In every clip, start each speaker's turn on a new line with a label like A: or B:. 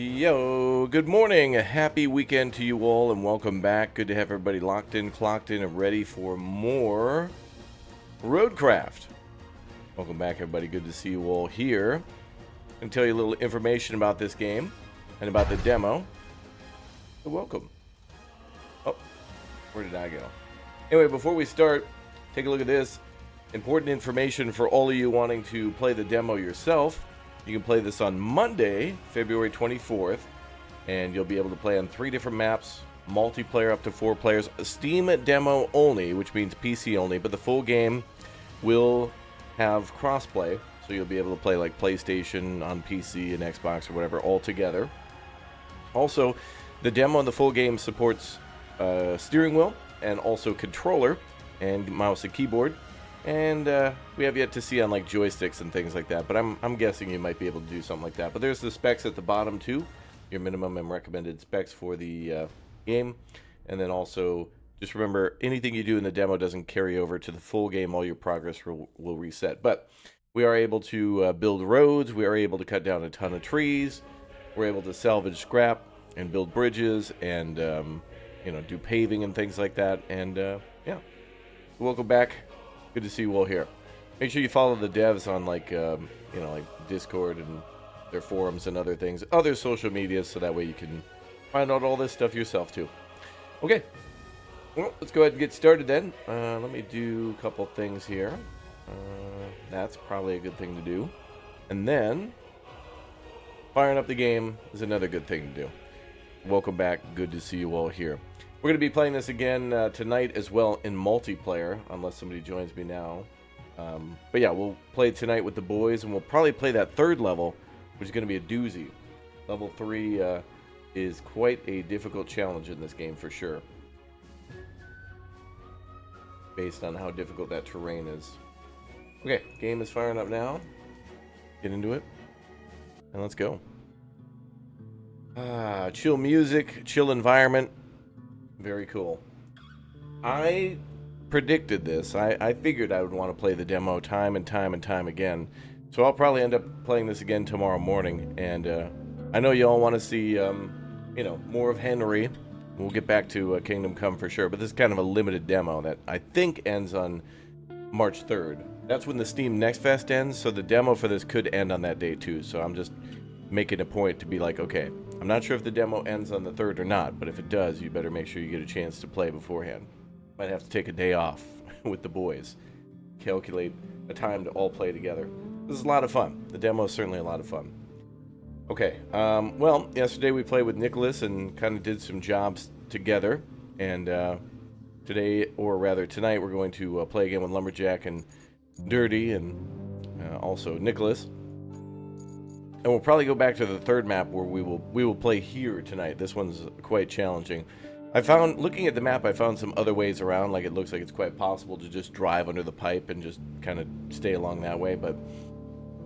A: Yo, good morning. A happy weekend to you all and welcome back. Good to have everybody locked in, clocked in, and ready for more Roadcraft. Welcome back, everybody. Good to see you all here. I'm going to tell you a little information about this game and about the demo. So welcome. Oh, where did I go? Anyway, before we start, take a look at this. Important information for all of you wanting to play the demo yourself. You can play this on Monday, February 24th, and you'll be able to play on 3 different maps, multiplayer up to 4 players, Steam demo only, which means PC only, but the full game will have crossplay, so you'll be able to play like PlayStation on PC and Xbox or whatever all together. Also, the demo and the full game supports steering wheel and also controller and mouse and keyboard. And we have yet to see on like joysticks and things like that, but I'm guessing you might be able to do something like that. But there's the specs at the bottom too, your minimum and recommended specs for the game. And then also, just remember, anything you do in the demo doesn't carry over to the full game. All your progress will reset. But we are able to build roads. We are able to cut down a ton of trees. We're able to salvage scrap and build bridges and do paving and things like that. And yeah, welcome back. Good to see you all here. Make sure you follow the devs on like Discord and their forums and other things, other social medias, so that way you can find out all this stuff yourself too. Okay, well, let's go ahead and get started then. Let me do a couple things here. That's probably a good thing to do. And then firing up the game is another good thing to do. Welcome back. Good to see you all here. We're going to be playing this again tonight as well in multiplayer, unless somebody joins me now. But yeah, we'll play tonight with the boys, and we'll probably play that third level, which is going to be a doozy. Level 3 is quite a difficult challenge in this game for sure, based on how difficult that terrain is. Okay, game is firing up now. Get into it, and let's go. Chill music, chill environment. Very cool. I predicted this. I figured I would want to play the demo time and time and time again. So I'll probably end up playing this again tomorrow morning. And I know you all want to see, more of Henry. We'll get back to Kingdom Come for sure. But this is kind of a limited demo that I think ends on March 3rd. That's when the Steam Next Fest ends. So the demo for this could end on that day too. So I'm just making a point to be like, okay, I'm not sure if the demo ends on the 3rd or not, but if it does, you better make sure you get a chance to play beforehand. Might have to take a day off with the boys. Calculate a time to all play together. This is a lot of fun. The demo is certainly a lot of fun. Okay, well, yesterday we played with Nicholas and kind of did some jobs together. And today, or rather tonight, we're going to play again with Lumberjack and Dirty and also Nicholas. And we'll probably go back to the third map where we will play here tonight. This one's quite challenging. Looking at the map, I found some other ways around. Like, it looks like it's quite possible to just drive under the pipe and just kind of stay along that way. But,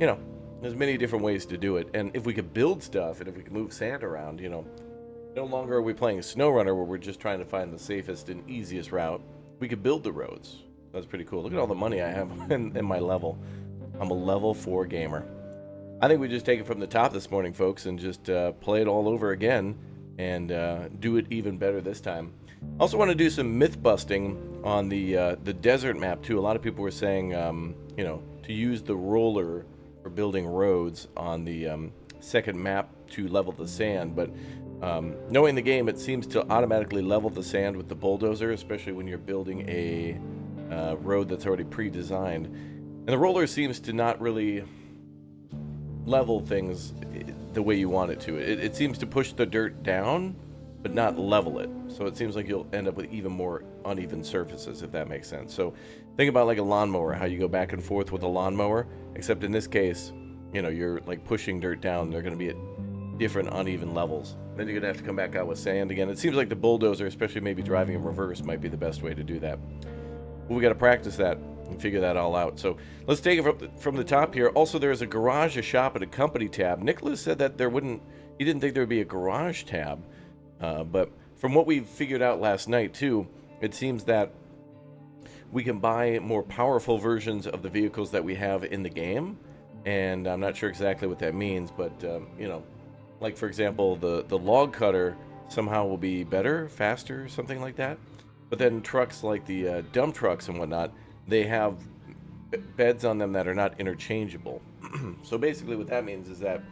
A: there's many different ways to do it. And if we could build stuff and if we could move sand around, no longer are we playing SnowRunner where we're just trying to find the safest and easiest route. We could build the roads. That's pretty cool. Look at all the money I have in my level. I'm a level 4 gamer. I think we just take it from the top this morning, folks, and just play it all over again and do it even better this time. Also want to do some myth busting on the desert map, too. A lot of people were saying, to use the roller for building roads on the second map to level the sand. But knowing the game, it seems to automatically level the sand with the bulldozer, especially when you're building a road that's already pre-designed. And the roller seems to not really level things the way you want it to. It seems to push the dirt down, but not level it. So it seems like you'll end up with even more uneven surfaces, if that makes sense. So think about like a lawnmower, how you go back and forth with a lawnmower, except in this case, you're like pushing dirt down. They're going to be at different uneven levels. Then you're going to have to come back out with sand again. It seems like the bulldozer, especially maybe driving in reverse, might be the best way to do that. But we got to practice that and figure that all out. So let's take it from the top here. Also, there's a garage, a shop, and a company tab. Nicholas said that he didn't think there would be a garage tab. But from what we figured out last night too, it seems that we can buy more powerful versions of the vehicles that we have in the game. And I'm not sure exactly what that means, but like for example, the log cutter somehow will be better, faster, something like that. But then trucks like the dump trucks and whatnot, they have beds on them that are not interchangeable. So basically, what that means is that,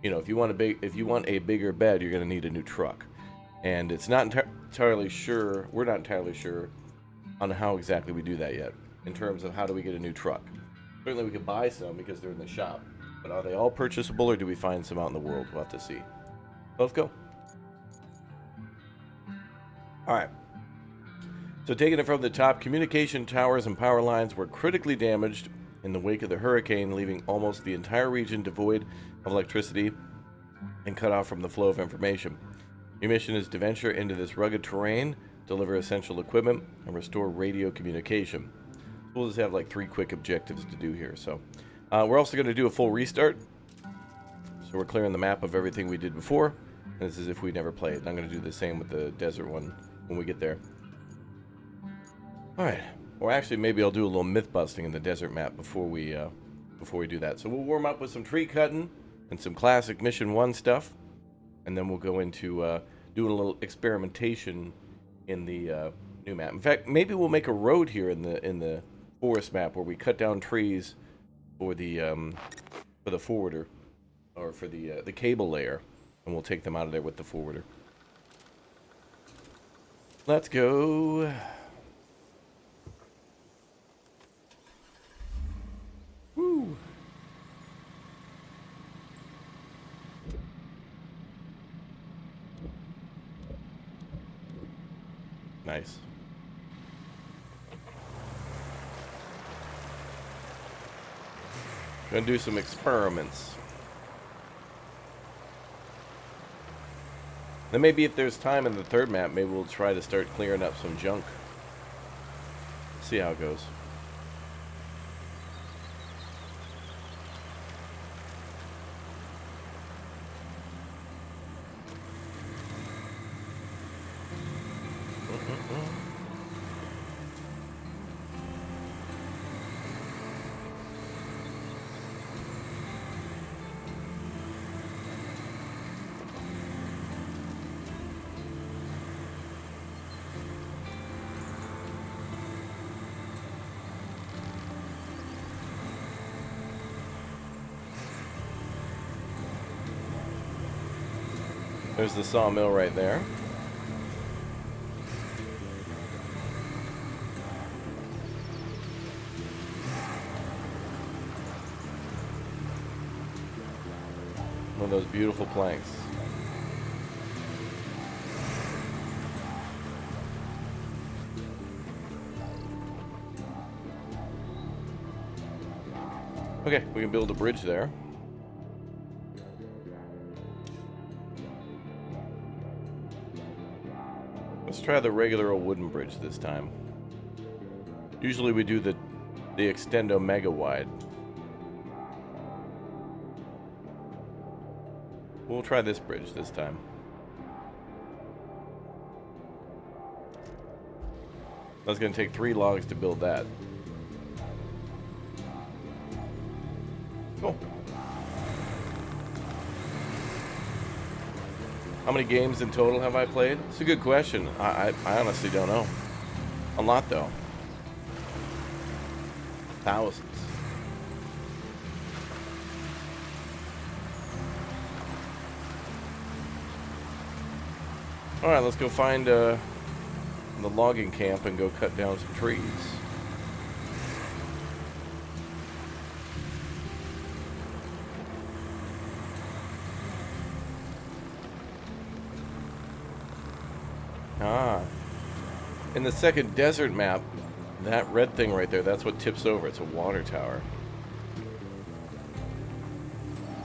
A: you know, if you want a bigger bed, you're going to need a new truck, and it's not entirely sure. We're not entirely sure on how exactly we do that yet, in terms of how do we get a new truck. Certainly, we could buy some because they're in the shop, but are they all purchasable, or do we find some out in the world? We'll have to see. Let's go. All right. So taking it from the top, communication towers and power lines were critically damaged in the wake of the hurricane, leaving almost the entire region devoid of electricity and cut off from the flow of information. Your mission is to venture into this rugged terrain, deliver essential equipment, and restore radio communication. We'll just have like 3 quick objectives to do here. So we're also going to do a full restart. So we're clearing the map of everything we did before. And this is if we never played. I'm going to do the same with the desert one when we get there. Alright, or actually maybe I'll do a little myth busting in the desert map before we do that. So we'll warm up with some tree cutting and some classic Mission 1 stuff, and then we'll go into doing a little experimentation in the new map. In fact, maybe we'll make a road here in the forest map where we cut down trees for the forwarder, or for the cable layer, and we'll take them out of there with the forwarder. Let's go. Woo. Nice. Gonna do some experiments. Then maybe if there's time in the third map, maybe we'll try to start clearing up some junk. See how it goes. There's the sawmill right there. One of those beautiful planks. Okay, we can build a bridge there. Let's try the regular old wooden bridge this time. Usually we do the extendo mega wide. We'll try this bridge this time. That's going to take 3 logs to build that. Cool. How many games in total have I played? It's a good question. I honestly don't know. A lot, though. Thousands. Alright, let's go find the logging camp and go cut down some trees. Ah. In the second desert map, that red thing right there, that's what tips over. It's a water tower.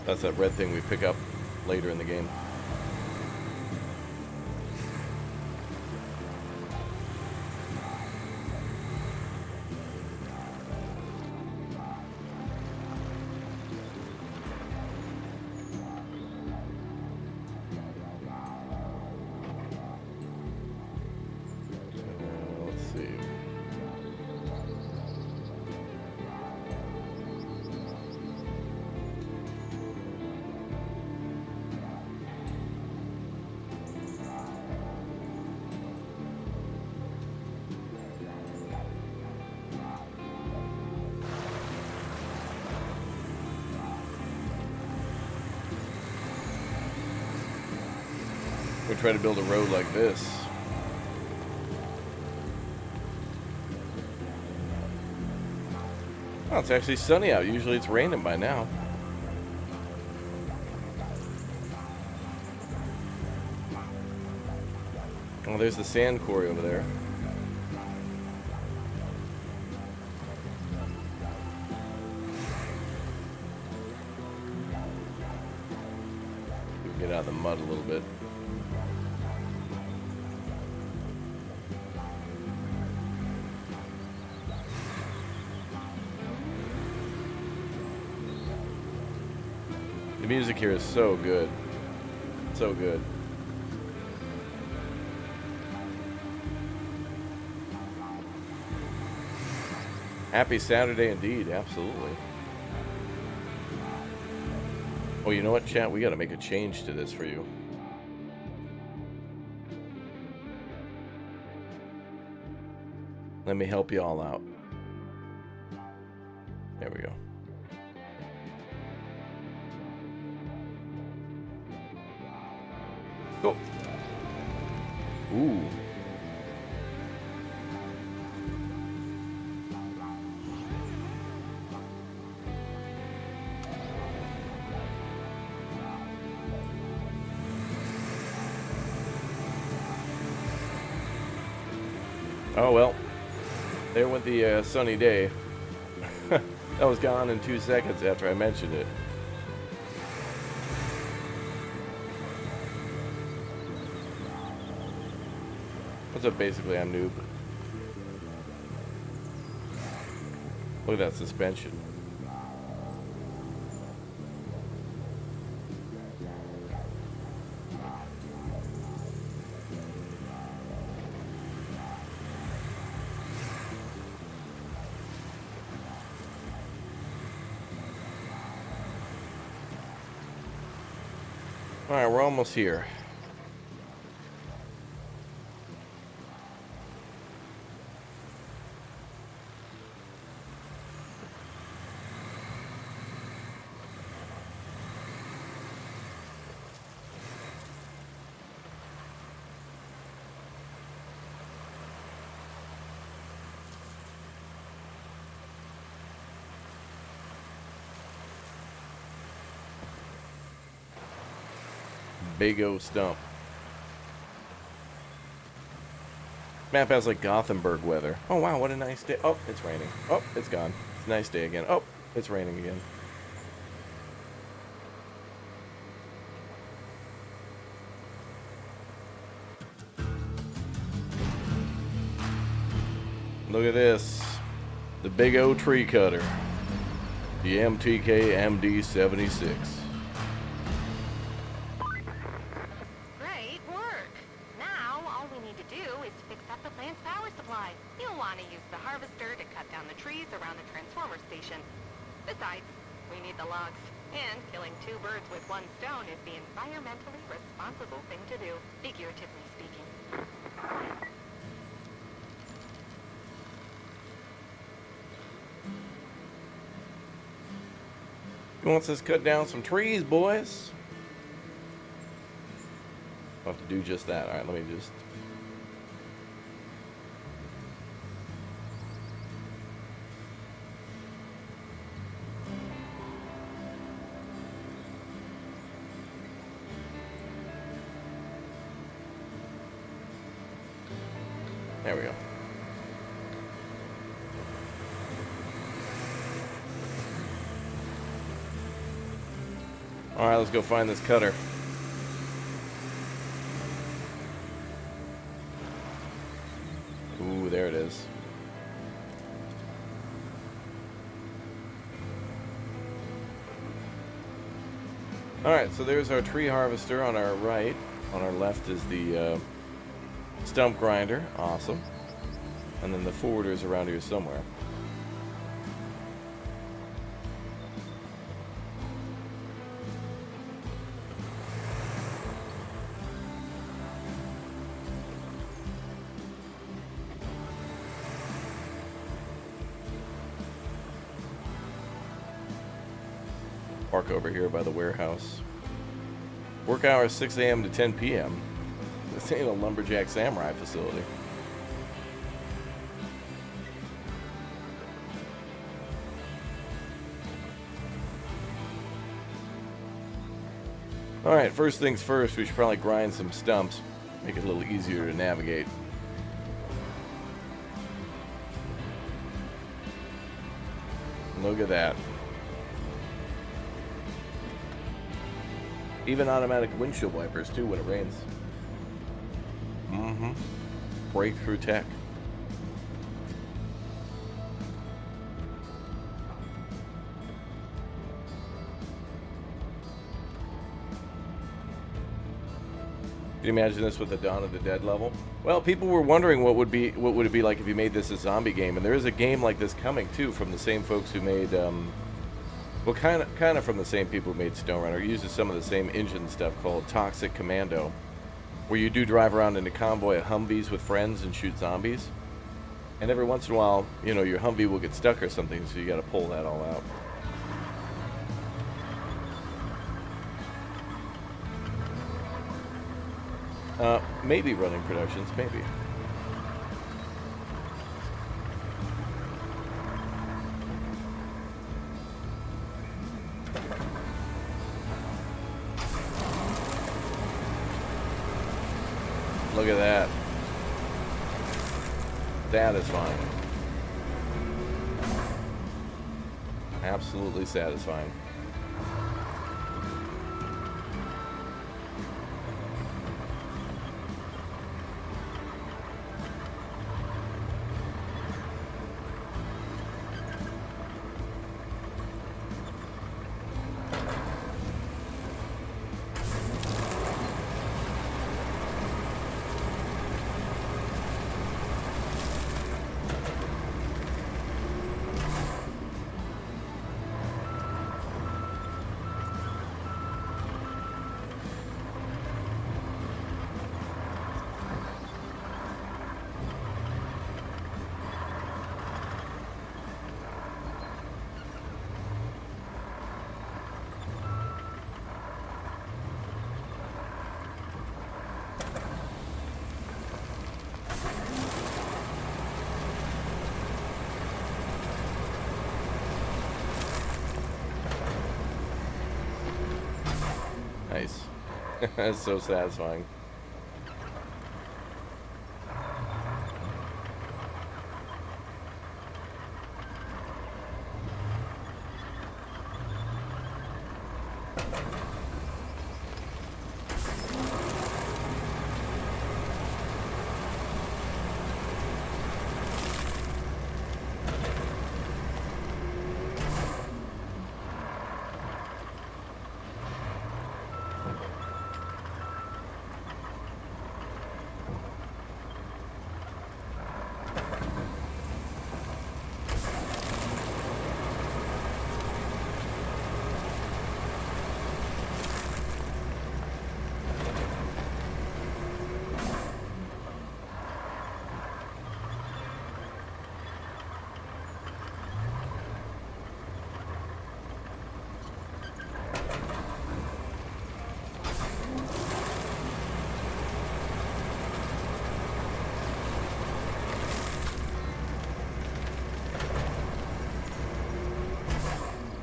A: That's that red thing we pick up later in the game. We try to build a road like this. Oh, it's actually sunny out. Usually it's raining by now. Oh, there's the sand quarry over there. Get out of the mud a little bit. The music here is so good. So good. Happy Saturday indeed, absolutely. Oh, you know what, chat? We gotta make a change to this for you. Let me help you all out. There we go. Go. Ooh. Oh well, there went the sunny day. That was gone in 2 seconds after I mentioned it. What's up, basically? I'm noob. Look at that suspension. Alright, we're almost here. Big O stump. Map has like Gothenburg weather. Oh wow, what a nice day. Oh, it's raining. Oh, it's gone. It's a nice day again. Oh, it's raining again. Look at this. The Big O tree cutter. The MTK MD76.
B: Besides, we need the logs, and killing 2 birds with 1 stone is the environmentally responsible thing to do, figuratively speaking.
A: He wants us to cut down some trees, boys. I'll have to do just that. Alright, let me just... There we go. Alright, let's go find this cutter. Ooh, there it is. Alright, so there's our tree harvester on our right. On our left is the stump grinder. Awesome. And then the forwarder's around here somewhere. Park over here by the warehouse. Work hours 6 a.m. to 10 p.m. This ain't a lumberjack samurai facility. Alright, first things first, we should probably grind some stumps. Make it a little easier to navigate. Look at that. Even automatic windshield wipers too when it rains. Mm-hmm. Breakthrough tech. Can you imagine this with the Dawn of the Dead level? Well, people were wondering what would it be like if you made this a zombie game, and there is a game like this coming too from the same folks who made, well, kind of from the same people who made SnowRunner. It uses some of the same engine stuff called Toxic Commando, where you do drive around in a convoy of Humvees with friends and shoot zombies, and every once in a while, you know, your Humvee will get stuck or something, so you got to pull that all out. Maybe running productions, maybe. Look at that. Satisfying. Absolutely satisfying. Nice. That's so satisfying.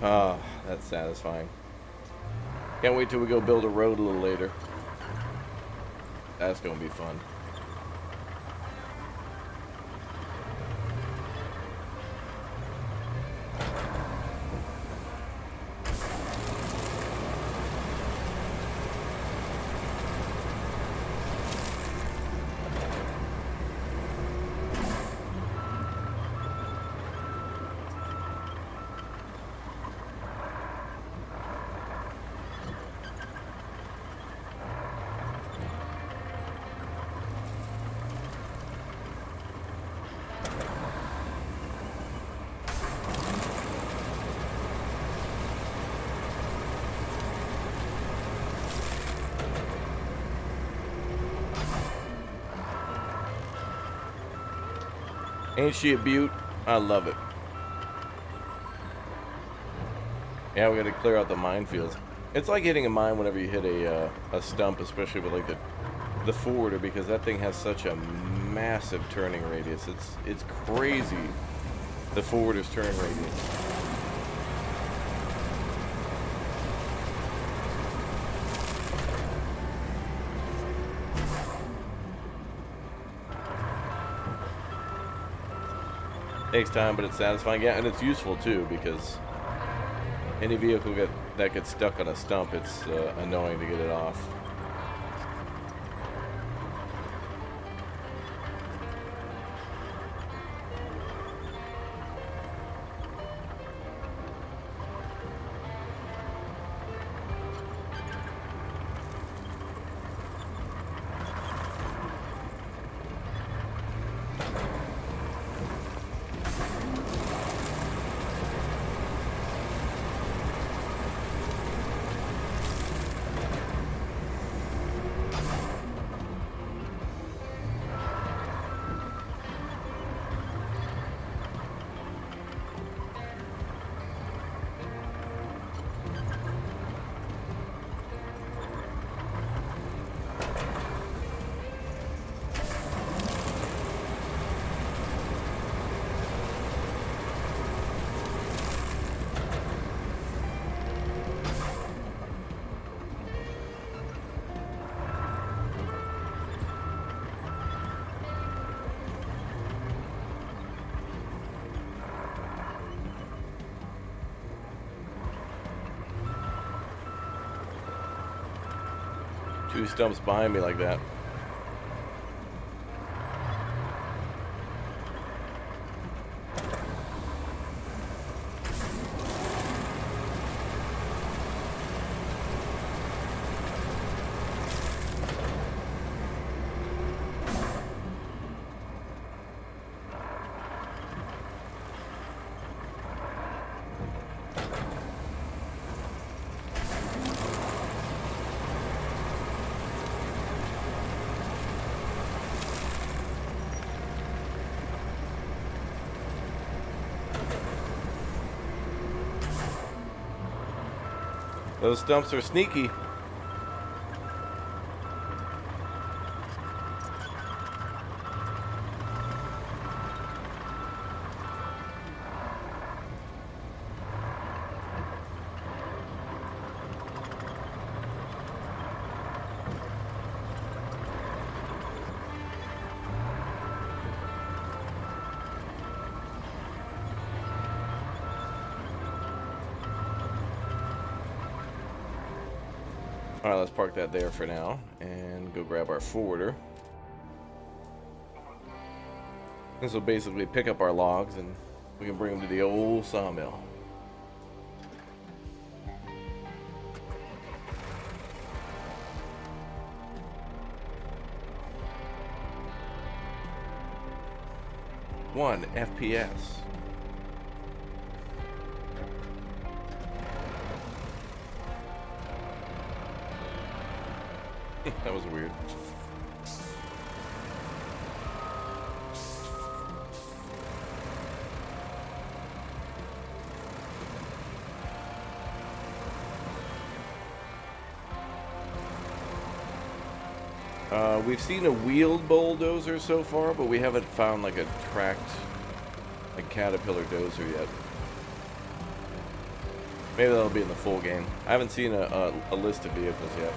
A: Oh, that's satisfying. Can't wait till we go build a road a little later. That's gonna be fun. Ain't she a beaut? I love it. Yeah, we gotta clear out the minefields. It's like hitting a mine whenever you hit a stump, especially with like the forwarder because that thing has such a massive turning radius. It's crazy. The forwarder's turn radius. Takes time, but it's satisfying. Yeah, and it's useful too because any vehicle that gets stuck on a stump, it's annoying to get it off. Two stumps behind me like that. Those stumps are sneaky. Alright, let's park that there for now and go grab our forwarder. This will basically pick up our logs and we can bring them to the old sawmill. One FPS. That was weird. We've seen a wheeled bulldozer so far, but we haven't found like a tracked, like Caterpillar dozer yet. Maybe that'll be in the full game. I haven't seen a list of vehicles yet.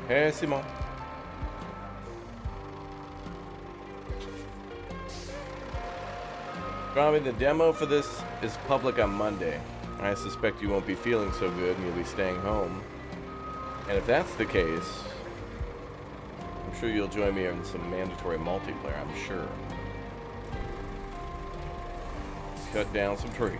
A: Hey, Simon. Robbie, the demo for this is public on Monday. I suspect you won't be feeling so good and you'll be staying home. And if that's the case, I'm sure you'll join me in some mandatory multiplayer, I'm sure. Cut down some trees.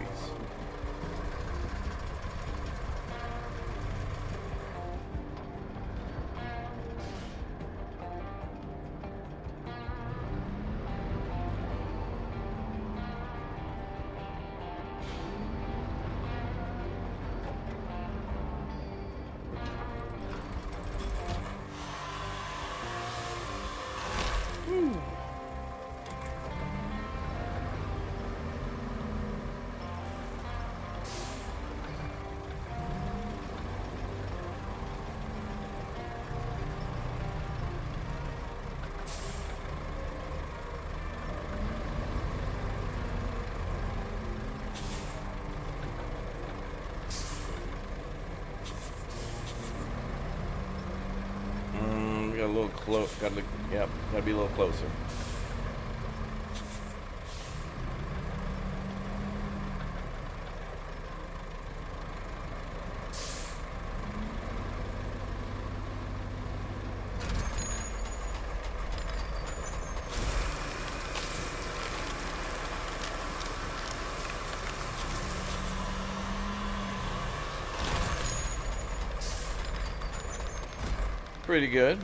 A: got a little close. Yep, gotta be a little closer. Pretty good.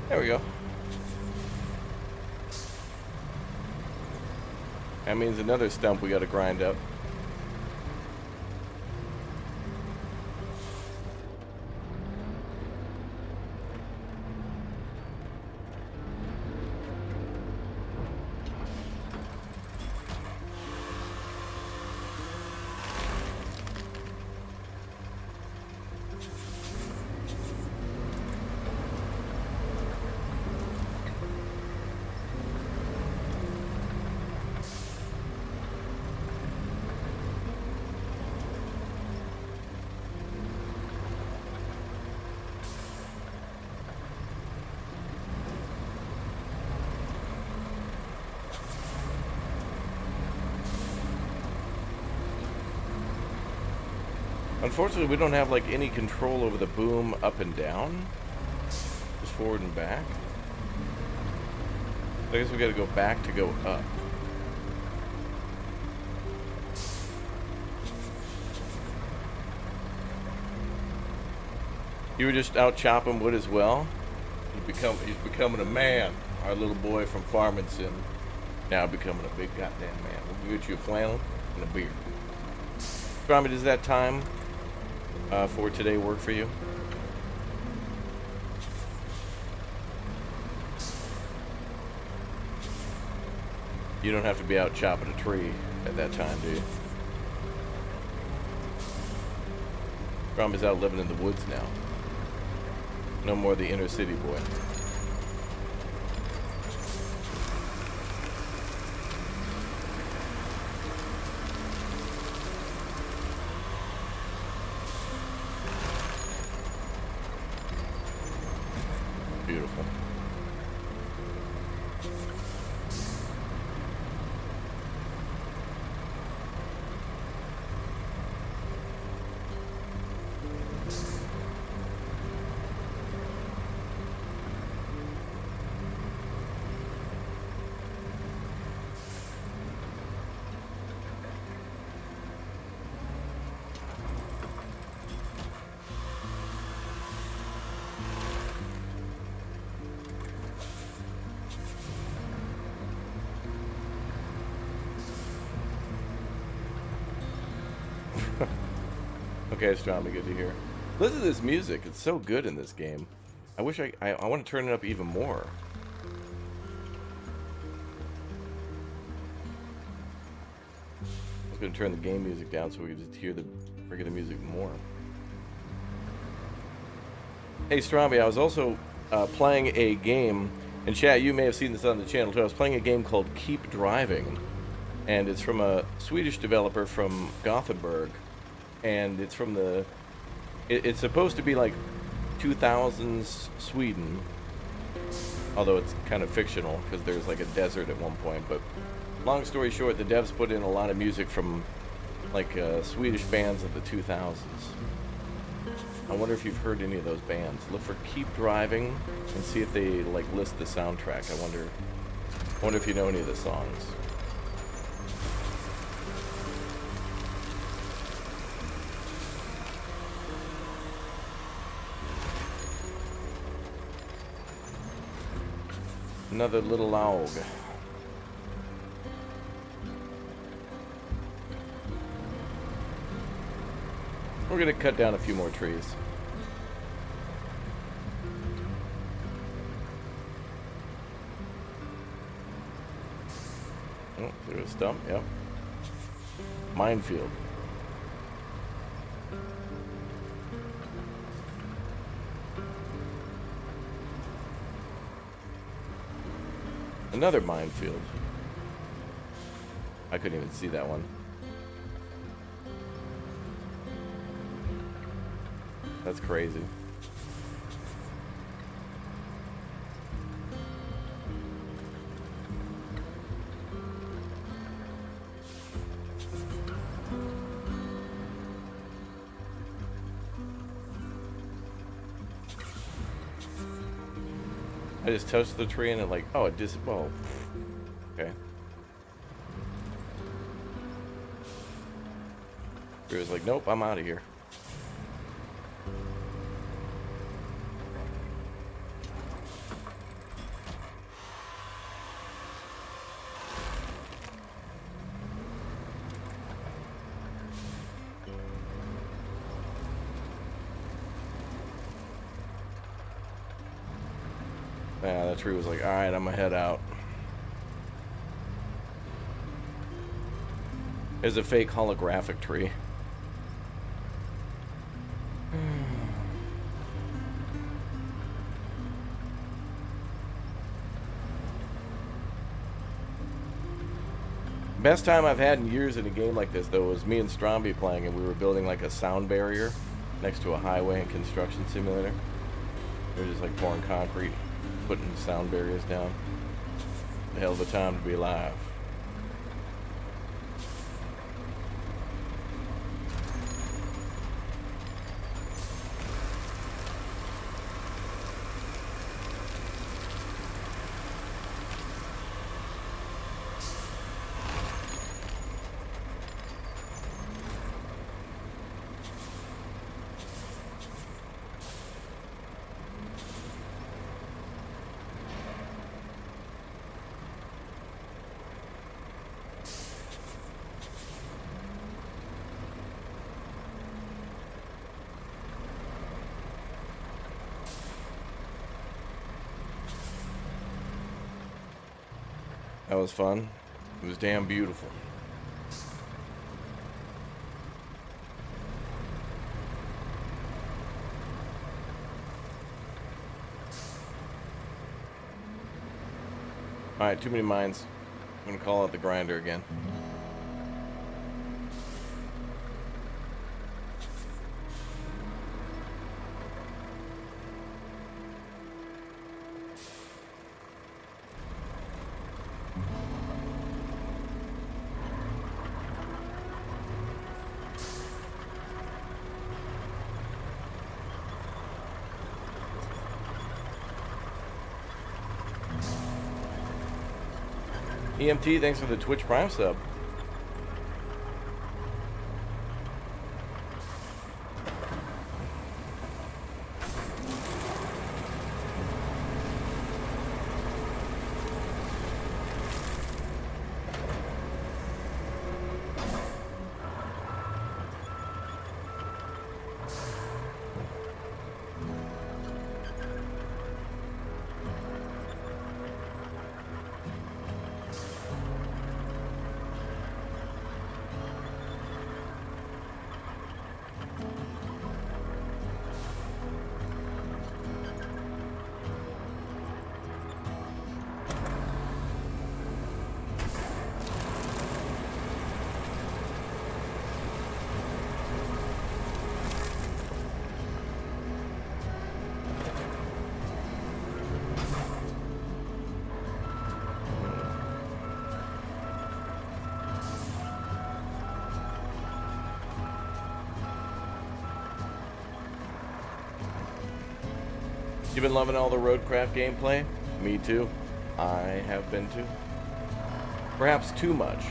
A: There we go. That means another stump we gotta grind up. Unfortunately, we don't have like any control over the boom up and down, just forward and back. I guess we got to go back to go up. You were just out chopping wood as well. He's becoming a man. Our little boy from Farming Sim, now becoming a big goddamn man. We'll get you a flannel and a beer. Strami, does that time for today work for you? You don't have to be out chopping a tree at that time, do you? Strami's out living in the woods now. No more the inner city boy. Beautiful. Okay, Strami, good to hear. Listen to this music. It's so good in this game. I wish I want to turn it up even more. I was going to turn the game music down so we could just hear the regular music more. Hey, Strami, I was also playing a game, and chat, you may have seen this on the channel too. I was playing a game called Keep Driving, and it's from a Swedish developer from Gothenburg. And it's from the... It's supposed to be like 2000s Sweden. Although it's kind of fictional, because there's like a desert at one point. But long story short, the devs put in a lot of music from like Swedish bands of the 2000s. I wonder if you've heard any of those bands. Look for Keep Driving and see if they like list the soundtrack. I wonder if you know any of the songs. Another little log. We're gonna cut down a few more trees. Oh, there's a stump, yep. Minefield. Another minefield. I couldn't even see that one. That's crazy. I just touched the tree and it like, oh, it just, well, okay. It was like, nope, I'm out of here. Yeah, that tree was like, alright, I'm gonna head out. There's a fake holographic tree. Best time I've had in years in a game like this, though, was me and Stromby playing, and we were building like a sound barrier next to a highway and construction simulator. We were just like pouring concrete, putting sound barriers down. A hell of a time to be alive. That was fun. It was damn beautiful. Alright, too many mines. I'm gonna call out the grinder again. EMT, thanks for the Twitch Prime sub. You been loving all the Roadcraft gameplay? Me too. I have been too. Perhaps too much.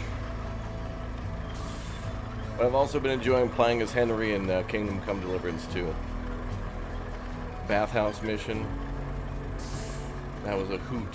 A: But I've also been enjoying playing as Henry in Kingdom Come Deliverance 2. Bathhouse mission. That was a hoot.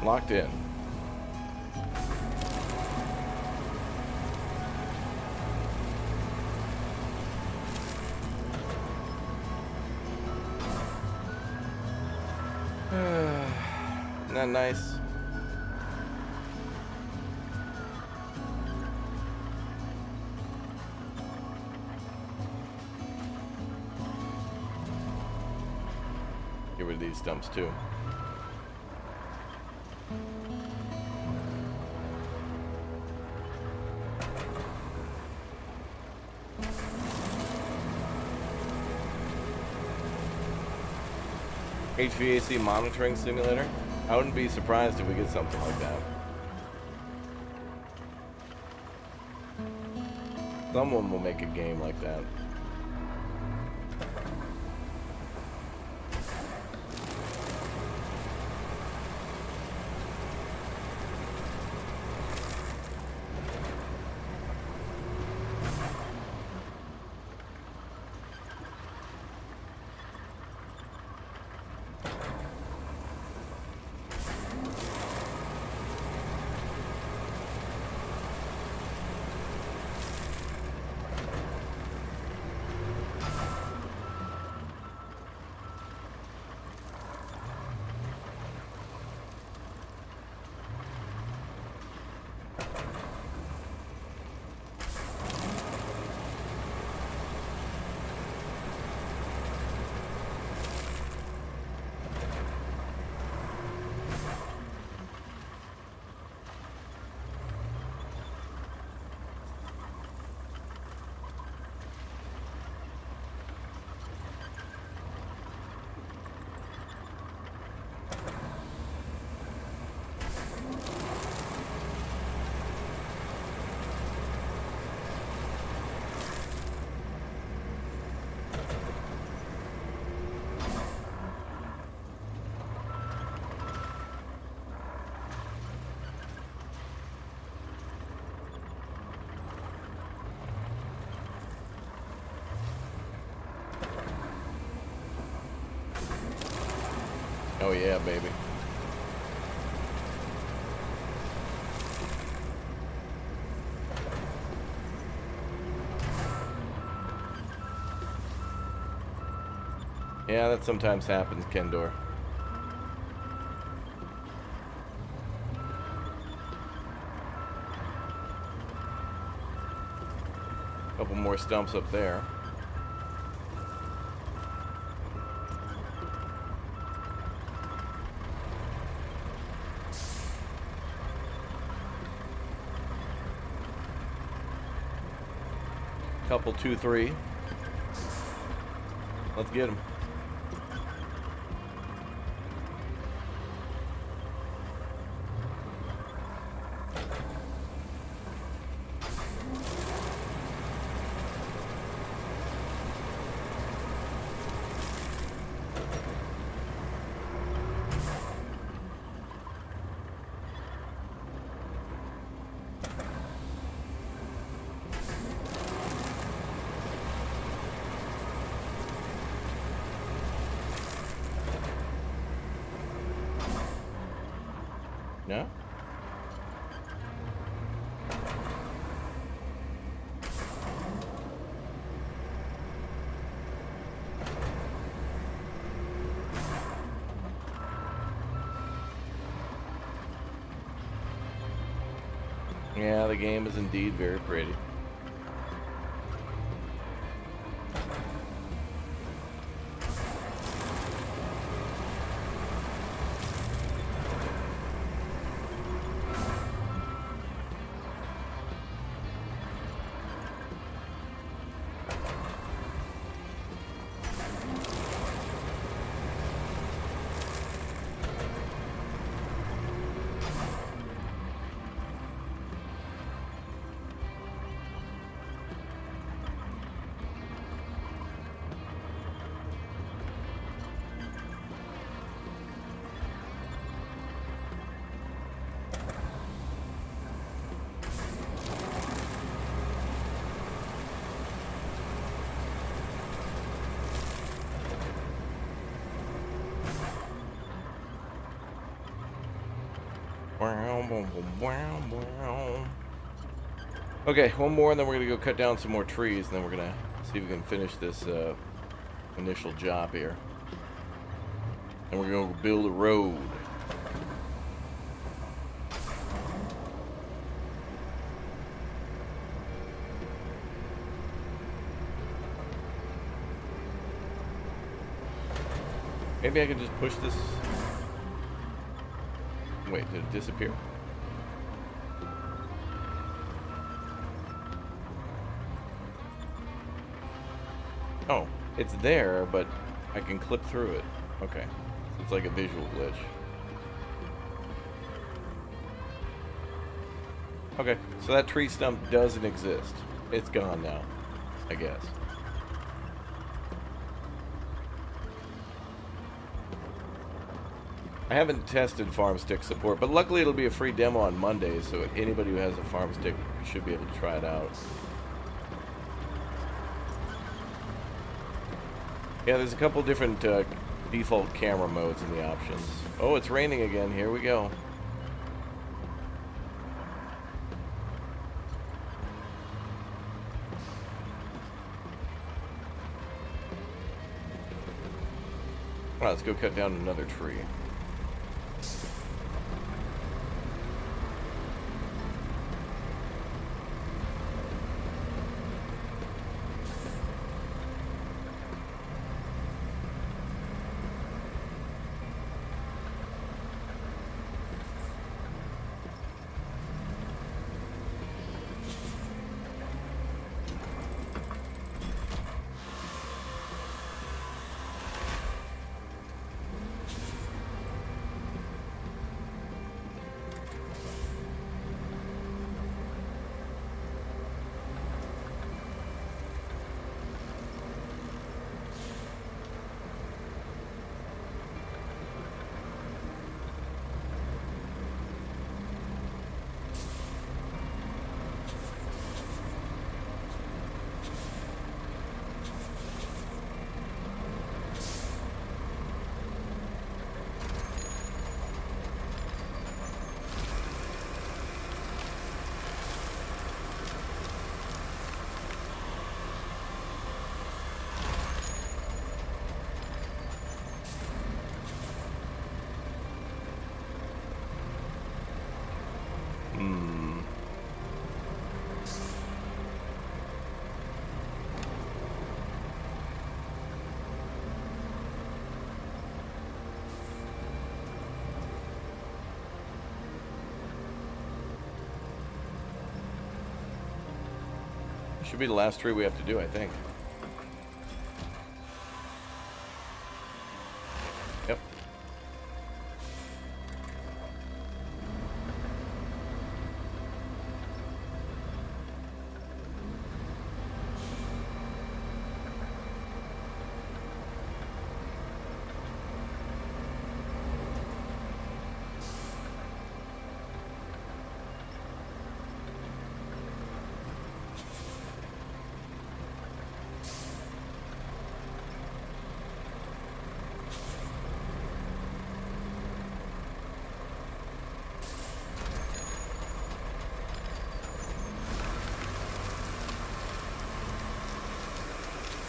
A: Locked in. Isn't that nice? Get rid of these stumps too. HVAC monitoring simulator? I wouldn't be surprised if we get something like that. Someone will make a game like that. Oh yeah, baby. Yeah, that sometimes happens, Kendor. Couple more stumps up there. Couple 2-3. Let's get him. No? Yeah, the game is indeed very pretty. Okay, one more, and then we're gonna go cut down some more trees, and then we're gonna see if we can finish this initial job here. And we're gonna build a road. Maybe I can just push this. Wait, did it disappear? Oh, it's there, but I can clip through it. Okay. It's like a visual glitch. Okay, so that tree stump doesn't exist. It's gone now, I guess. I haven't tested farm stick support, but luckily it'll be a free demo on Monday, so anybody who has a farm stick should be able to try it out. Yeah, there's a couple different default camera modes in the options. Oh, it's raining again. Here we go. Well, let's go cut down another tree. Should be the last tree we have to do, I think. Yep.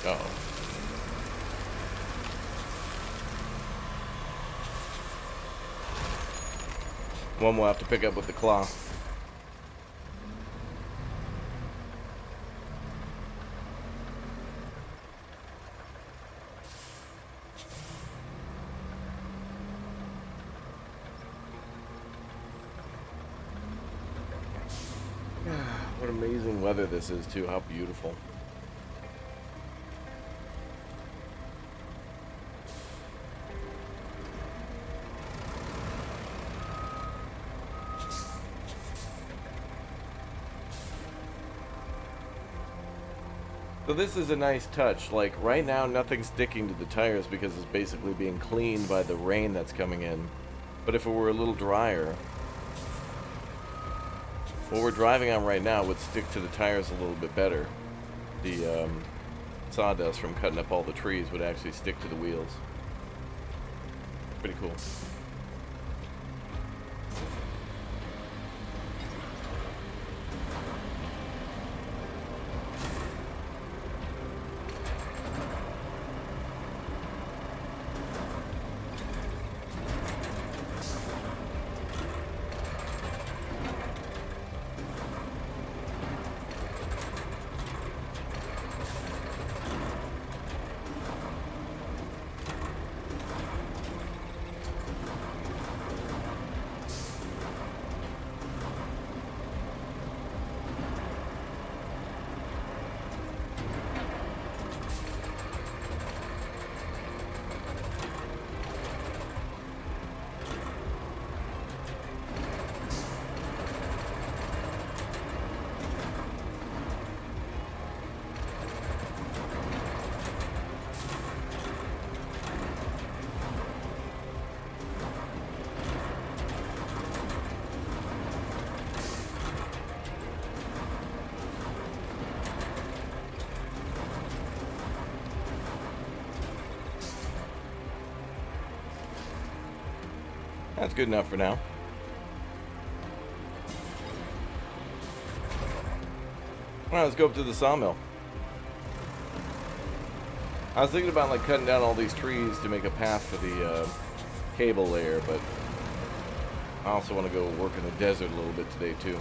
A: Uh-oh. One we'll have to pick up with the claw. What amazing weather this is, too. How beautiful. So this is a nice touch. Like, right now, nothing's sticking to the tires because it's basically being cleaned by the rain that's coming in. But if it were a little drier, what we're driving on right now would stick to the tires a little bit better. The sawdust from cutting up all the trees would actually stick to the wheels. Pretty cool. That's good enough for now. Alright, let's go up to the sawmill. I was thinking about like cutting down all these trees to make a path for the cable layer, but I also want to go work in the desert a little bit today too.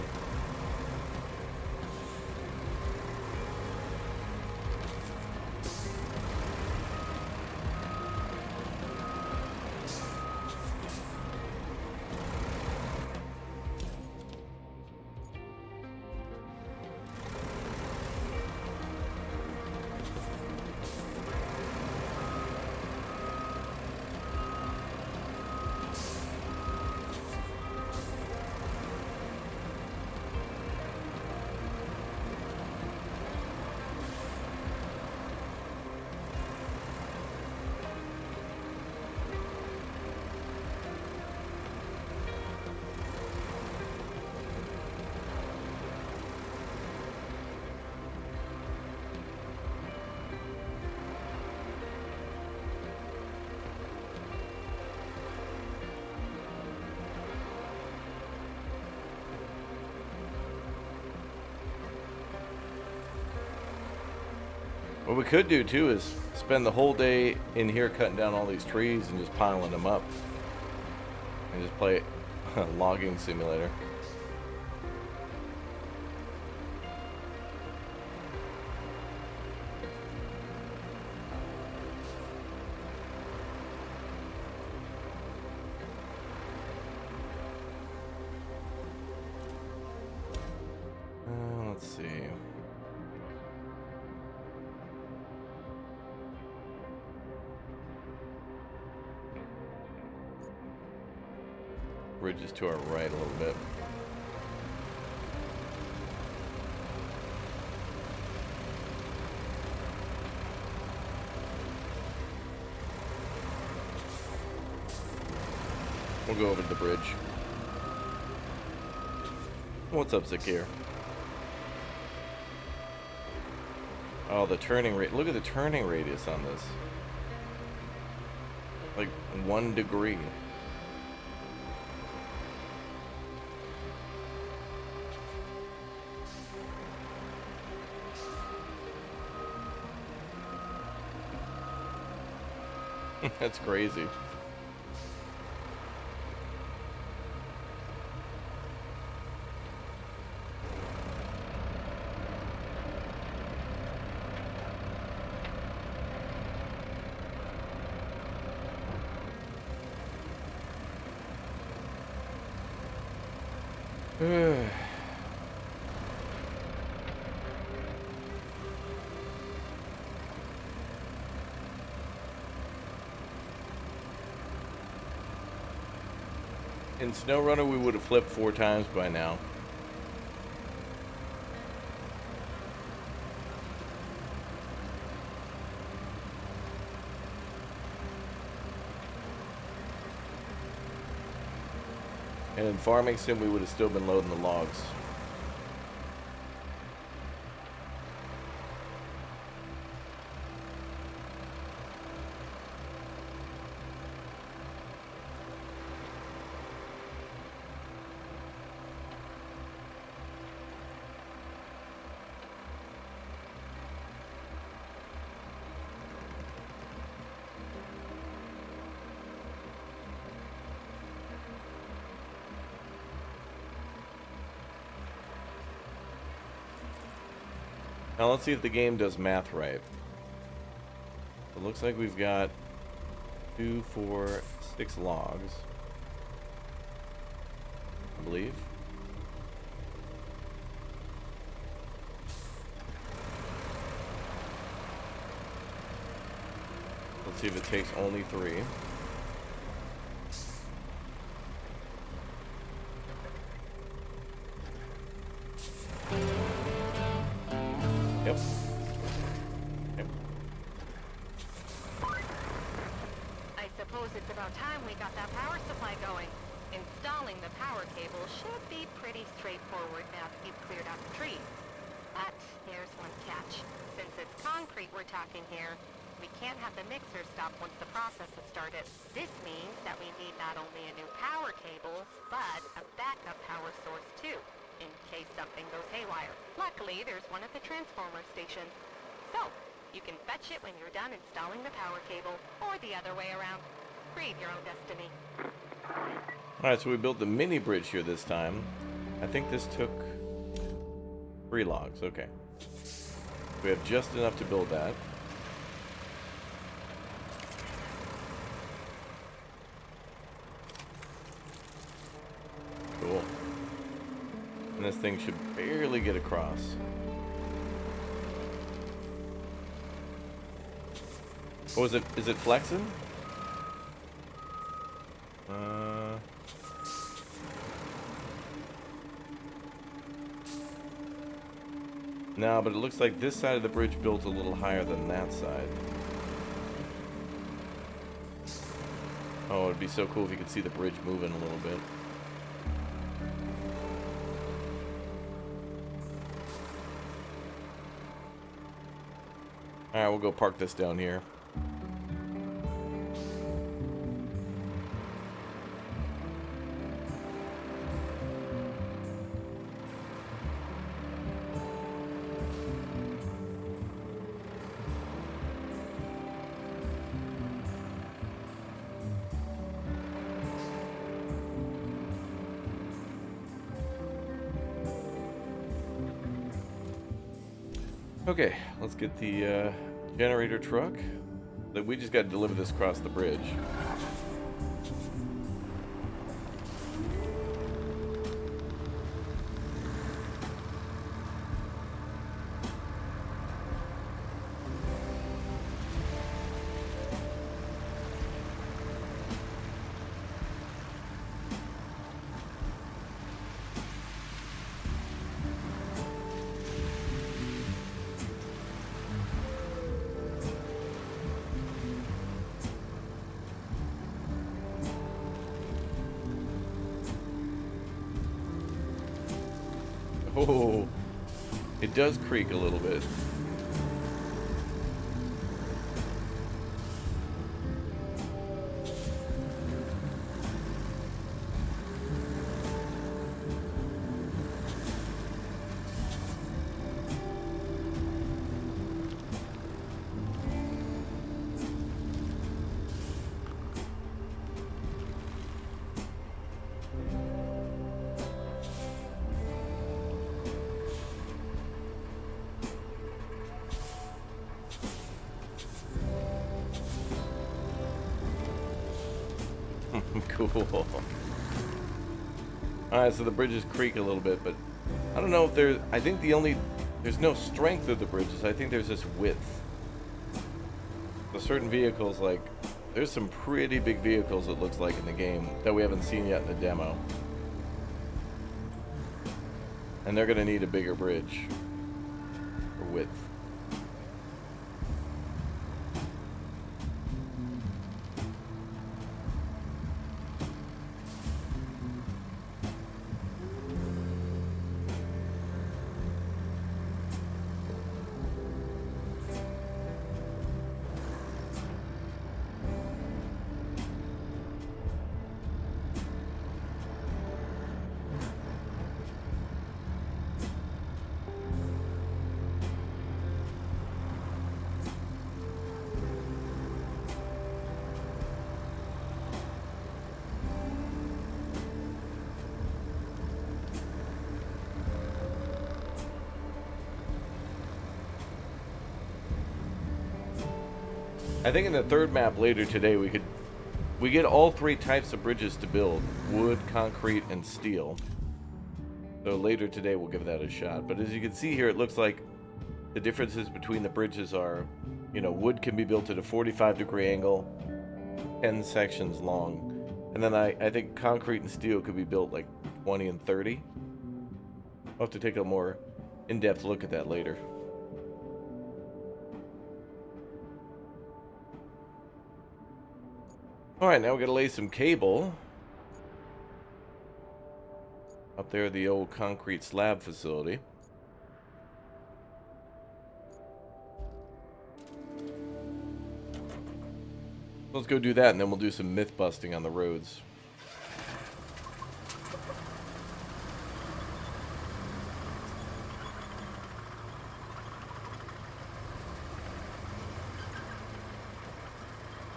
A: What we could do too is spend the whole day in here cutting down all these trees and just piling them up. And just play a logging simulator. Let's see. Bridge is to our right a little bit. We'll go over to the bridge. What's up, Zakir? Oh, the turning rate. Look at the turning radius on this. Like 1 degree. That's crazy. In SnowRunner, we would have flipped 4 times by now. And in Farming Sim, we would have still been loading the logs. Now let's see if the game does math right. It looks like we've got 2, 4, 6 logs, I believe. Let's see if it takes only 3. Yep. Yep.
B: I suppose it's about time we got that power supply going. Installing the power cable should be pretty straightforward now that you've cleared out the trees. But there's one catch. Since it's concrete we're talking here, we can't have the mixer stop once the process has started. This means that that we need not only a new power cable, but a backup power source too, in case something goes haywire. Luckily, there's one at the transformer station. So, you can fetch it when you're done installing the power cable, or the other way around. Read your own destiny.
A: Alright, so we built the mini bridge here this time. I think this took 3 logs, okay. We have just enough to build that. Cool. And this thing should barely get across. Oh, is it flexing? No, but it looks like this side of the bridge built a little higher than that side. Oh, it'd be so cool if you could see the bridge moving a little bit. Alright, we'll go park this down here. Okay, let's get the generator truck. We just got to deliver this across the bridge. Oh, it does creak a little bit. Cool. Alright, so the bridges creak a little bit, but I don't know if there's... I think there's no strength of the bridges. I think there's just width. So certain vehicles, like... There's some pretty big vehicles, it looks like, in the game that we haven't seen yet in the demo. And they're going to need a bigger bridge. For width. I think in the third map later today we get all 3 types of bridges to build: wood, concrete, and steel. So later today we'll give that a shot. But as you can see here, it looks like the differences between the bridges are, you know, wood can be built at a 45-degree angle, 10 sections long. And then I think concrete and steel could be built like 20 and 30. I'll have to take a more in-depth look at that later. Alright, now we're going to lay some cable up there at the old concrete slab facility. Let's go do that, and then we'll do some myth busting on the roads.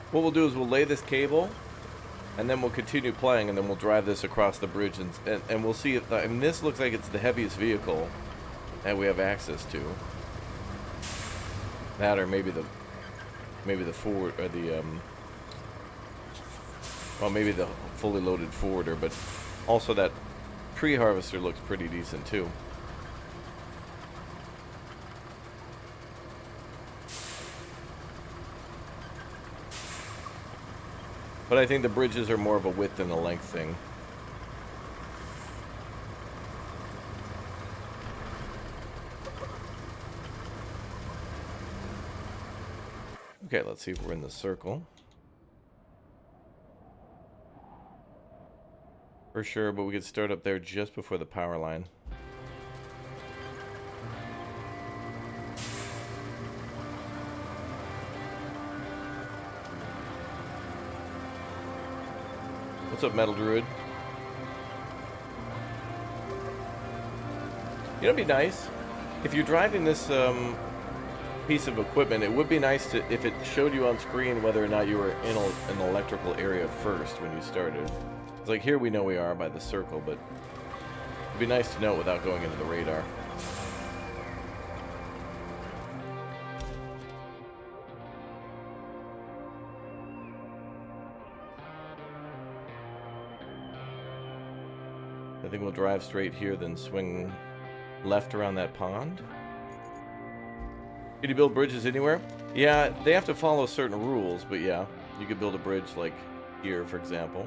A: What we'll do is we'll lay this cable, and then we'll continue playing, and then we'll drive this across the bridge, and we'll see if, and this looks like it's the heaviest vehicle that we have access to. That, or maybe the Ford, or the well, maybe the fully loaded Forder, but also that tree harvester looks pretty decent too. But I think the bridges are more of a width than a length thing. Okay, let's see if we're in the circle. For sure, but we could start up there just before the power line. What's up, Metal Druid? You know, it'd be nice if you're driving this piece of equipment. It would be nice to if it showed you on screen whether or not you were in an electrical area first when you started. It's like here we know we are by the circle, but it'd be nice to know it without going into the radar. I think we'll drive straight here, then swing left around that pond. Could you build bridges anywhere? Yeah, they have to follow certain rules, but yeah, you could build a bridge like here, for example.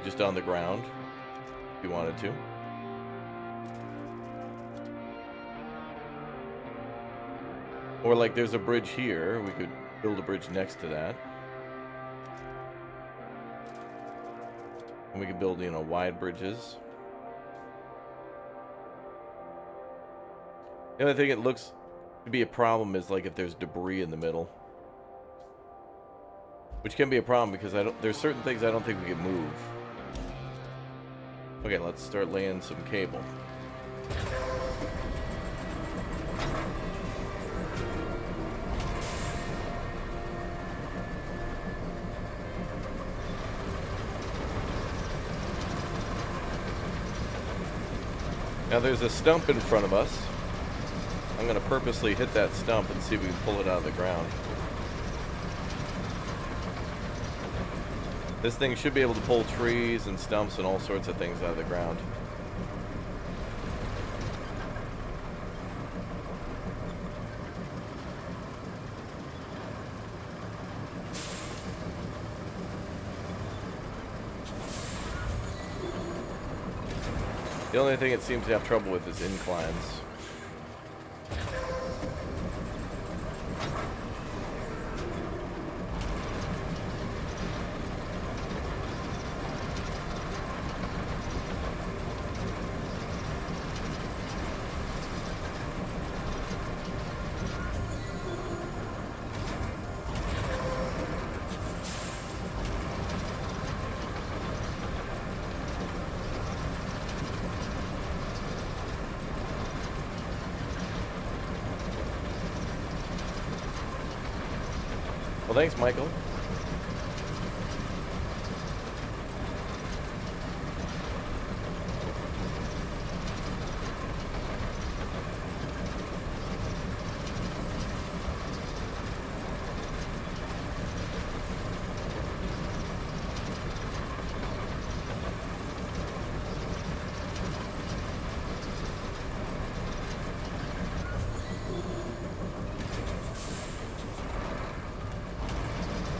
A: Just on the ground, if you wanted to. Or like there's a bridge here, we could build a bridge next to that. And we could build, you know, wide bridges. The other thing it looks to be a problem is like if there's debris in the middle. Which can be a problem because there's certain things I don't think we can move. Okay, let's start laying some cable. Now there's a stump in front of us. I'm going to purposely hit that stump and see if we can pull it out of the ground. This thing should be able to pull trees and stumps and all sorts of things out of the ground. The only thing it seems to have trouble with is inclines. Well, thanks, Michael.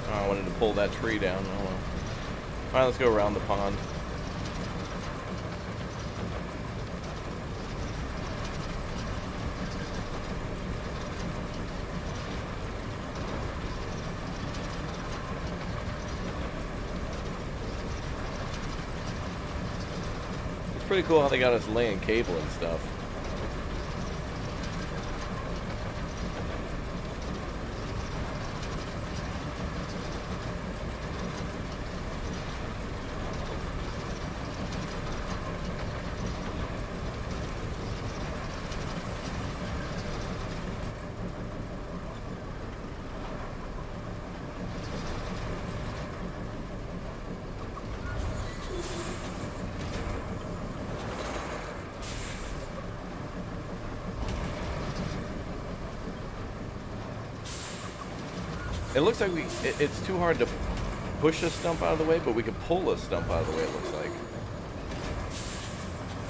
A: I wanted to pull that tree down. Oh well. Alright, let's go around the pond. It's pretty cool how they got us laying cable and stuff. It looks like it's too hard to push a stump out of the way, but we can pull a stump out of the way, it looks like.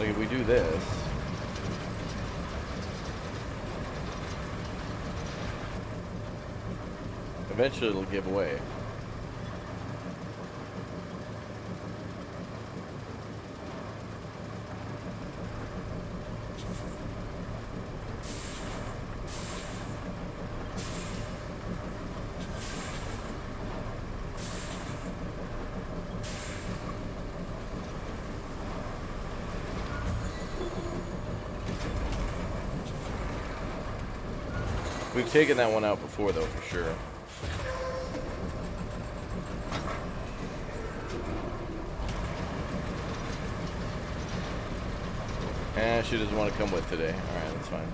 A: Like if we do this. Eventually it'll give way. We've taken that one out before, though, for sure. She doesn't want to come with today. Alright, that's fine.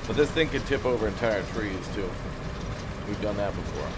A: But this thing could tip over entire trees, too. We've done that before.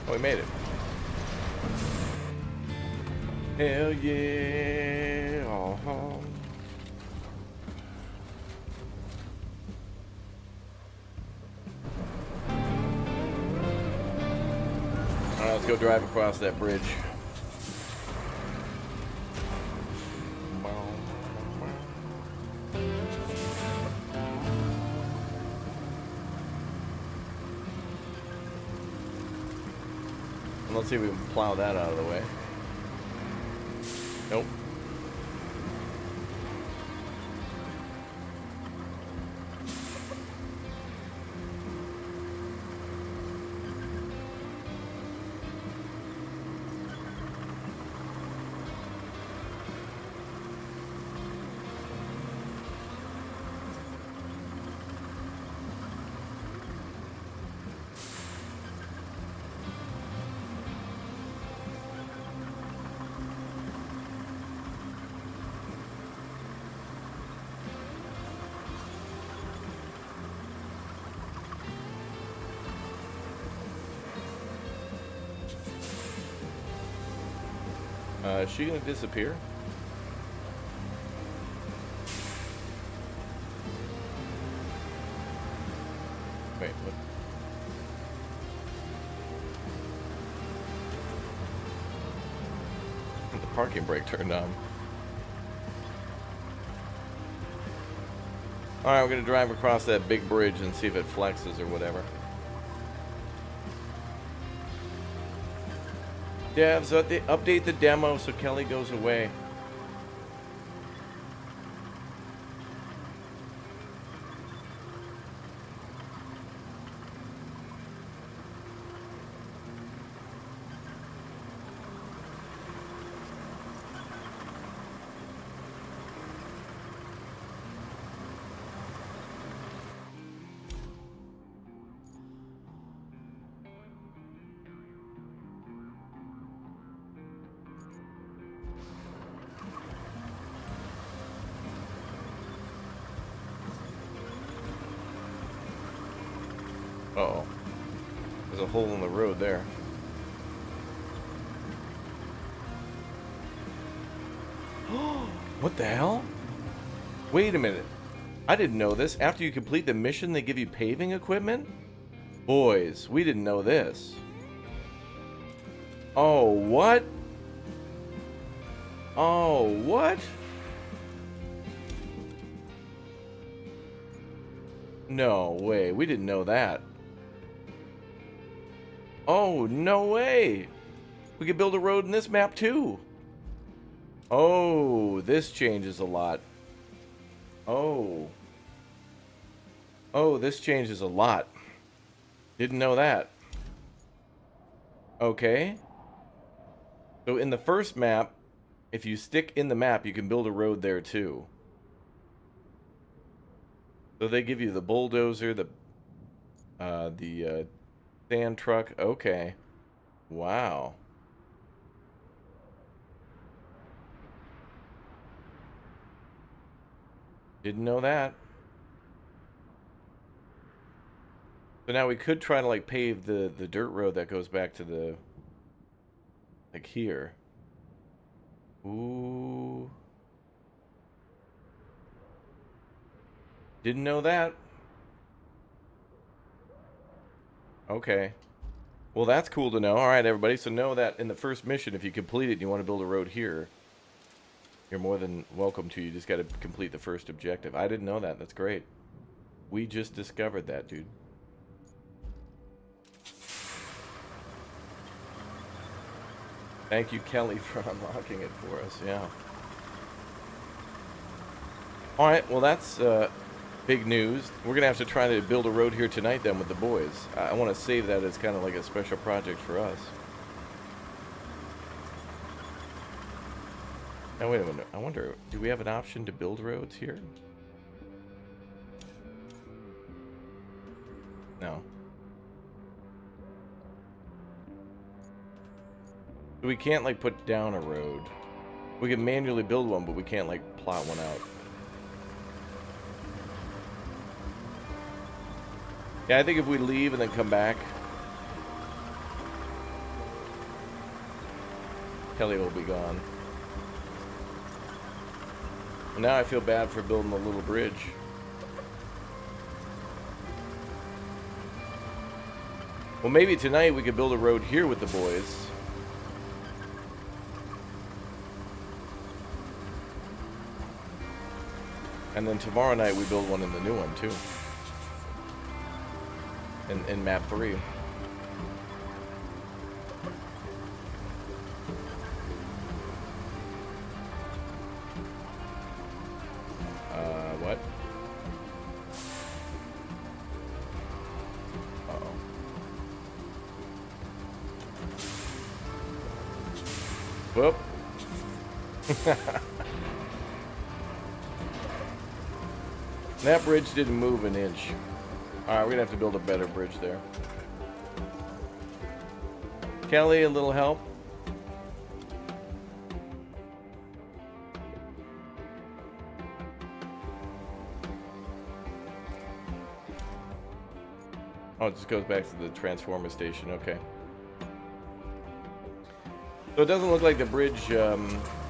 A: Oh, we made it. Hell yeah. Uh-huh. Alright, let's go drive across that bridge. Let's see if we can plow that out of the way. Nope. Is she gonna disappear? Wait, what? The parking brake turned on. Alright, we're gonna drive across that big bridge and see if it flexes or whatever. Devs, update the demo so Kelly goes away. Uh-oh. There's a hole in the road there. What the hell? Wait a minute. I didn't know this. After you complete the mission, they give you paving equipment? Boys, we didn't know this. Oh, what? Oh, what? No way. We didn't know that. Oh, no way. We could build a road in this map too. Oh, this changes a lot. Oh. Oh, this changes a lot. Didn't know that. Okay. So in the first map, if you stick in the map, you can build a road there too. So they give you the bulldozer, the sand truck. Okay. Wow. Didn't know that. So now we could try to like pave the dirt road that goes back to the like here. Ooh. Didn't know that. Okay. Well, that's cool to know. All right, everybody. So know that in the first mission, if you complete it and you want to build a road here, you're more than welcome to. You just got to complete the first objective. I didn't know that. That's great. We just discovered that, dude. Thank you, Kelly, for unlocking it for us. Yeah. All right. Well, that's big news. We're going to have to try to build a road here tonight then with the boys. I want to save that as kind of like a special project for us. Now, wait a minute. I wonder, do we have an option to build roads here? No. We can't, like, put down a road. We can manually build one, but we can't, like, plot one out. Yeah, I think if we leave and then come back, Kelly will be gone. And now I feel bad for building a little bridge. Well, maybe tonight we could build a road here with the boys. And then tomorrow night we build one in the new one too. In map 3. What? Uh-oh. Whoop. That bridge didn't move an inch. Alright, we're gonna have to build a better bridge there. Kelly, a little help? Oh, it just goes back to the transformer station. Okay. So it doesn't look like the bridge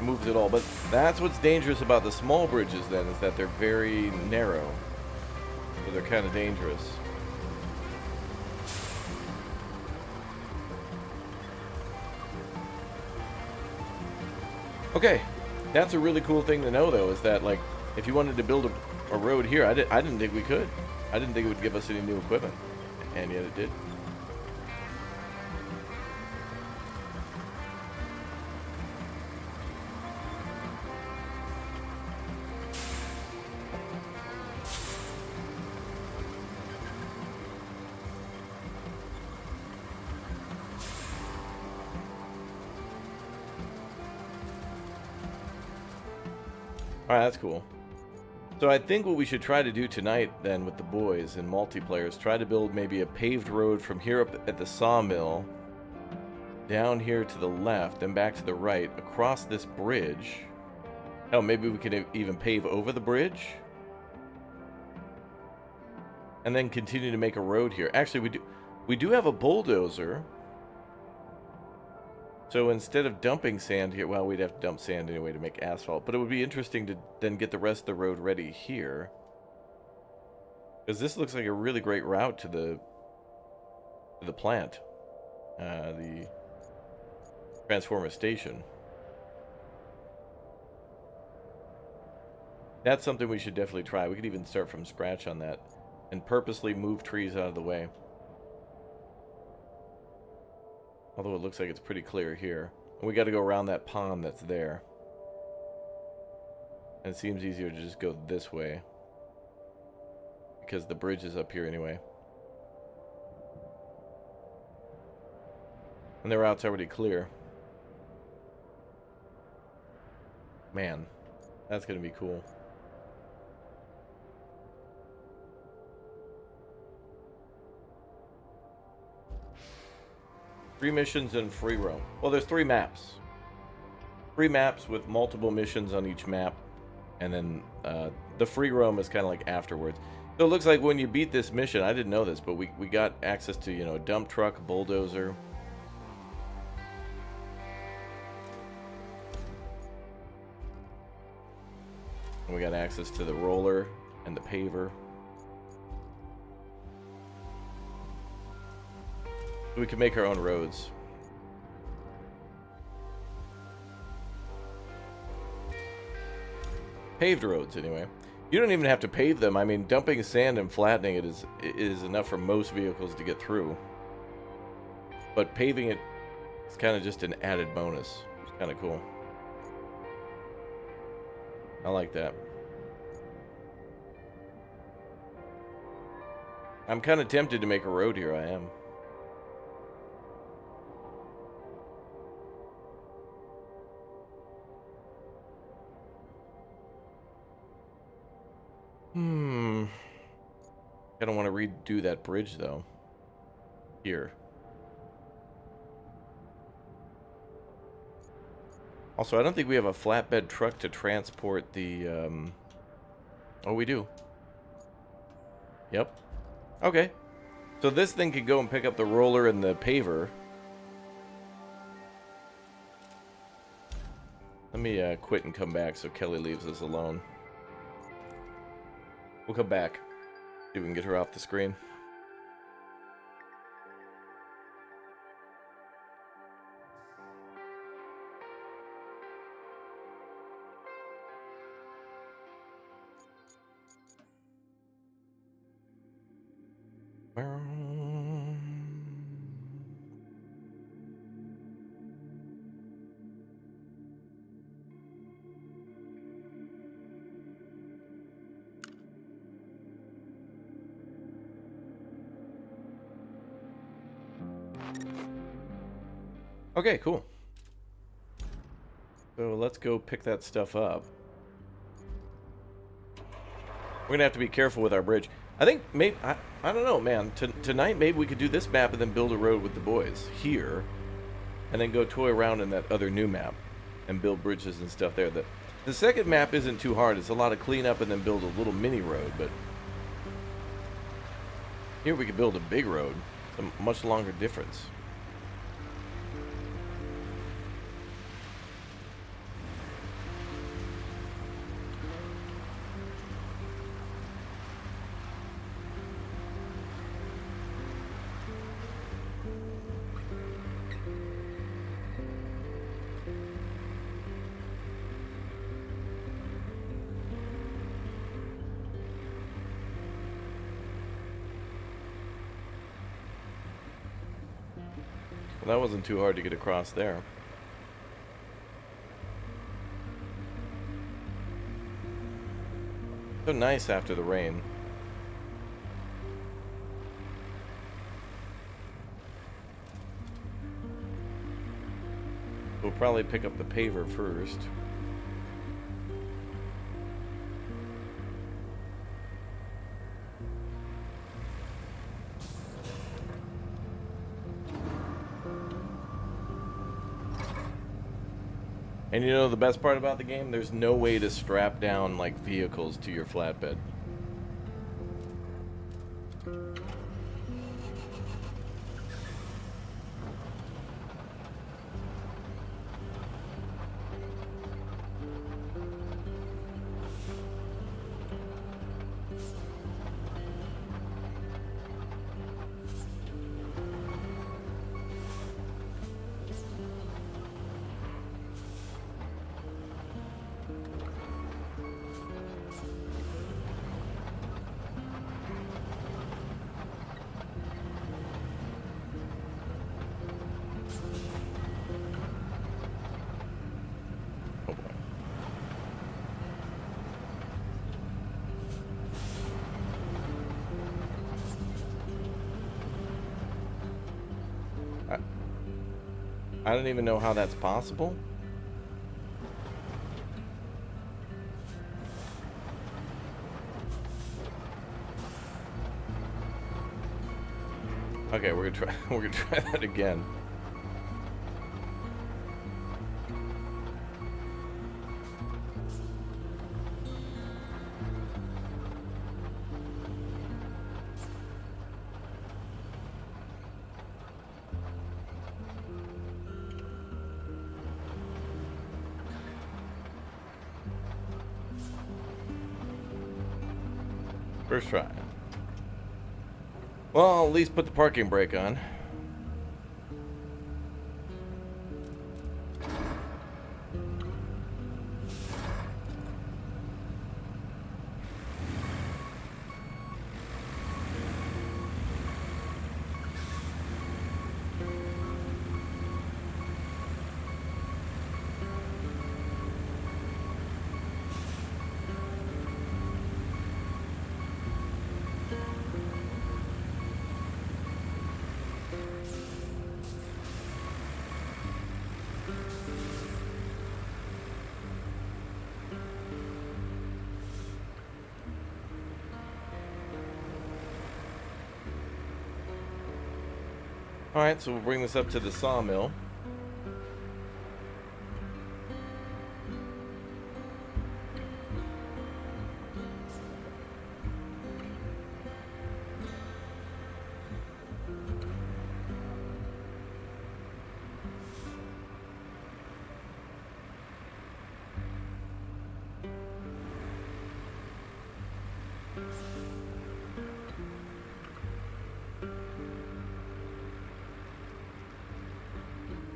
A: moves at all, but that's what's dangerous about the small bridges then, is that they're very narrow. So they're kind of dangerous. Okay, that's a really cool thing to know though, is that like, if you wanted to build a road here, I didn't think we could. I didn't think it would give us any new equipment, and yet it did. Alright, that's cool. So I think what we should try to do tonight then with the boys in multiplayer is try to build maybe a paved road from here up at the sawmill, down here to the left, and back to the right, across this bridge. Hell, maybe we could even pave over the bridge. And then continue to make a road here. Actually, we do have a bulldozer. So instead of dumping sand here, well, we'd have to dump sand anyway to make asphalt. But it would be interesting to then get the rest of the road ready here. Because this looks like a really great route to the plant. The Transformer Station. That's something we should definitely try. We could even start from scratch on that. And purposely move trees out of the way. Although it looks like it's pretty clear here. And we got to go around that pond that's there. And it seems easier to just go this way. Because the bridge is up here anyway. And the route's already clear. Man, that's going to be cool. Three missions and free roam. Well, there's 3 maps. 3 maps with multiple missions on each map. And then the free roam is kind of like afterwards. So it looks like when you beat this mission, I didn't know this, but we got access to, you know, a dump truck, a bulldozer. And we got access to the roller and the paver. We can make our own roads. Paved roads, anyway. You don't even have to pave them. I mean, dumping sand and flattening it is enough for most vehicles to get through. But paving it is kind of just an added bonus. It's kind of cool. I like that. I'm kind of tempted to make a road here. I am. I don't want to redo that bridge, though. Here. Also, I don't think we have a flatbed truck to transport the, Oh, we do. Yep. Okay. So this thing could go and pick up the roller and the paver. Let me quit and come back so Kelly leaves us alone. We'll come back. See if we can get her off the screen. Okay, cool. So let's go pick that stuff up. We're gonna have to be careful with our bridge. I think maybe I don't know, man. Tonight maybe we could do this map and then build a road with the boys here, and then go toy around in that other new map and build bridges and stuff there. The second map isn't too hard. It's a lot of cleanup and then build a little mini road, but here we could build a big road. It's a much longer difference. Well, that wasn't too hard to get across there. So nice after the rain. We'll probably pick up the paver first. And you know the best part about the game? There's no way to strap down like vehicles to your flatbed. I don't even know how that's possible. Okay, we're gonna try. We're gonna try that again. First try. Well, I'll at least put the parking brake on. Alright, so we'll bring this up to the sawmill.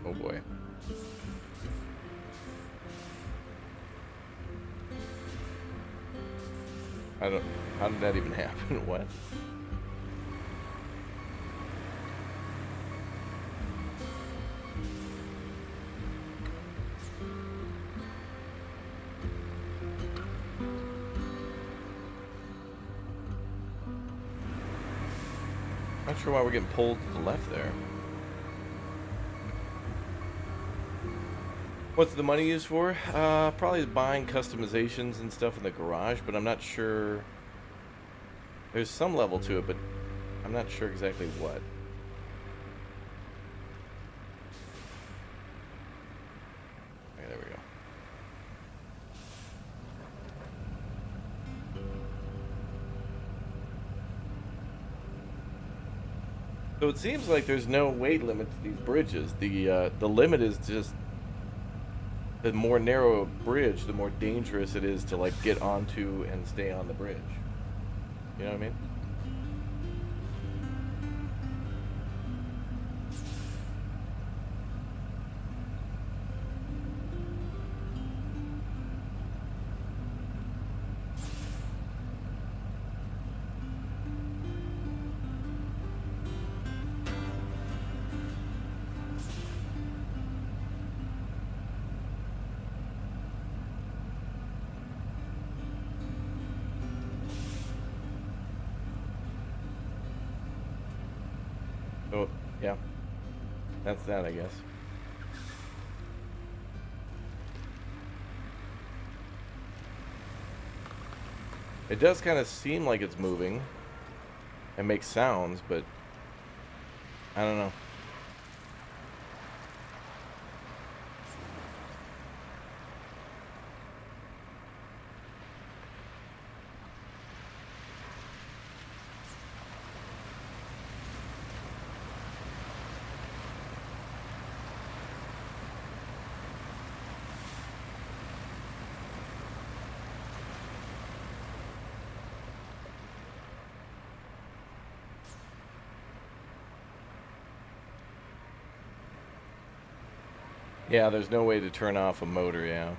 A: Oh boy. How did that even happen? What? Not sure why we're getting pulled to the left there. What's the money used for? Probably buying customizations and stuff in the garage, but I'm not sure. There's some level to it, but I'm not sure exactly what. Okay, there we go. So it seems like there's no weight limit to these bridges. The limit is just the more narrow a bridge, the more dangerous it is to like get onto and stay on the bridge. You know what I mean? So, yeah. That's that, I guess. It does kind of seem like it's moving and makes sounds, but I don't know. Yeah, there's no way to turn off a motor, yeah.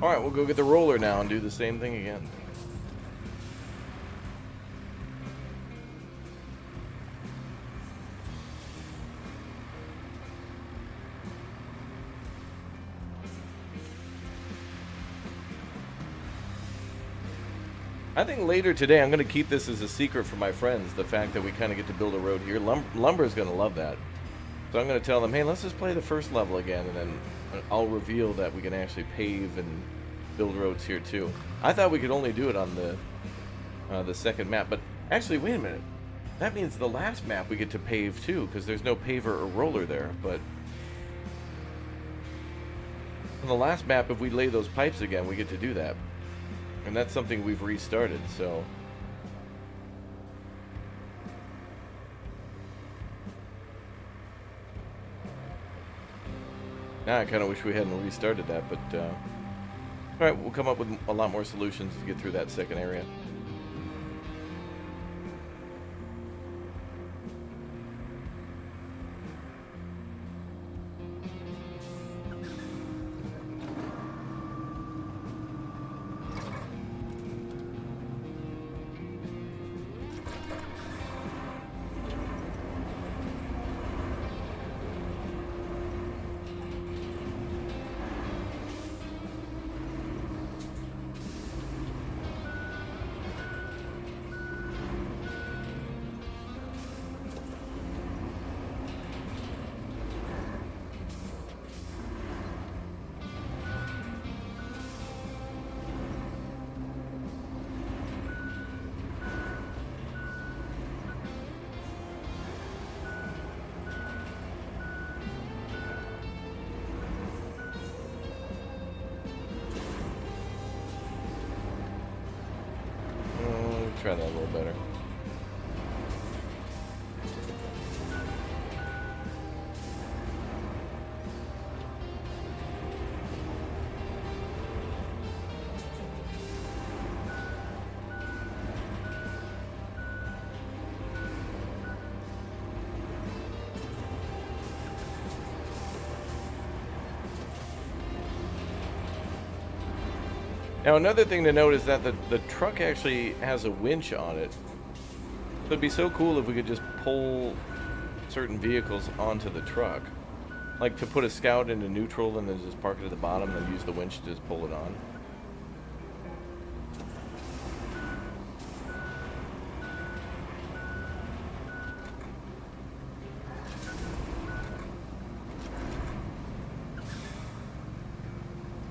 A: Alright, we'll go get the roller now and do the same thing again. I think later today I'm going to keep this as a secret for my friends, the fact that we kind of get to build a road here. Lumber is going to love that. So I'm going to tell them, hey, let's just play the first level again, and then I'll reveal that we can actually pave and build roads here too. I thought we could only do it on the second map, but actually, wait a minute. That means the last map we get to pave too, because there's no paver or roller there, but on the last map, if we lay those pipes again, we get to do that. And that's something we've restarted, so... Now I kind of wish we hadn't restarted that, but... Alright, we'll come up with a lot more solutions to get through that second area. Try that a little better. Now another thing to note is that the truck actually has a winch on it. So it'd be so cool if we could just pull certain vehicles onto the truck. Like to put a scout into neutral and then just park it at the bottom and then use the winch to just pull it on.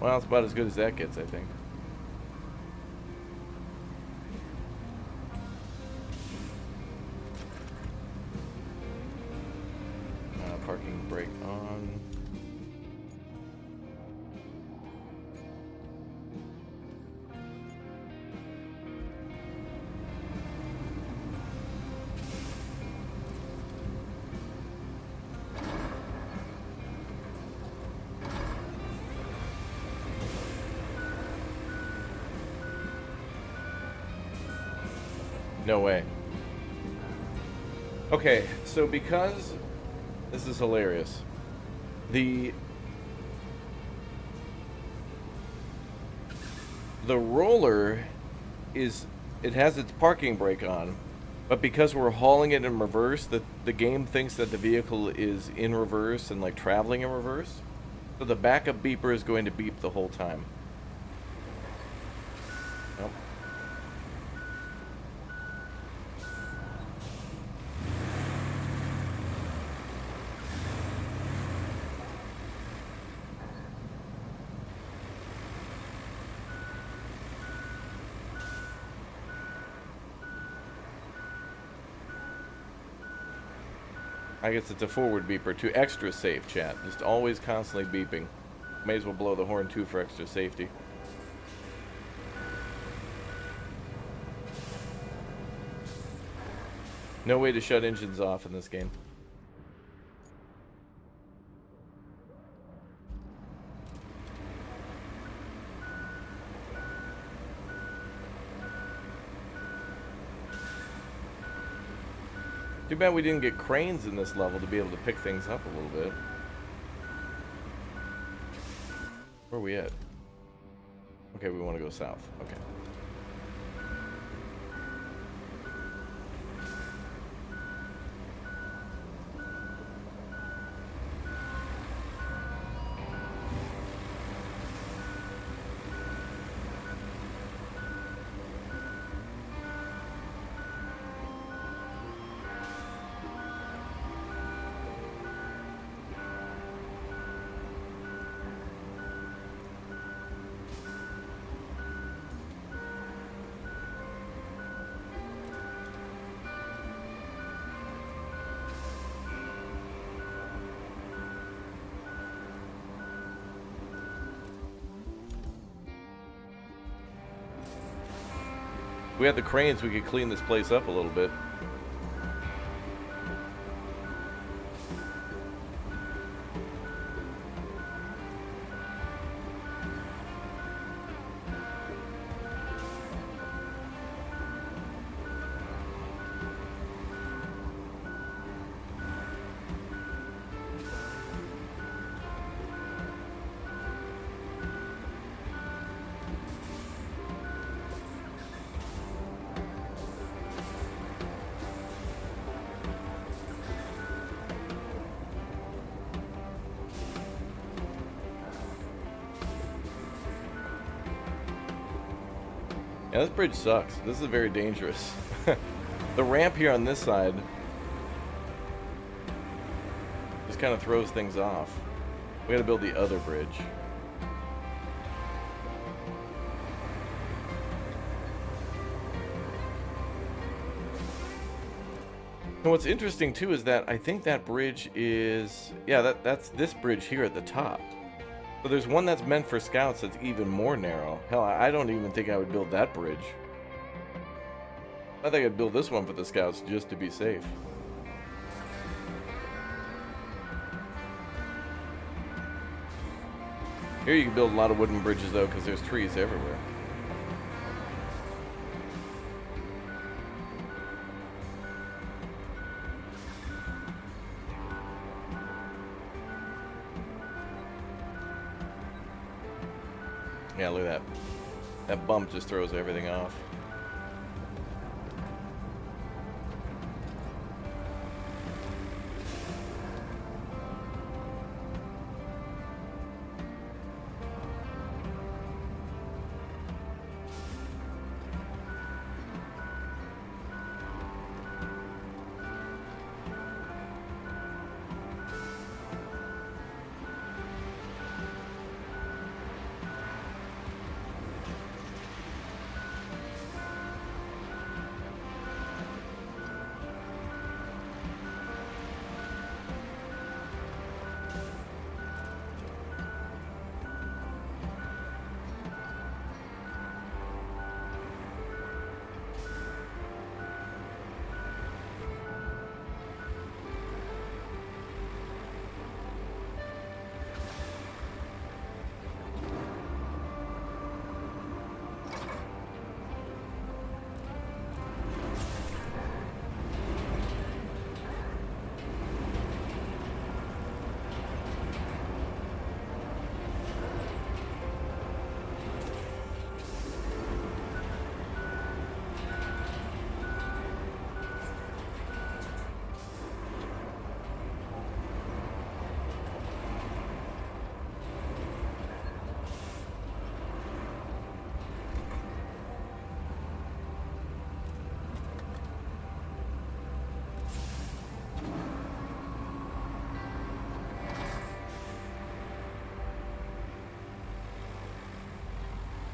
A: Well, it's about as good as that gets, I think. Parking brake on. No way. Okay, so because this is hilarious, the roller is, it has its parking brake on, but because we're hauling it in reverse, the game thinks that the vehicle is in reverse and like traveling in reverse, so the backup beeper is going to beep the whole time. Nope. I guess it's a forward beeper too. Extra safe, chat. Just always constantly beeping. May as well blow the horn too for extra safety. No way to shut engines off in this game. Too bad we didn't get cranes in this level to be able to pick things up a little bit. Where are we at? Okay, we want to go south. Okay. If we had the cranes, we could clean this place up a little bit. Yeah, this bridge sucks. This is very dangerous. The ramp here on this side just kind of throws things off. We gotta build the other bridge. And what's interesting too is that I think that bridge is, yeah, that's this bridge here at the top. So there's one that's meant for scouts that's even more narrow. Hell, I don't even think I would build that bridge. I think I'd build this one for the scouts just to be safe. Here you can build a lot of wooden bridges though, because there's trees everywhere. Yeah, look at that. That bump just throws everything off.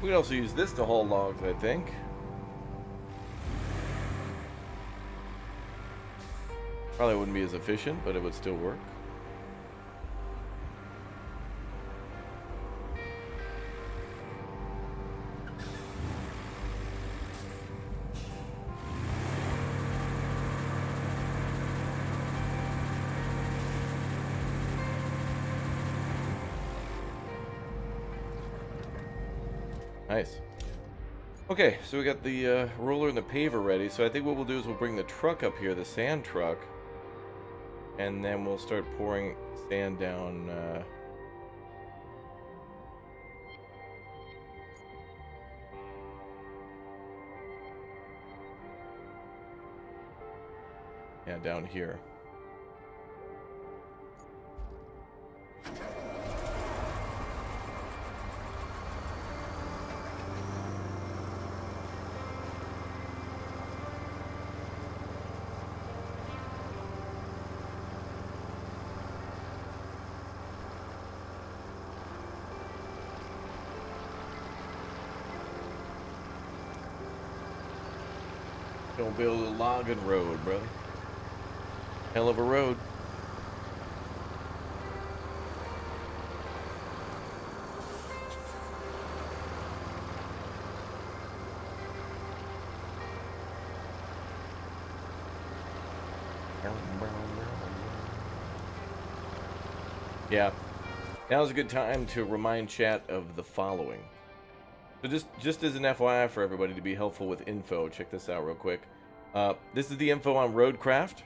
A: We could also use this to haul logs, I think. Probably wouldn't be as efficient, but it would still work. Nice. Okay, so we got the roller and the paver ready. So I think what we'll do is we'll bring the truck up here, the sand truck, and then we'll start pouring sand down. Yeah, down here. Gonna build a logging road, brother. Hell of a road. Yeah. Now's a good time to remind chat of the following. So just as an FYI for everybody to be helpful with info, check this out real quick. This is the info on Roadcraft.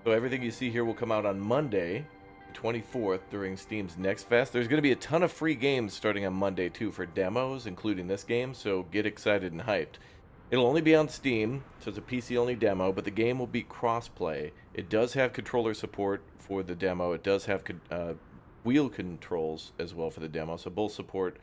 A: So everything you see here will come out on Monday, the 24th, during Steam's Next Fest. There's going to be a ton of free games starting on Monday, too, for demos, including this game, so get excited and hyped. It'll only be on Steam, so it's a PC-only demo, but the game will be cross-play. It does have controller support for the demo. It does have wheel controls as well for the demo, so both support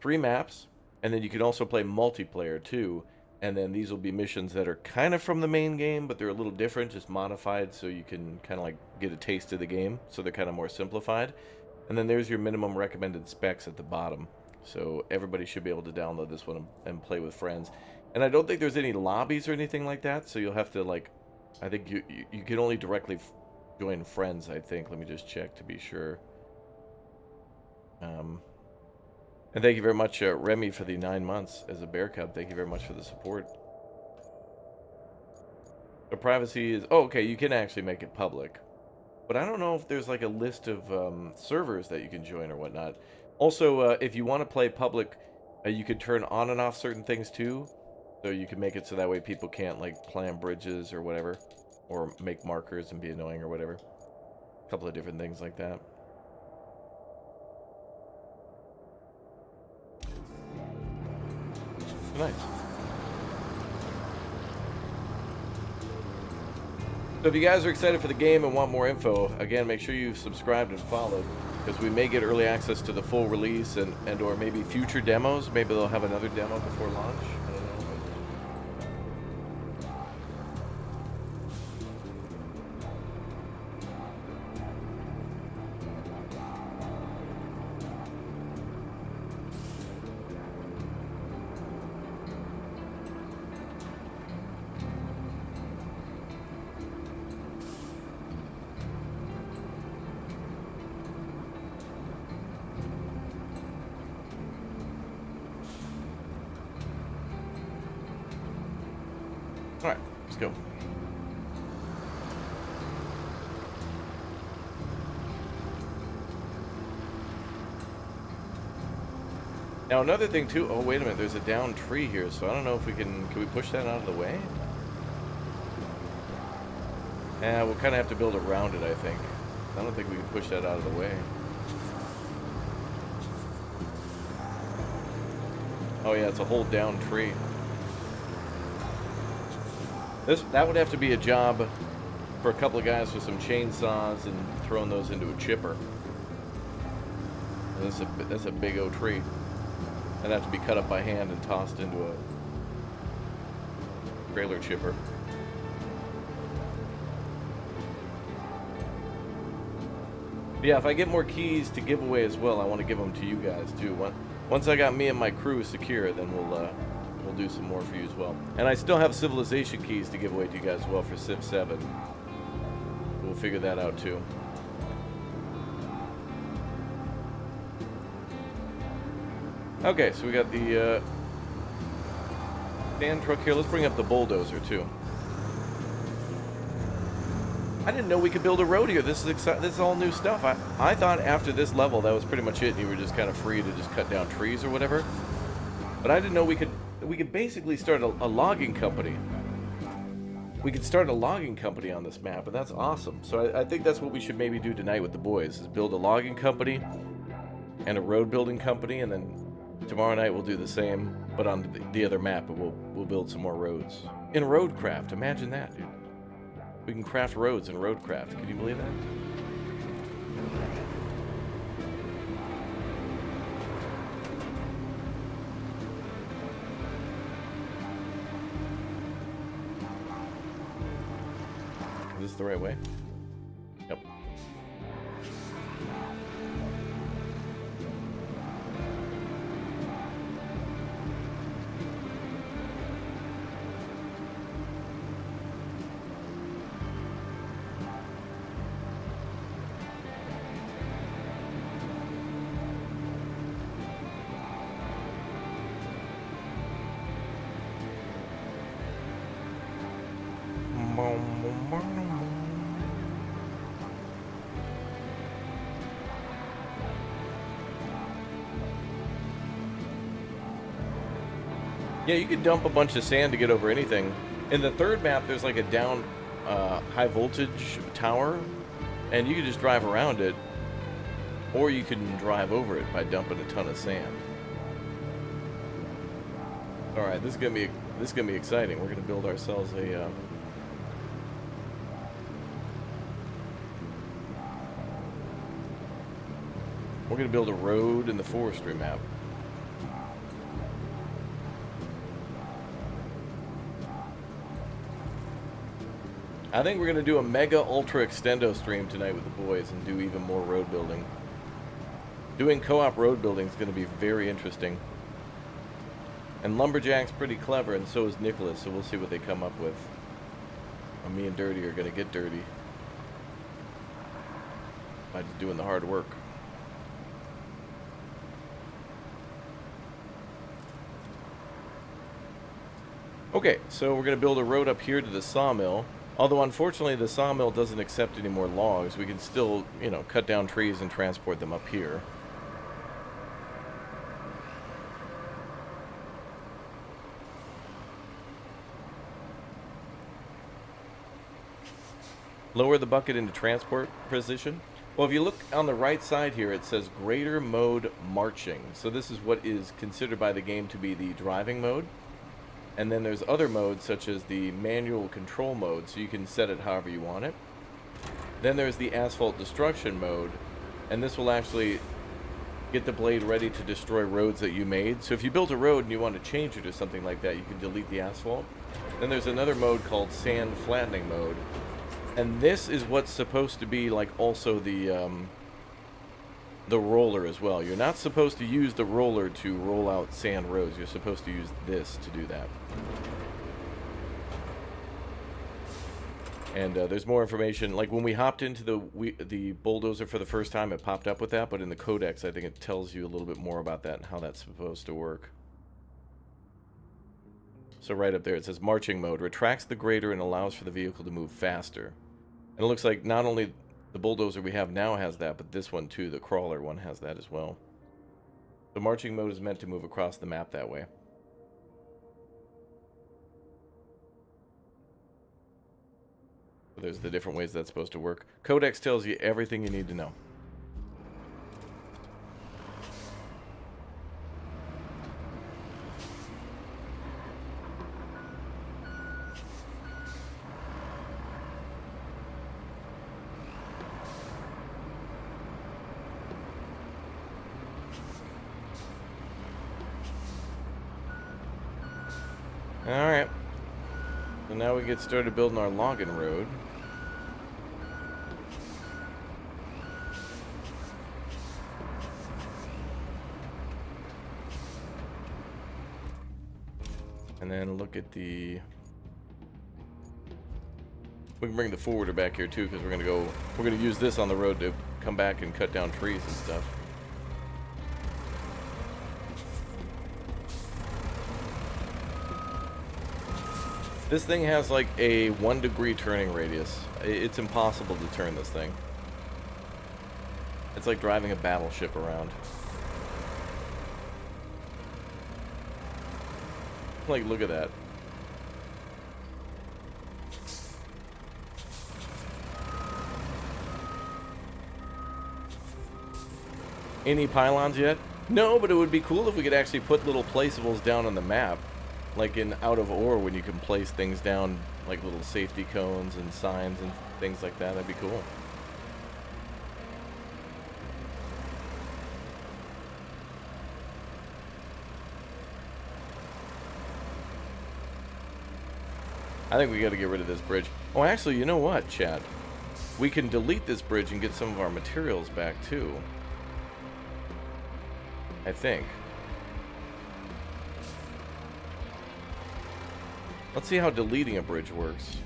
A: 3 maps, and then you can also play multiplayer, too. And then these will be missions that are kind of from the main game, but they're a little different, just modified so you can kind of like get a taste of the game. So they're kind of more simplified. And then there's your minimum recommended specs at the bottom. So everybody should be able to download this one and play with friends. And I don't think there's any lobbies or anything like that. So you'll have to like, I think you can only directly join friends, I think. Let me just check to be sure. And thank you very much, Remy, for the 9 months as a bear cub. Thank you very much for the support. The privacy is... Oh, okay, you can actually make it public. But I don't know if there's like a list of servers that you can join or whatnot. Also, if you want to play public, you could turn on and off certain things too. So you can make it so that way people can't like plan bridges or whatever. Or make markers and be annoying or whatever. A couple of different things like that. Nice. So if you guys are excited for the game and want more info, again, make sure you've subscribed and followed, because we may get early access to the full release and or maybe future demos. Maybe they'll have another demo before launch. I don't know. Alright, let's go. Now another thing too, oh wait a minute, there's a down tree here, so I don't know if we can we push that out of the way? Yeah, we'll kind of have to build around it, I think. I don't think we can push that out of the way. Oh yeah, it's a whole down tree. That would have to be a job for a couple of guys with some chainsaws and throwing those into a chipper. That's a big old tree. That'd have to be cut up by hand and tossed into a trailer chipper. But yeah, if I get more keys to give away as well, I want to give them to you guys too. Once I got me and my crew secure, then we'll do some more for you as well. And I still have civilization keys to give away to you guys as well for Civ 7. We'll figure that out too. Okay, so we got the sand truck here. Let's bring up the bulldozer too. I didn't know we could build a road here. This is all new stuff. I thought after this level that was pretty much it, and you were just kind of free to just cut down trees or whatever. But I didn't know we could basically start a logging company. We could start a logging company on this map, and that's awesome. So I think that's what we should maybe do tonight with the boys, is build a logging company and a road building company, and then tomorrow night we'll do the same, but on the other map, and we'll build some more roads. In Roadcraft, imagine that, dude. We can craft roads in Roadcraft. Can you believe that? Is this the right way? Yep. Yeah, you could dump a bunch of sand to get over anything. In the third map, there's like a down high voltage tower, and you can just drive around it, or you can drive over it by dumping a ton of sand. All right, this is gonna be exciting. We're gonna build ourselves a. We're gonna build a road in the forestry map. I think we're going to do a mega ultra extendo stream tonight with the boys and do even more road building. Doing co-op road building is going to be very interesting. And Lumberjack's pretty clever, and so is Nicholas, so we'll see what they come up with. And me and Dirty are going to get dirty by just doing the hard work. Okay, so we're going to build a road up here to the sawmill. Although, unfortunately, the sawmill doesn't accept any more logs. We can still, you know, cut down trees and transport them up here. Lower the bucket into transport position. Well, if you look on the right side here, it says greater mode marching. So this is what is considered by the game to be the driving mode. And then there's other modes such as the manual control mode, so you can set it however you want it. Then there's the asphalt destruction mode, and this will actually get the blade ready to destroy roads that you made. So if you built a road and you want to change it or something like that, you can delete the asphalt. Then there's another mode called sand flattening mode. And this is what's supposed to be like also the roller as well. You're not supposed to use the roller to roll out sand roads. You're supposed to use this to do that. And there's more information. Like when we hopped into the bulldozer for the first time, it popped up with that. But in the codex, I think it tells you a little bit more about that and how that's supposed to work. So right up there, it says marching mode. Retracts the grader and allows for the vehicle to move faster. And it looks like not only the bulldozer we have now has that, but this one too, the crawler one, has that as well. The marching mode is meant to move across the map that way. So there's the different ways that's supposed to work. Codex tells you everything you need to know. Alright. So now we get started building our logging road. And then look at the... We can bring the forwarder back here too, because we're gonna use this on the road to come back and cut down trees and stuff. This thing has like a 1 degree turning radius. It's impossible to turn this thing. It's like driving a battleship around. Like, look at that. Any pylons yet? No, but it would be cool if we could actually put little placeables down on the map. like in Out of Ore, when you can place things down, like little safety cones and signs and things like that. That'd be cool. I think we got to get rid of this bridge. Oh, actually, you know what, chat? We can delete this bridge and get some of our materials back, too. I think. Let's see how deleting a bridge works.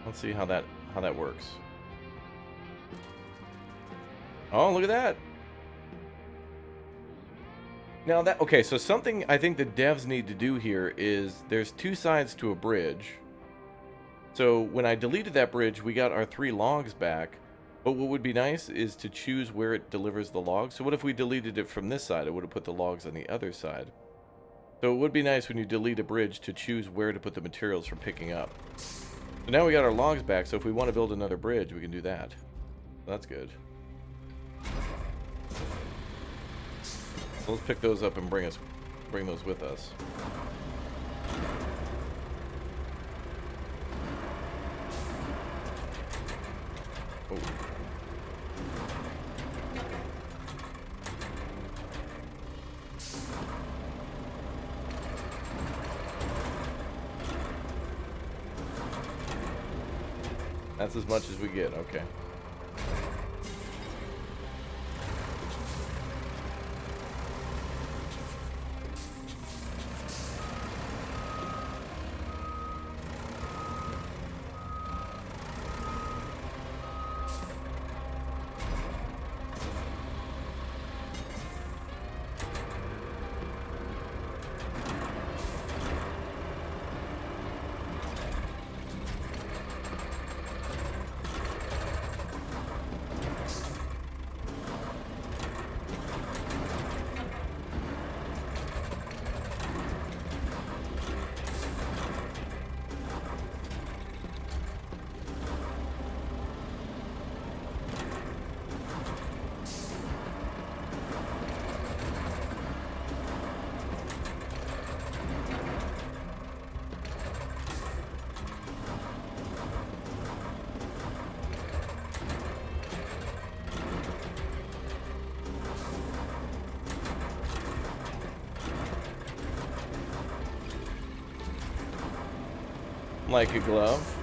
A: Let's see how that works. Oh, look at that. Now that, okay, so something I think the devs need to do here is there's two sides to a bridge. So when I deleted that bridge, we got our 3 logs back. But what would be nice is to choose where it delivers the logs. So what if we deleted it from this side? It would have put the logs on the other side. So it would be nice when you delete a bridge to choose where to put the materials for picking up. So now we got our logs back, so if we want to build another bridge, we can do that. That's good. So let's pick those up and bring those with us. Oh. That's as much as we get, okay. Like a glove.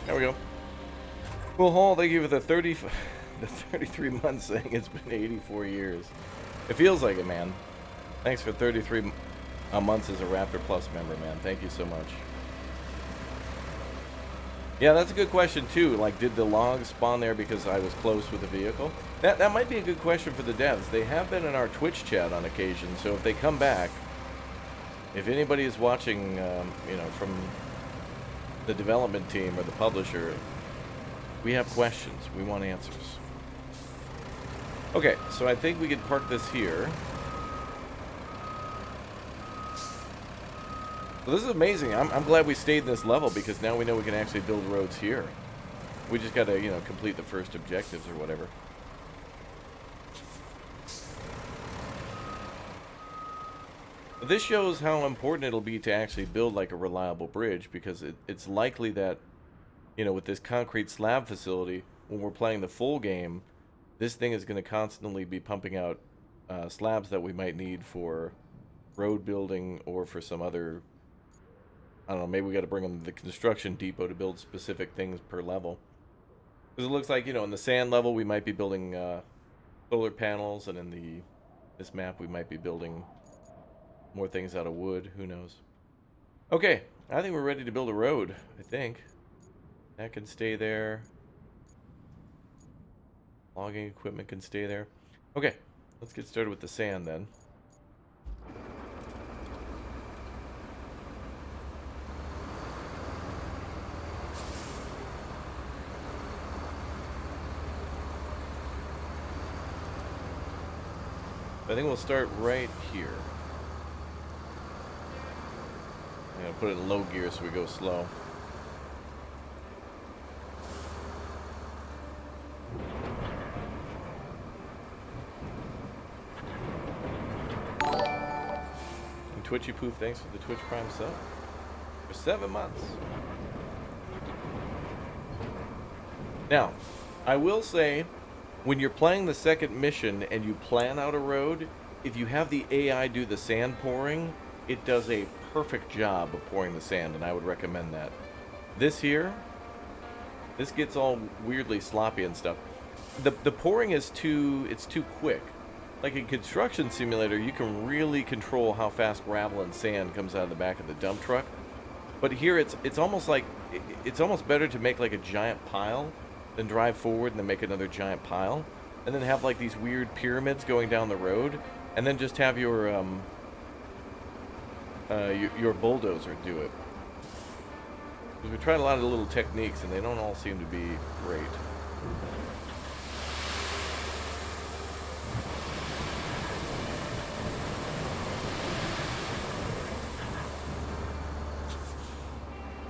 A: There we go. Well, Hall, thank you for the 33 months saying it's been 84 years. It feels like it, man. Thanks for 33 months as a Raptor Plus member, man. Thank you so much. Yeah, that's a good question, too. Like, did the logs spawn there because I was close with the vehicle? That might be a good question for the devs. They have been in our Twitch chat on occasion, so if they come back, if anybody is watching, you know, from the development team or the publisher, we have questions. We want answers. Okay, so I think we could park this here. Well, this is amazing. I'm glad we stayed in this level because now we know we can actually build roads here. We just gotta, you know, complete the first objectives or whatever. But this shows how important it'll be to actually build like a reliable bridge, because it's likely that, you know, with this concrete slab facility, when we're playing the full game, this thing is going to constantly be pumping out slabs that we might need for road building or for some other, I don't know, maybe we got to bring them to the construction depot to build specific things per level. Because it looks like, you know, in the sand level we might be building solar panels, and in this map we might be building more things out of wood. Who knows? Okay, I think we're ready to build a road, I think. That can stay there. Logging equipment can stay there. Okay, let's get started with the sand then. I think we'll start right here. I'm gonna put it in low gear so we go slow. And Twitchy Poof, thanks for the Twitch Prime sub for 7 months. Now, I will say, when you're playing the second mission and you plan out a road, if you have the AI do the sand pouring, it does a perfect job of pouring the sand, and I would recommend that. This here, this gets all weirdly sloppy and stuff. The pouring is too quick. Like in Construction Simulator, you can really control how fast gravel and sand comes out of the back of the dump truck. But here it's almost like, it's almost better to make like a giant pile then drive forward and then make another giant pile, and then have like these weird pyramids going down the road, and then just have your bulldozer do it. Because we tried a lot of little techniques and they don't all seem to be great.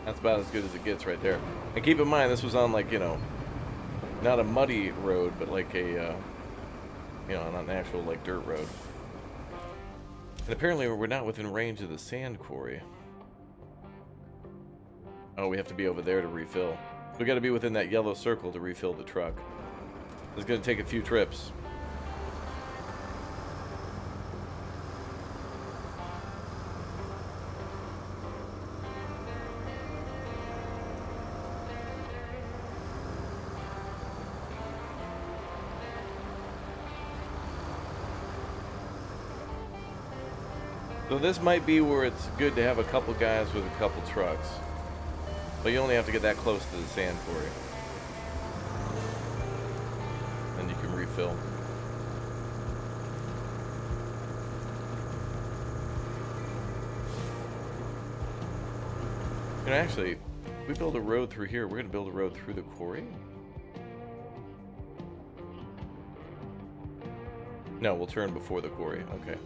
A: That's about as good as it gets right there. And keep in mind, this was on like, you know, not a muddy road, but like a, you know, not an actual like dirt road. And apparently we're not within range of the sand quarry. Oh, we have to be over there to refill. We got to be within that yellow circle to refill the truck. It's going to take a few trips. So this might be where it's good to have a couple guys with a couple trucks. But you only have to get that close to the sand quarry. Then you can refill. You know, actually, if we build a road through here, we're going to build a road through the quarry? No, we'll turn before the quarry. Okay.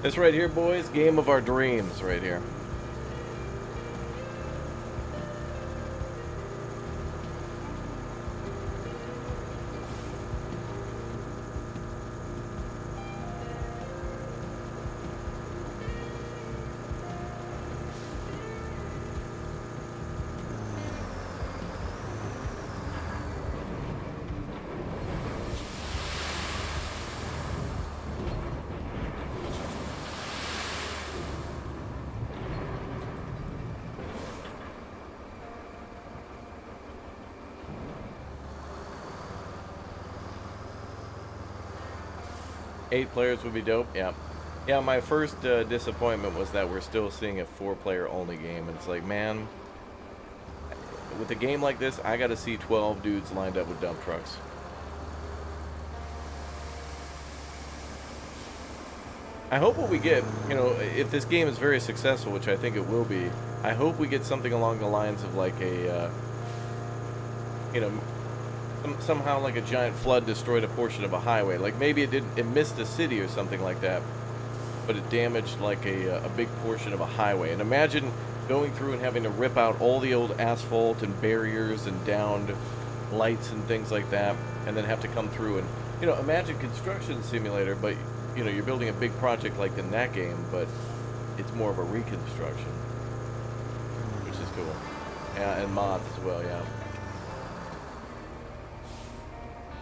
A: This right here, boys, game of our dreams right here. Eight players would be dope. Yeah. Yeah, my first disappointment was that we're still seeing a 4-player only game. And it's like, man, with a game like this, I got to see 12 dudes lined up with dump trucks. I hope what we get, you know, if this game is very successful, which I think it will be, I hope we get something along the lines of like a, you know, somehow like a giant flood destroyed a portion of a highway. Like maybe it missed a city or something like that, but it damaged like a big portion of a highway. And imagine going through and having to rip out all the old asphalt and barriers and downed lights and things like that, and then have to come through and, you know, imagine construction simulator, but you know, you're building a big project like in that game, but it's more of a reconstruction, which is cool. Yeah, and mods as well, yeah.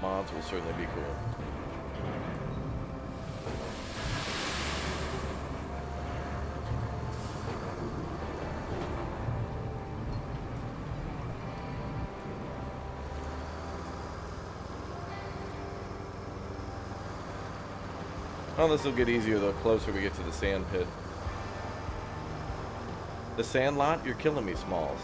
A: Mods will certainly be cool. Oh, this will get easier the closer we get to the sand pit. The sand lot? You're killing me, Smalls.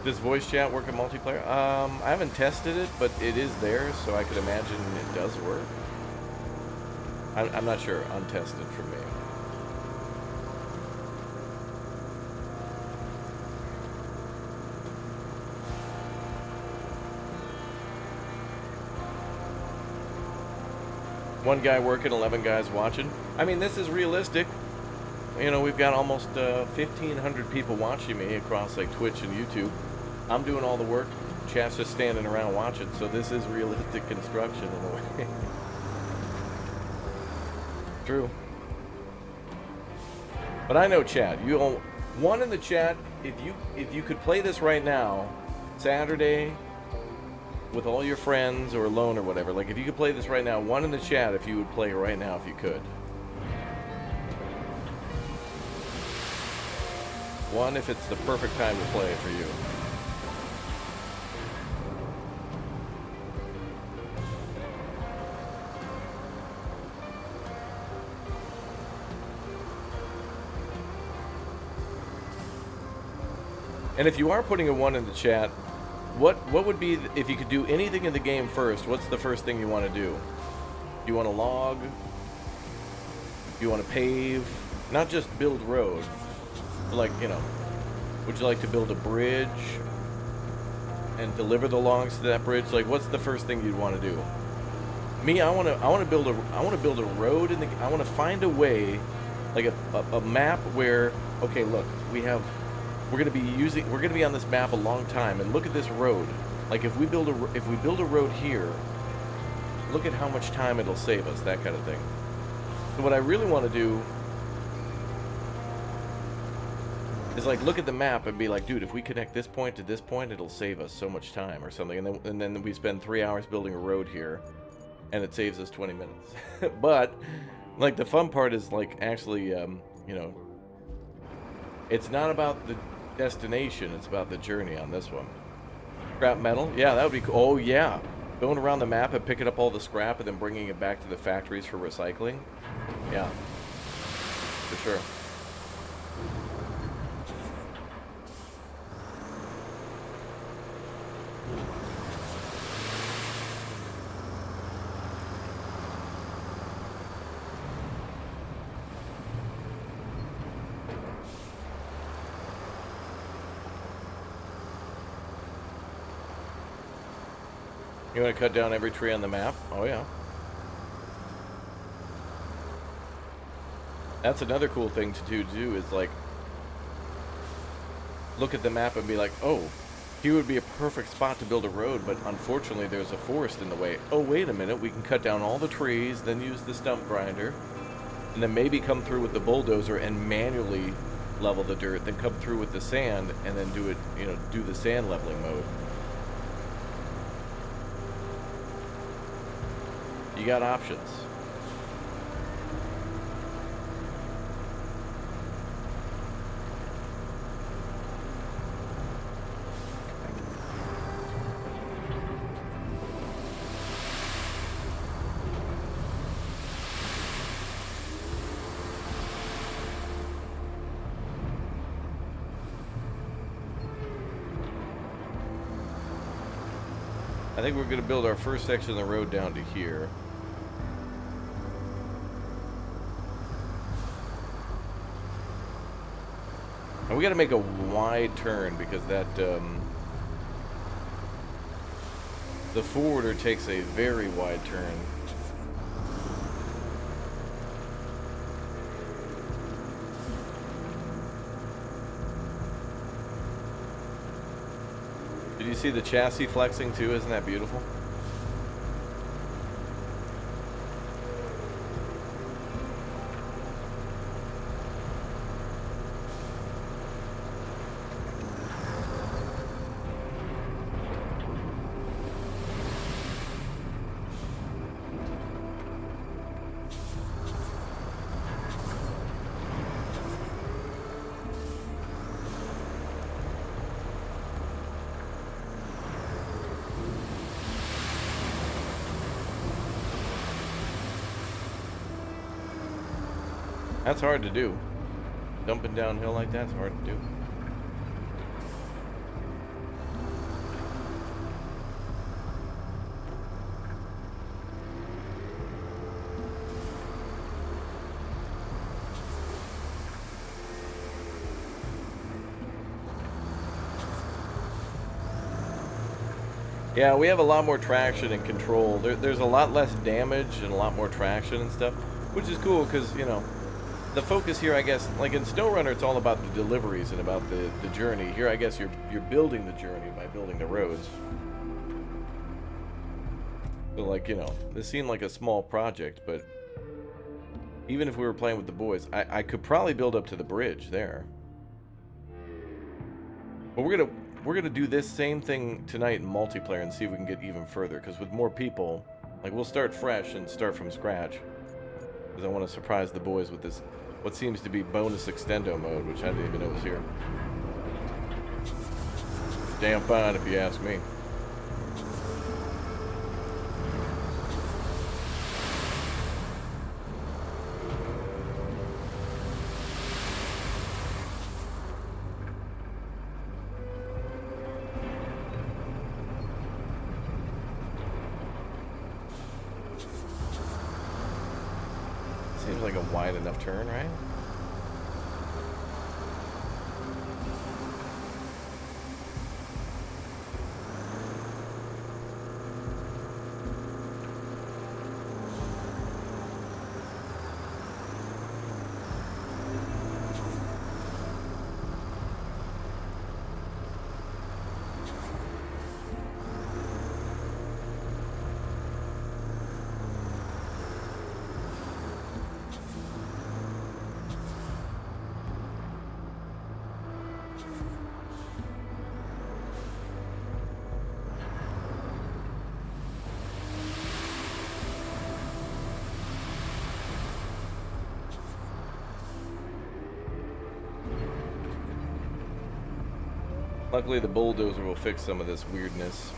A: Does voice chat work in multiplayer? I haven't tested it, but it is there, so I could imagine it does work. I'm not sure. Untested for me. One guy working, 11 guys watching. I mean, this is realistic. You know, we've got almost 1,500 people watching me across like Twitch and YouTube. I'm doing all the work. Chat's just standing around watching. So this is realistic construction in a way. True. But I know chat. You all, one in the chat. If you could play this right now, Saturday, with all your friends or alone or whatever, like if you could play this right now, one in the chat if you would play right now if you could. One if it's the perfect time to play for you. And if you are putting a one in the chat, what would be, if you could do anything in the game first, what's the first thing you want to do? Do you want to log? Do you want to pave? Not just build road, but like, you know, would you like to build a bridge and deliver the logs to that bridge? Like, what's the first thing you'd want to do? Me, I want to build a road in the, I want to find a way, like a map where, okay, look, we're going to be on this map a long time, and look at this road. Like if we build a road here, look at how much time it'll save us, that kind of thing. So what I really want to do is like look at the map and be like, dude, if we connect this point to this point, it'll save us so much time or something. And then we spend 3 hours building a road here, and it saves us 20 minutes. But like the fun part is like actually, you know, it's not about the destination, it's about the journey on this one. Scrap metal? Yeah, that would be cool. Oh yeah, going around the map and picking up all the scrap and then bringing it back to the factories for recycling. Yeah, for sure. You want to cut down every tree on the map? Oh yeah. That's another cool thing to do is like look at the map and be like, oh, here would be a perfect spot to build a road, but unfortunately there's a forest in the way. Oh, wait a minute, we can cut down all the trees, then use the stump grinder, and then maybe come through with the bulldozer and manually level the dirt, then come through with the sand and then do it, you know, do the sand leveling mode. You got options. I think we're going to build our first section of the road down to here. And we got to make a wide turn because that the forwarder takes a very wide turn. Did you see the chassis flexing too? Isn't that beautiful? That's hard to do. Dumping downhill like that's hard to do. Yeah, we have a lot more traction and control. There's a lot less damage and a lot more traction and stuff, which is cool because, you know, the focus here, I guess, like in SnowRunner, it's all about the deliveries and about the journey. Here, I guess you're building the journey by building the roads. So, like, you know, this seemed like a small project, but even if we were playing with the boys, I could probably build up to the bridge there. But we're gonna do this same thing tonight in multiplayer and see if we can get even further. Because with more people, like, we'll start fresh and start from scratch. Because I want to surprise the boys with this, what seems to be bonus extendo mode, which I didn't even know was here. Damn fine, if you ask me. Seems like a wide enough turn, right? Luckily, the bulldozer will fix some of this weirdness.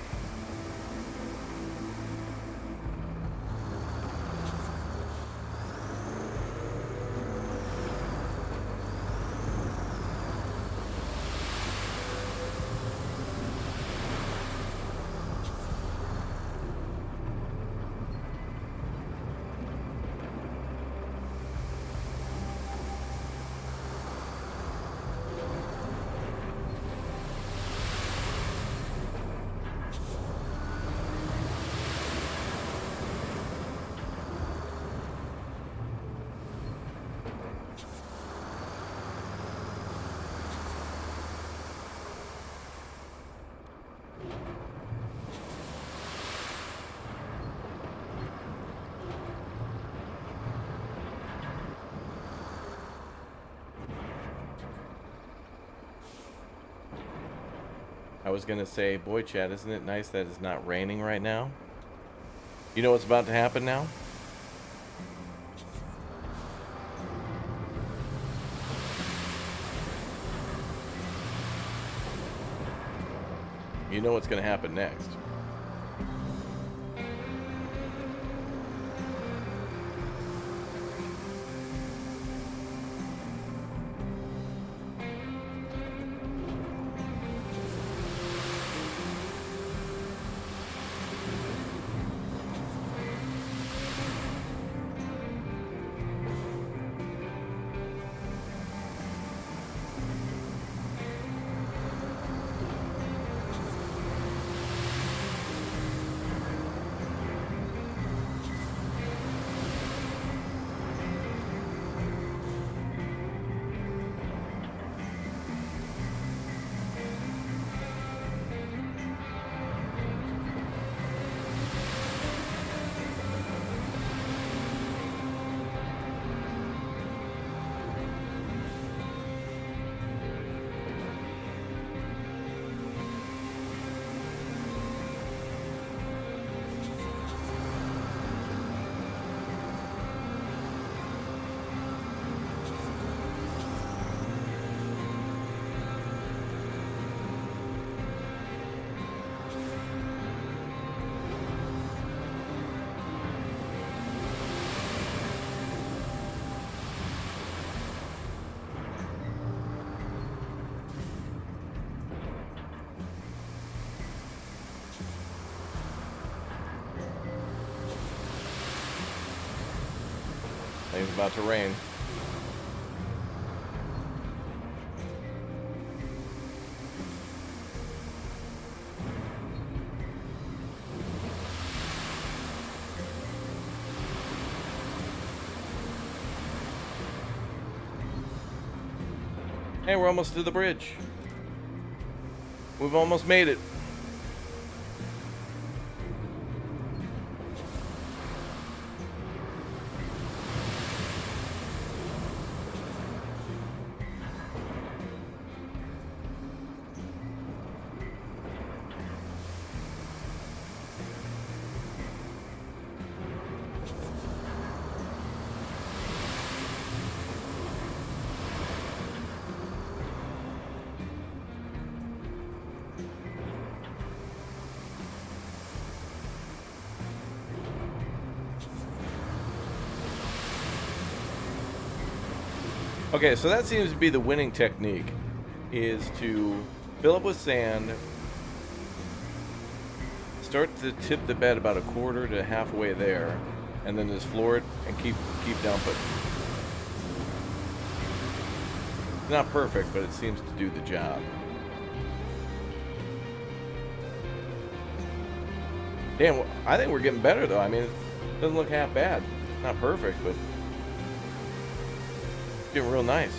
A: I was gonna say, boy, Chad, isn't it nice that it's not raining right now? You know what's about to happen now? You know what's gonna happen next. Things about to rain. Hey, we're almost to the bridge. We've almost made it. Okay, so that seems to be the winning technique, is to fill up with sand, start to tip the bed about a quarter to halfway there, and then just floor it and keep dumping. It's not perfect, but it seems to do the job. Damn, I think we're getting better though. I mean, it doesn't look half bad. Not perfect, but getting real nice.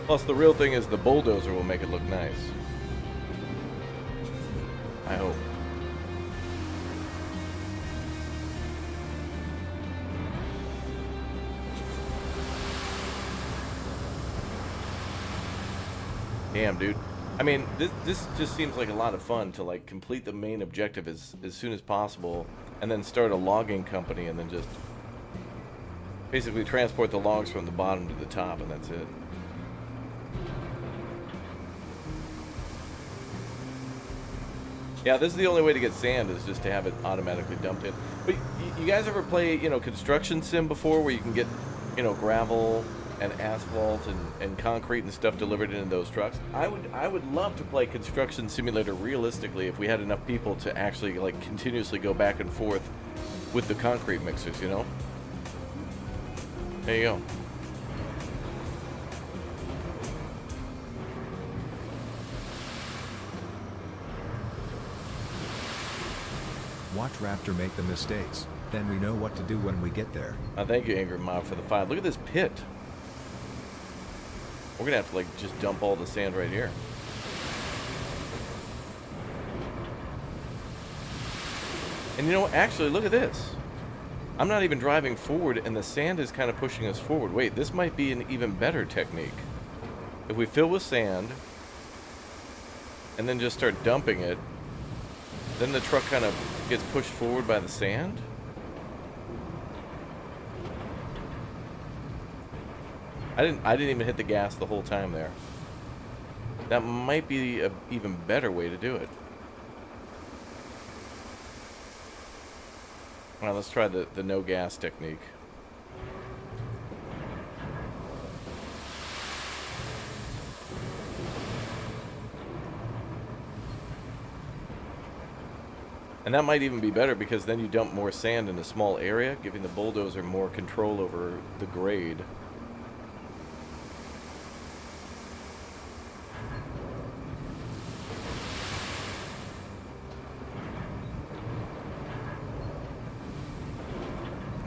A: Plus, the real thing is the bulldozer will make it look nice. I hope. Damn, dude. I mean, this just seems like a lot of fun to like complete the main objective as soon as possible, and then start a logging company, and then just basically transport the logs from the bottom to the top, and that's it. Yeah, this is the only way to get sand, is just to have it automatically dumped in. But you guys ever play, construction sim before, where you can get, gravel and asphalt and concrete and stuff delivered into those trucks? I would love to play Construction Simulator realistically if we had enough people to actually like continuously go back and forth with the concrete mixers, you know? There you go.
C: Watch Raptor make the mistakes, then we know what to do when we get there.
A: Thank you, Angry Mob, for the 5. Look at this pit. We're gonna have to like just dump all the sand right here. And actually, look at this. I'm not even driving forward, and the sand is kind of pushing us forward. Wait, this might be an even better technique. If we fill with sand, and then just start dumping it, then the truck kind of gets pushed forward by the sand. I didn't even hit the gas the whole time there. That might be an even better way to do it. All right, let's try the no gas technique. And that might even be better, because then you dump more sand in a small area, giving the bulldozer more control over the grade.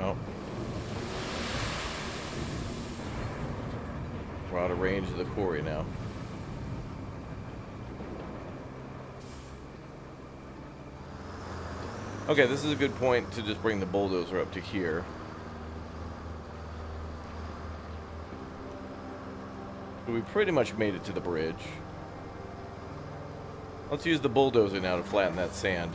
A: Oh. We're out of range of the quarry now. Okay, this is a good point to just bring the bulldozer up to here. So we pretty much made it to the bridge. Let's use the bulldozer now to flatten that sand.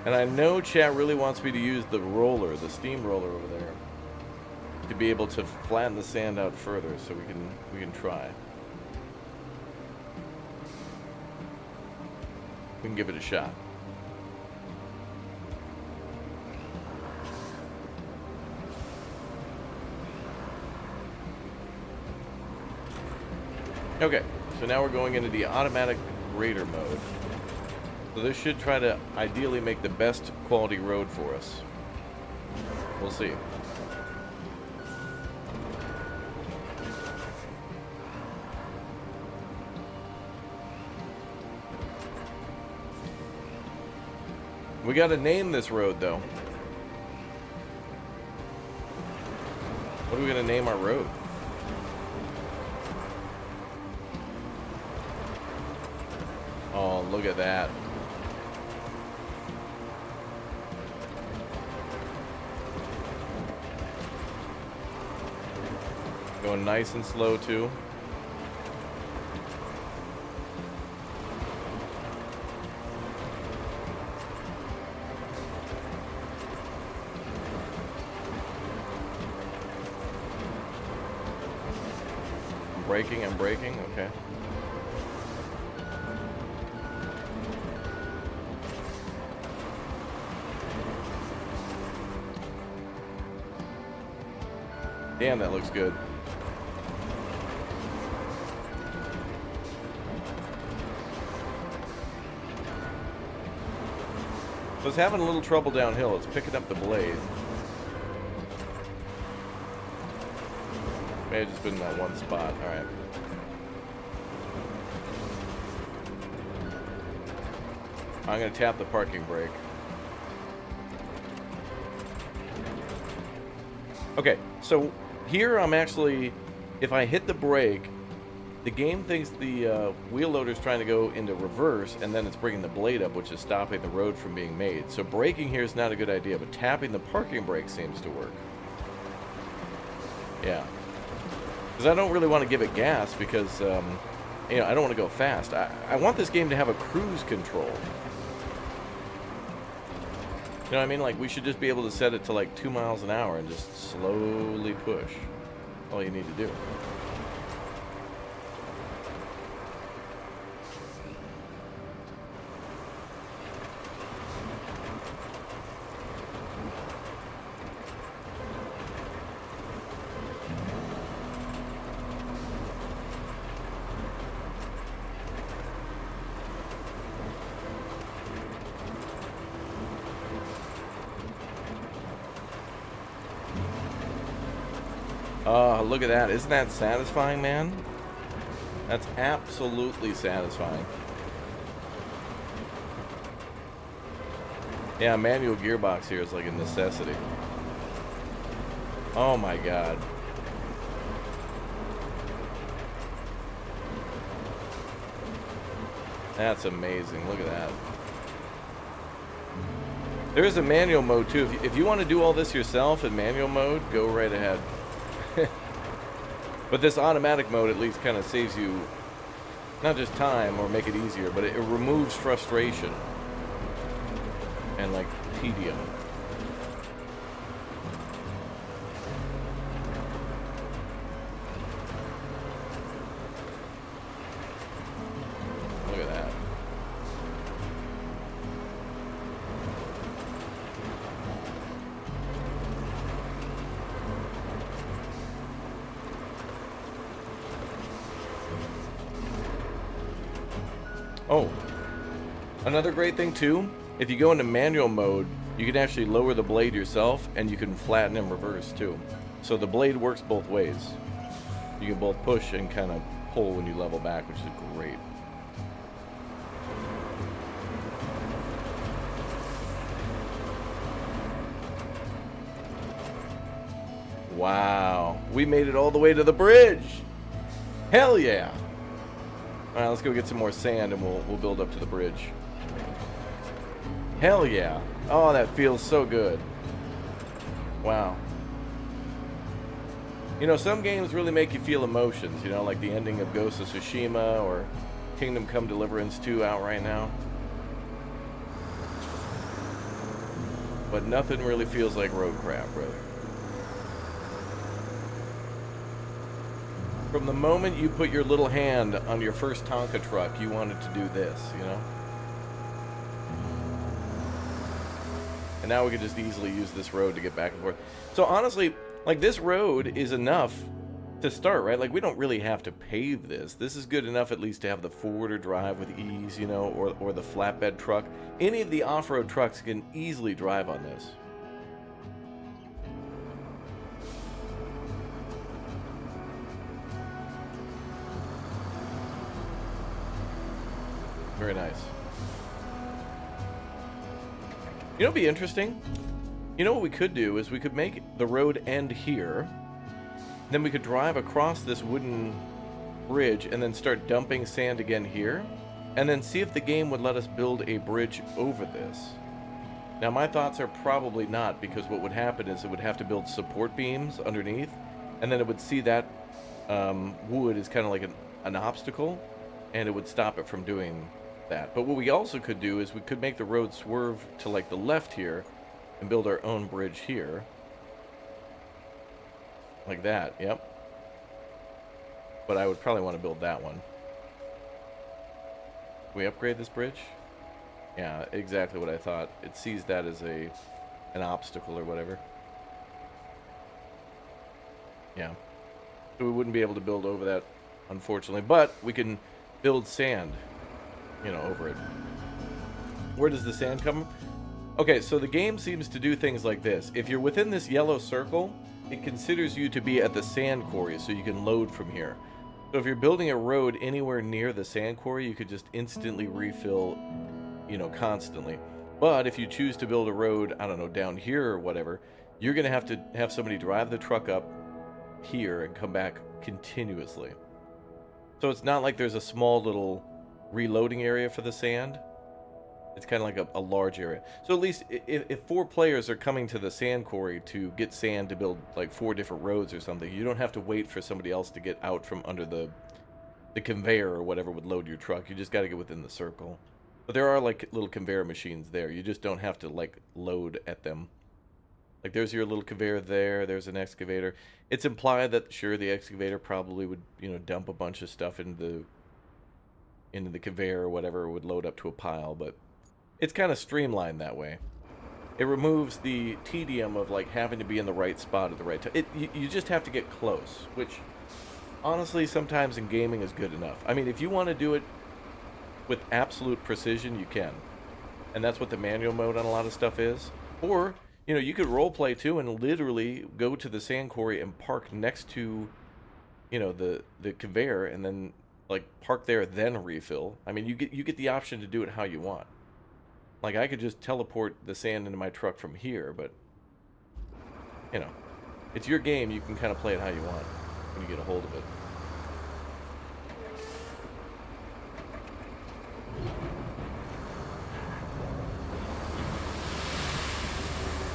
A: And I know chat really wants me to use the roller, the steam roller over there, to be able to flatten the sand out further, so we can try. We can give it a shot. Okay, so now we're going into the automatic grader mode. So this should try to ideally make the best quality road for us. We'll see. We gotta name this road, though. What are we gonna name our road? Oh, look at that. Going nice and slow, too. Braking and braking, okay. Damn, that looks good. I was having a little trouble downhill. It's picking up the blade. May have just been in that one spot. Alright. I'm going to tap the parking brake. Okay, so here I'm actually, if I hit the brake, the game thinks the wheel loader's trying to go into reverse, and then it's bringing the blade up, which is stopping the road from being made. So braking here is not a good idea, but tapping the parking brake seems to work. Yeah. Because I don't really want to give it gas because, you know, I don't want to go fast. I want this game to have a cruise control. You know what I mean? Like, we should just be able to set it to like 2 miles an hour and just slowly push. All you need to do. Oh, look at that. Isn't that satisfying, man? That's absolutely satisfying. Yeah, manual gearbox here is like a necessity. Oh my god. That's amazing. Look at that. There is a manual mode too. If you want to do all this yourself in manual mode, go right ahead. But this automatic mode at least kind of saves you not just time or make it easier, but it removes frustration and like tedium. Look at that. Oh, another great thing too, if you go into manual mode, you can actually lower the blade yourself and you can flatten in reverse too. So the blade works both ways. You can both push and kind of pull when you level back, which is great. Wow, we made it all the way to the bridge. Hell yeah. All right, let's go get some more sand and we'll build up to the bridge. Hell yeah. Oh, that feels so good. Wow. You know, some games really make you feel emotions, you know, like the ending of Ghost of Tsushima or Kingdom Come Deliverance 2 out right now. But nothing really feels like Roadcraft, brother. From the moment you put your little hand on your first Tonka truck, you wanted to do this, you know? And now we could just easily use this road to get back and forth. So honestly, like, this road is enough to start, right? Like, we don't really have to pave this. This is good enough at least to have the forwarder drive with ease, you know, or the flatbed truck. Any of the off-road trucks can easily drive on this. Very nice. You know what'd be interesting? You know what we could do is we could make the road end here. Then we could drive across this wooden bridge and then start dumping sand again here. And then see if the game would let us build a bridge over this. Now my thoughts are probably not, because what would happen is it would have to build support beams underneath. And then it would see that wood is kind of like an obstacle. And it would stop it from doing that. But what we also could do is we could make the road swerve to like the left here and build our own bridge here. Like that, yep. But I would probably want to build that one. Can we upgrade this bridge? Yeah, exactly what I thought. It sees that as an obstacle or whatever. Yeah. So we wouldn't be able to build over that, unfortunately. But we can build sand, you know, over it. Where does the sand come from? Okay, so the game seems to do things like this. If you're within this yellow circle, it considers you to be at the sand quarry, so you can load from here. So if you're building a road anywhere near the sand quarry, you could just instantly refill, you know, constantly. But if you choose to build a road, I don't know, down here or whatever, you're going to have somebody drive the truck up here and come back continuously. So it's not like there's a small little reloading area for the sand. It's kind of like a large area. So at least if 4 players are coming to the sand quarry to get sand to build like 4 different roads or something, you don't have to wait for somebody else to get out from under the conveyor or whatever would load your truck. You just got to get within the circle. But there are like little conveyor machines there. You just don't have to like load at them. Like there's your little conveyor there. There's an excavator. It's implied that sure the excavator probably would, you know, dump a bunch of stuff into the conveyor or whatever, would load up to a pile, but it's kind of streamlined that way. It removes the tedium of like having to be in the right spot at the right time. You just have to get close, which honestly sometimes in gaming is good enough. I mean, if you want to do it with absolute precision, you can. And that's what the manual mode on a lot of stuff is. Or, you know, you could roleplay too and literally go to the sand quarry and park next to, you know, the conveyor and then like park there, then refill. I mean, you get the option to do it how you want. Like, I could just teleport the sand into my truck from here, but, you know, it's your game. You can kind of play it how you want when you get a hold of it.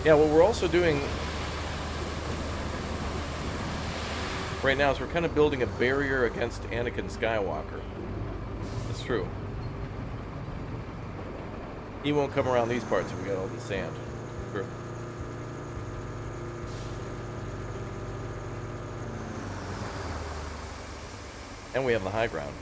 A: Yeah, what we're also doing right now is we're kind of building a barrier against Anakin Skywalker. That's true. He won't come around these parts if we got all the sand. True. And we have the high ground.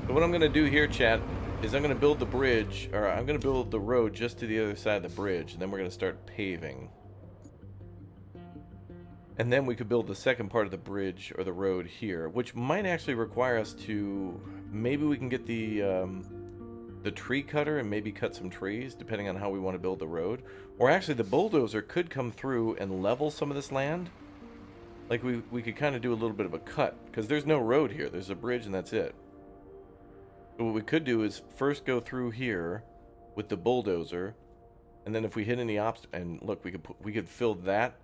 A: What I'm going to do here, chat, is I'm going to build the bridge, or I'm going to build the road just to the other side of the bridge, and then we're going to start paving. And then we could build the second part of the bridge, or the road here, which might actually require us to... Maybe we can get the tree cutter and maybe cut some trees, depending on how we want to build the road. Or actually, the bulldozer could come through and level some of this land. Like, we could kind of do a little bit of a cut, because there's no road here. There's a bridge, and that's it. So what we could do is first go through here with the bulldozer, and then if we hit any obstacles, and look, we could fill that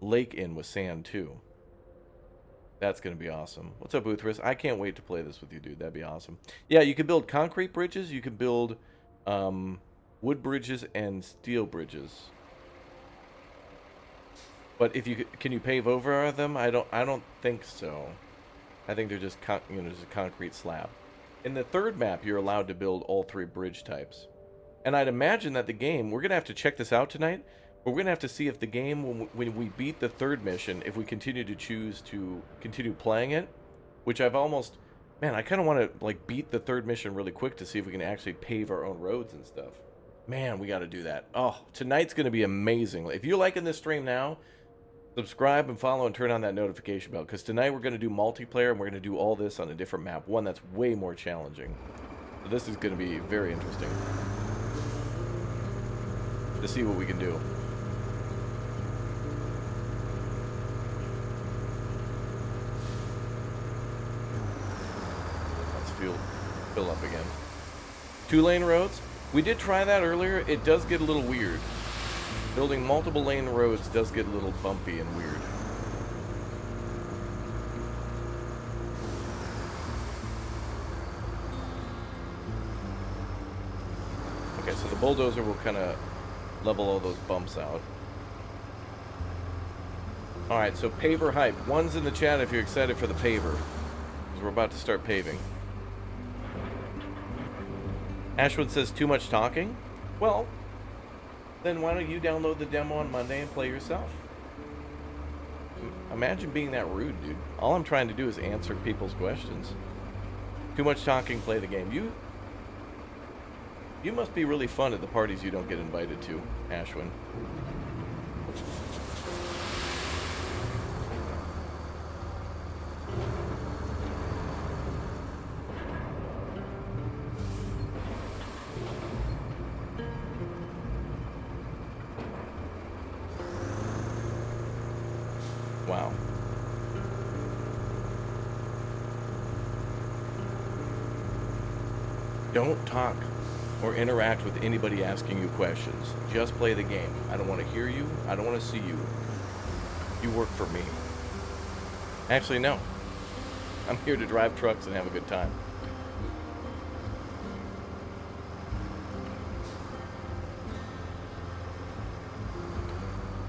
A: lake in with sand too. That's gonna be awesome. What's up, Boothris? I can't wait to play this with you, dude. That'd be awesome. Yeah, you could build concrete bridges. You could build wood bridges and steel bridges. But if you can you pave over them? I don't think so. I think they're just just a concrete slab. In the third map, you're allowed to build all 3 bridge types. And I'd imagine that the game, we're going to have to check this out tonight, but we're going to have to see if the game, when we beat the 3rd mission, if we continue to choose to continue playing it, which I've almost, man, I kind of want to like beat the 3rd mission really quick to see if we can actually pave our own roads and stuff. Man, we got to do that. Oh, tonight's going to be amazing. If you're liking this stream now, subscribe and follow and turn on that notification bell, because tonight we're going to do multiplayer and we're going to do all this on a different map, one that's way more challenging. So this is going to be very interesting to see what we can do. Let's fill up again. 2-lane roads. We did try that earlier. It does get a little weird. Building multiple lane roads does get a little bumpy and weird. Okay, so the bulldozer will kind of level all those bumps out. Alright, so paver hype. One's in the chat if you're excited for the paver, because we're about to start paving. Ashwood says, too much talking? Well, then why don't you download the demo on Monday and play yourself? Imagine being that rude, dude. All I'm trying to do is answer people's questions. Too much talking, play the game. You must be really fun at the parties you don't get invited to, Ashwin. Wow. Don't talk or interact with anybody asking you questions. Just play the game. I don't want to hear you. I don't want to see you. You work for me. Actually, no. I'm here to drive trucks and have a good time.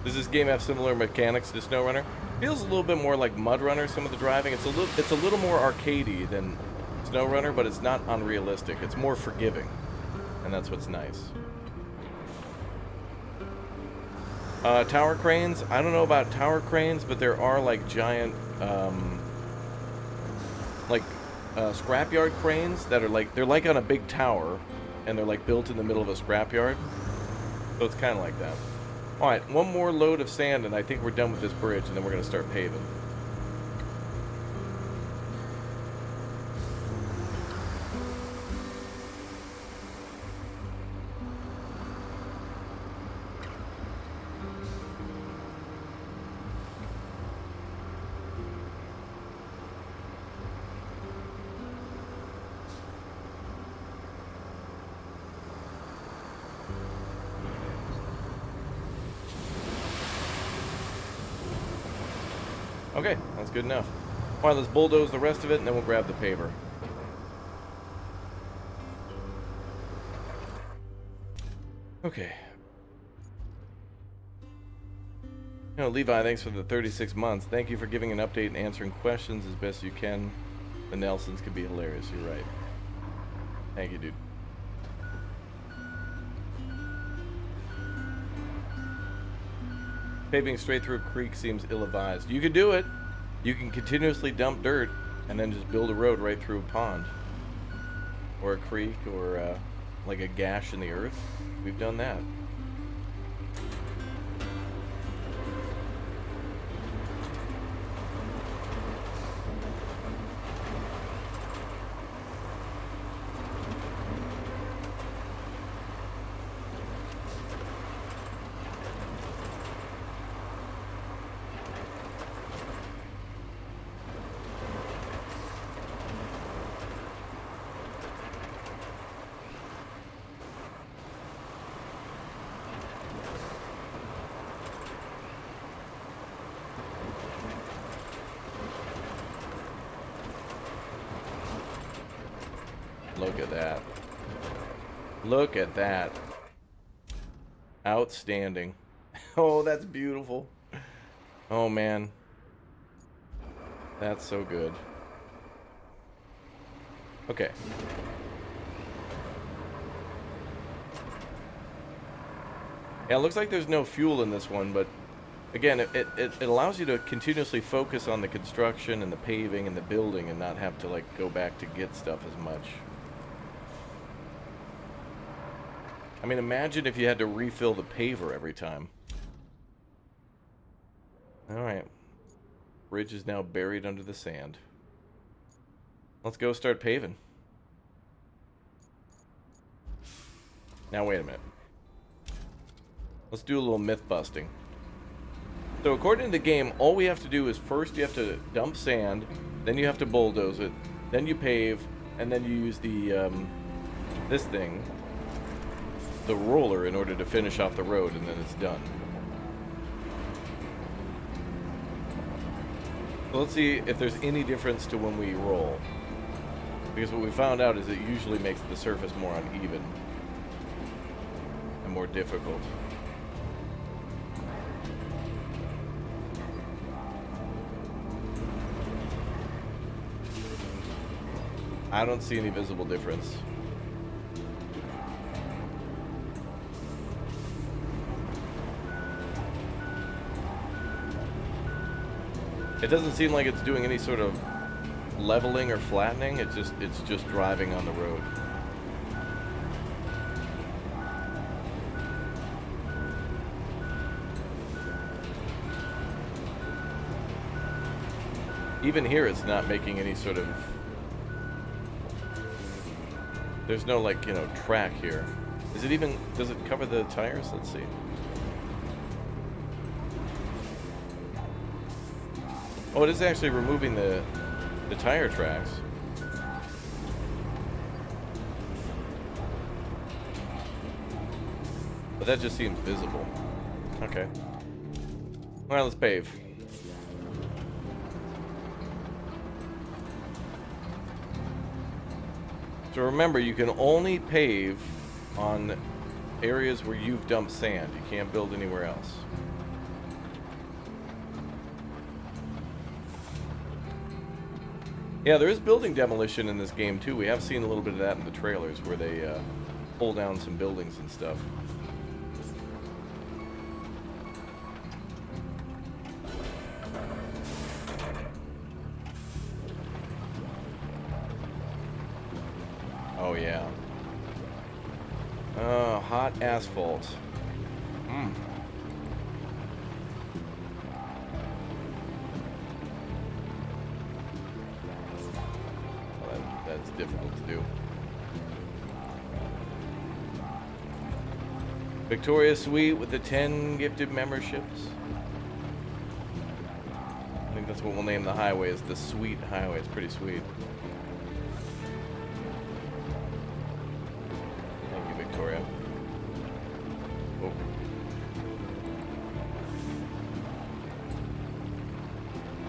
A: Does this game have similar mechanics to SnowRunner? Feels a little bit more like Mud Runner, some of the driving. It's a little more arcadey than SnowRunner, but it's not unrealistic. It's more forgiving, and that's what's nice. Tower cranes. I don't know about tower cranes, but there are like giant, scrapyard cranes that are like, they're like on a big tower, and they're like built in the middle of a scrapyard. So it's kind of like that. Alright, one more load of sand and I think we're done with this bridge, and then we're going to start paving. Okay, that's good enough. Alright, let's bulldoze the rest of it, and then we'll grab the paver. Okay. You know, Levi, thanks for the 36 months. Thank you for giving an update and answering questions as best you can. The Nelsons can be hilarious, you're right. Thank you, dude. Paving straight through a creek seems ill-advised. You can do it. You can continuously dump dirt and then just build a road right through a pond. Or a creek, or like a gash in the earth. We've done that. Look at that. Look at that. Outstanding. Oh, that's beautiful. Oh, man. That's so good. Okay. Yeah, it looks like there's no fuel in this one, but again, it allows you to continuously focus on the construction and the paving and the building and not have to, like, go back to get stuff as much. I mean, imagine if you had to refill the paver every time. Alright. Bridge is now buried under the sand. Let's go start paving. Now, wait a minute. Let's do a little myth busting. So according to the game, all we have to do is first you have to dump sand, then you have to bulldoze it, then you pave, and then you use the, this thing, the roller, in order to finish off the road, and then it's done. So let's see if there's any difference to when we roll. Because what we found out is it usually makes the surface more uneven and more difficult. I don't see any visible difference. It doesn't seem like it's doing any sort of leveling or flattening. It's just driving on the road. Even here, it's not making any sort of... There's no, like, you know, track here. Is it even... Does it cover the tires? Let's see. Oh, it is actually removing the tire tracks. But that just seems visible. Okay. Alright, let's pave. So remember, you can only pave on areas where you've dumped sand. You can't build anywhere else. Yeah, there is building demolition in this game too. We have seen a little bit of that in the trailers where they pull down some buildings and stuff. Oh yeah. Oh, hot asphalt. Mmm. That's difficult to do. Victoria Suite with the 10 gifted memberships. I think that's what we'll name the highway, is the Sweet Highway. It's pretty sweet. Thank you, Victoria. Oh.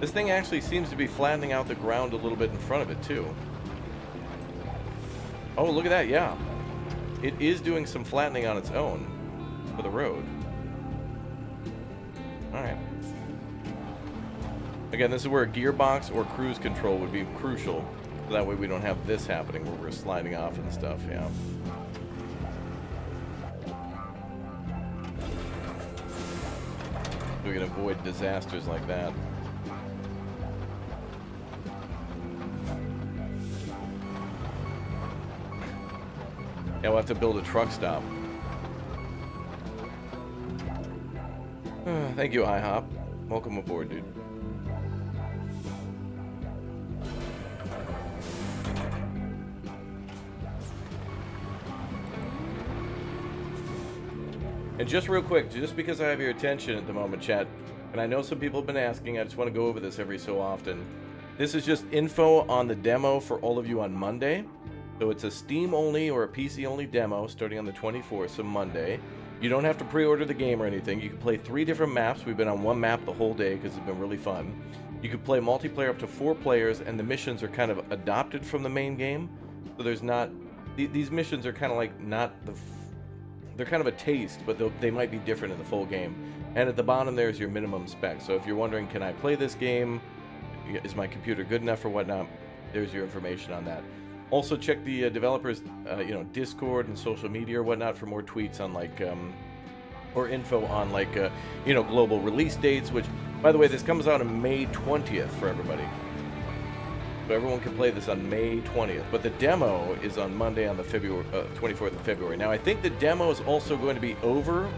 A: This thing actually seems to be flattening out the ground a little bit in front of it, too. Oh, look at that, yeah. It is doing some flattening on its own for the road. Alright. Again, this is where a gearbox or cruise control would be crucial. So that way we don't have this happening where we're sliding off and stuff, yeah. We can avoid disasters like that. Yeah, we'll have to build a truck stop. Thank you, IHOP. Welcome aboard, dude. And just real quick, just because I have your attention at the moment, chat, and I know some people have been asking, I just want to go over this every so often. This is just info on the demo for all of you on Monday. So it's a Steam-only or a PC-only demo starting on the 24th, so Monday. You don't have to pre-order the game or anything. You can play 3 different maps. We've been on one map the whole day because it's been really fun. You can play multiplayer up to 4 players, and the missions are kind of adopted from the main game. So there's not... These missions are kind of like not the... They're kind of a taste, but they might be different in the full game. And at the bottom there's your minimum spec. So if you're wondering, can I play this game? Is my computer good enough or whatnot? There's your information on that. Also, check the developers, Discord and social media or whatnot for more tweets on like, or info on like, global release dates. Which, by the way, this comes out on May 20th for everybody. So everyone can play this on May 20th. But the demo is on Monday on the 24th of February. Now, I think the demo is also going to be over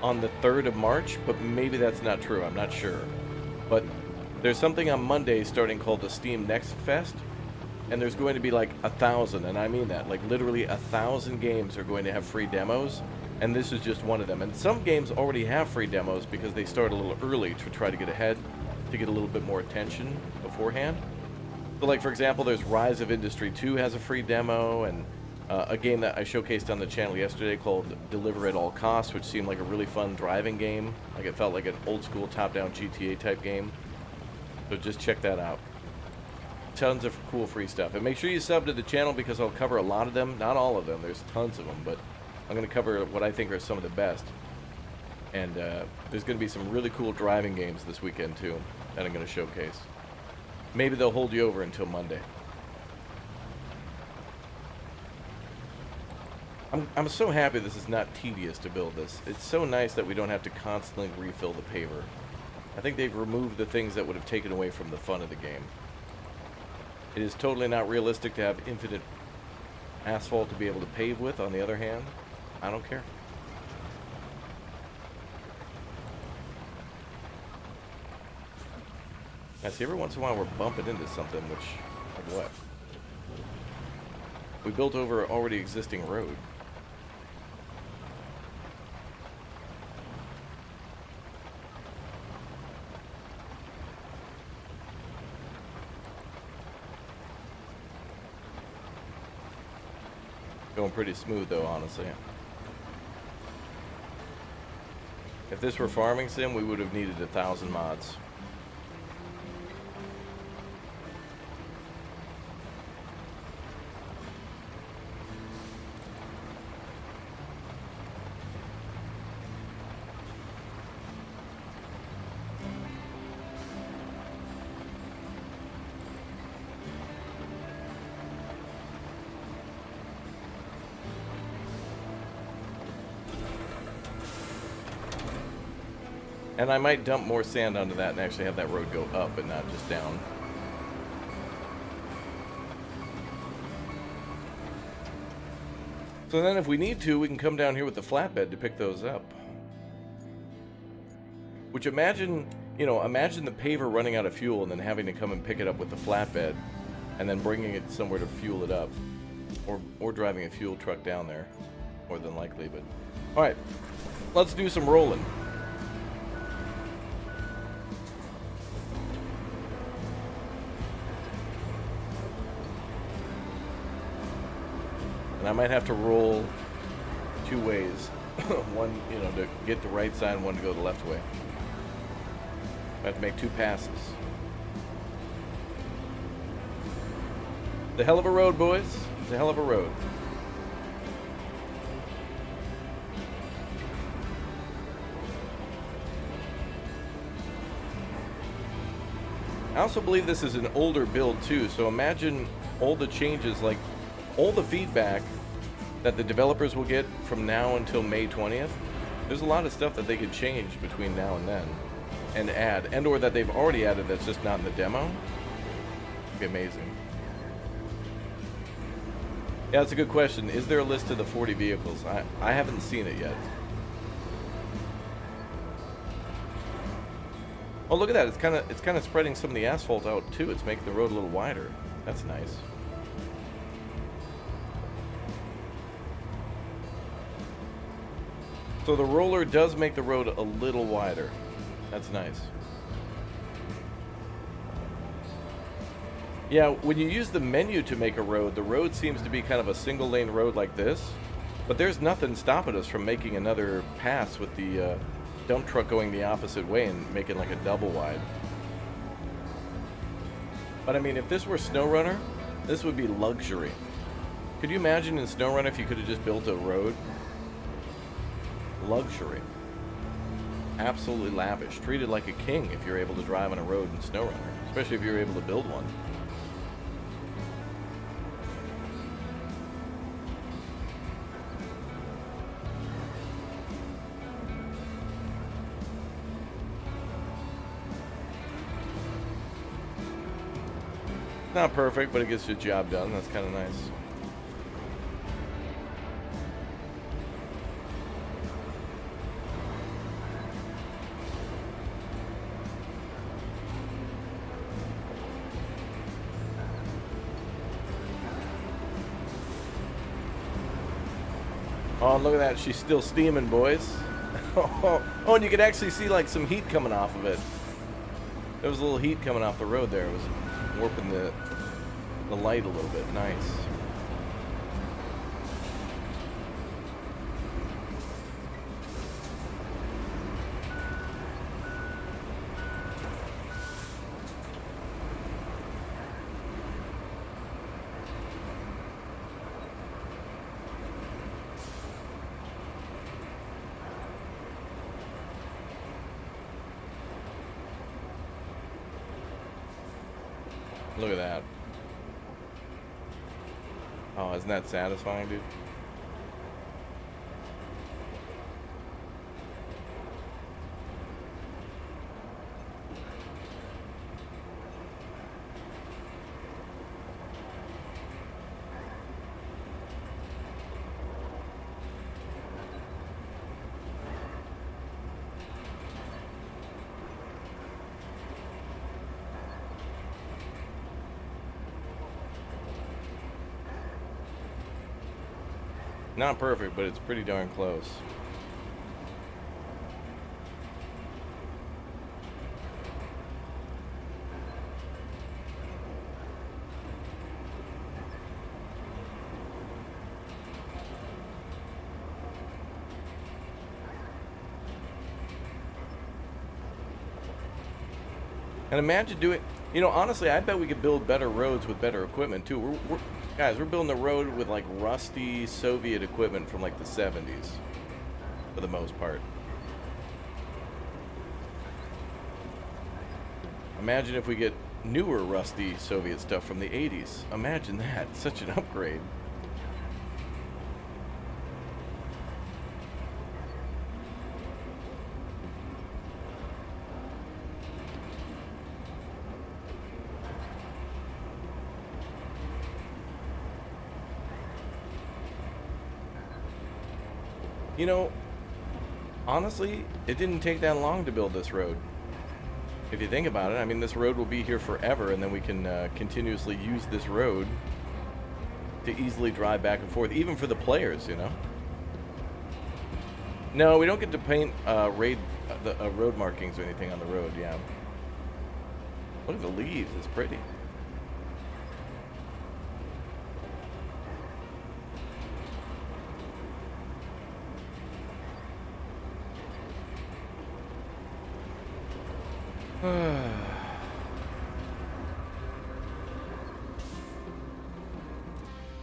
A: on the 3rd of March, but maybe that's not true. I'm not sure. But there's something on Monday starting called the Steam Next Fest. And there's going to be like 1,000, and I mean that, like literally 1,000 games are going to have free demos, and this is just one of them. And some games already have free demos because they start a little early to try to get ahead, to get a little bit more attention beforehand. So like, for example, there's Rise of Industry 2 has a free demo, and a game that I showcased on the channel yesterday called Deliver at All Costs, which seemed like a really fun driving game. Like, it felt like an old school top-down GTA type game. So just check that out. Tons of cool free stuff. And make sure you sub to the channel because I'll cover a lot of them. Not all of them. There's tons of them. But I'm going to cover what I think are some of the best. And there's going to be some really cool driving games this weekend, too, that I'm going to showcase. Maybe they'll hold you over until Monday. I'm so happy this is not tedious to build this. It's so nice that we don't have to constantly refill the paver. I think they've removed the things that would have taken away from the fun of the game. It is totally not realistic to have infinite asphalt to be able to pave with. On the other hand, I don't care. I see every once in a while we're bumping into something, which, like what? We built over an already existing road. Going pretty smooth though, honestly. If this were Farming Sim, we would have needed 1,000 mods. And I might dump more sand onto that and actually have that road go up and not just down. So then if we need to, we can come down here with the flatbed to pick those up. Which imagine the paver running out of fuel and then having to come and pick it up with the flatbed and then bringing it somewhere to fuel it up. Or driving a fuel truck down there, more than likely. But alright, let's do some rolling. And I might have to roll two ways. One, to get the right side, and one to go the left way. I have to make two passes. It's a hell of a road, boys. It's a hell of a road. I also believe this is an older build too, so imagine all the changes, like all the feedback that the developers will get from now until May 20th. There's a lot of stuff that they could change between now and then and add, and or that they've already added that's just not in the demo. It'd be amazing. Yeah, that's a good question. Is there a list of the 40 vehicles? I haven't seen it yet. Oh, look at that. It's kind of spreading some of the asphalt out too. It's making the road a little wider. That's nice. So the roller does make the road a little wider. That's nice. Yeah, when you use the menu to make a road, the road seems to be kind of a single lane road like this. But there's nothing stopping us from making another pass with the dump truck going the opposite way and making like a double wide. But I mean, if this were SnowRunner, this would be luxury. Could you imagine in SnowRunner if you could have just built a road? Luxury. Absolutely lavish. Treated like a king if you're able to drive on a road in SnowRunner. Especially if you're able to build one. Not perfect, but it gets the job done. That's kind of nice. Oh, look at that. She's still steaming, boys. Oh, and you could actually see like some heat coming off of it. There was a little heat coming off the road there. It was warping the light a little bit. Nice. Look at that. Oh, isn't that satisfying, dude? Not perfect, but it's pretty darn close. And imagine doing, you know, honestly, I bet we could build better roads with better equipment too. Guys, we're building a road with like rusty Soviet equipment from like the 70s, for the most part. Imagine if we get newer rusty Soviet stuff from the 80s. Imagine that, such an upgrade. You know, honestly, it didn't take that long to build this road. If you think about it, I mean, this road will be here forever, and then we can continuously use this road to easily drive back and forth, even for the players, you know? No, we don't get to paint road markings or anything on the road, yeah. Look at the leaves, it's pretty.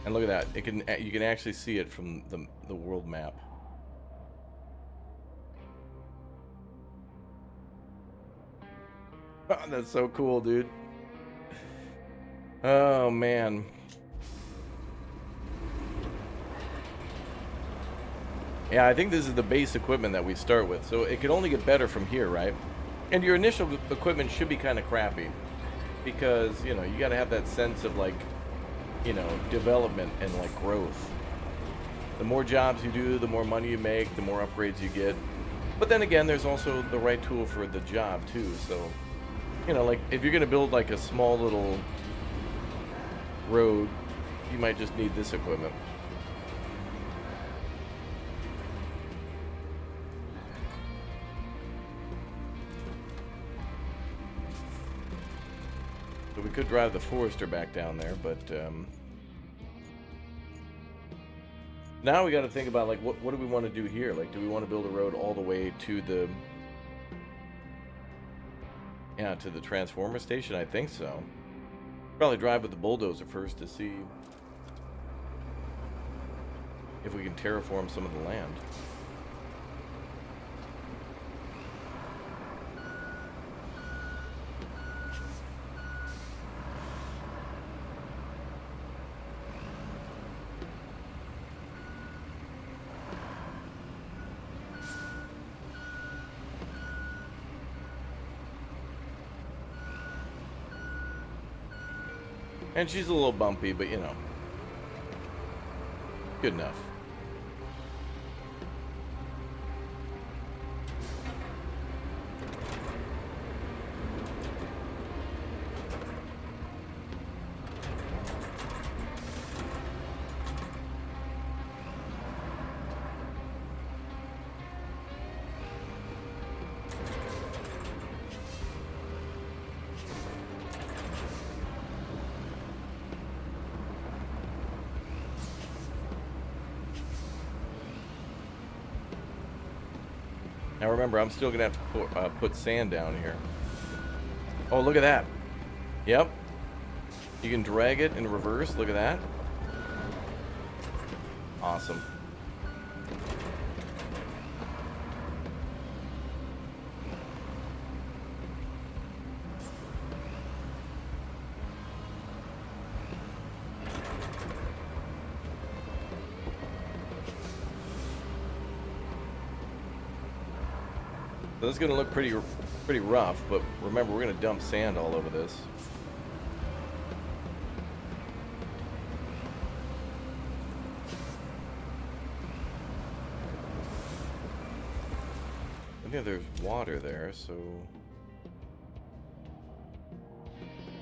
A: And look at that. You can actually see it from the world map. Oh, that's so cool, dude. Oh man. Yeah, I think this is the base equipment that we start with, so it could only get better from here, right? And your initial equipment should be kind of crappy, because, you know, you got to have that sense of, like, you know, development and, like, growth. The more jobs you do, the more money you make, the more upgrades you get. But then again, there's also the right tool for the job, too. So, you know, like, if you're going to build, like, a small little road, you might just need this equipment. So we could drive the Forester back down there, but now we got to think about, like, what do we want to do here? Like, do we want to build a road all the way to the transformer station? I think so. Probably drive with the bulldozer first to see if we can terraform some of the land. And she's a little bumpy, but you know, good enough. Now remember, I'm still gonna have to put sand down here. Oh, look at that. Yep. You can drag it in reverse. Look at that. Awesome. So this is gonna look pretty rough, but remember, we're gonna dump sand all over this. I think there's water there, so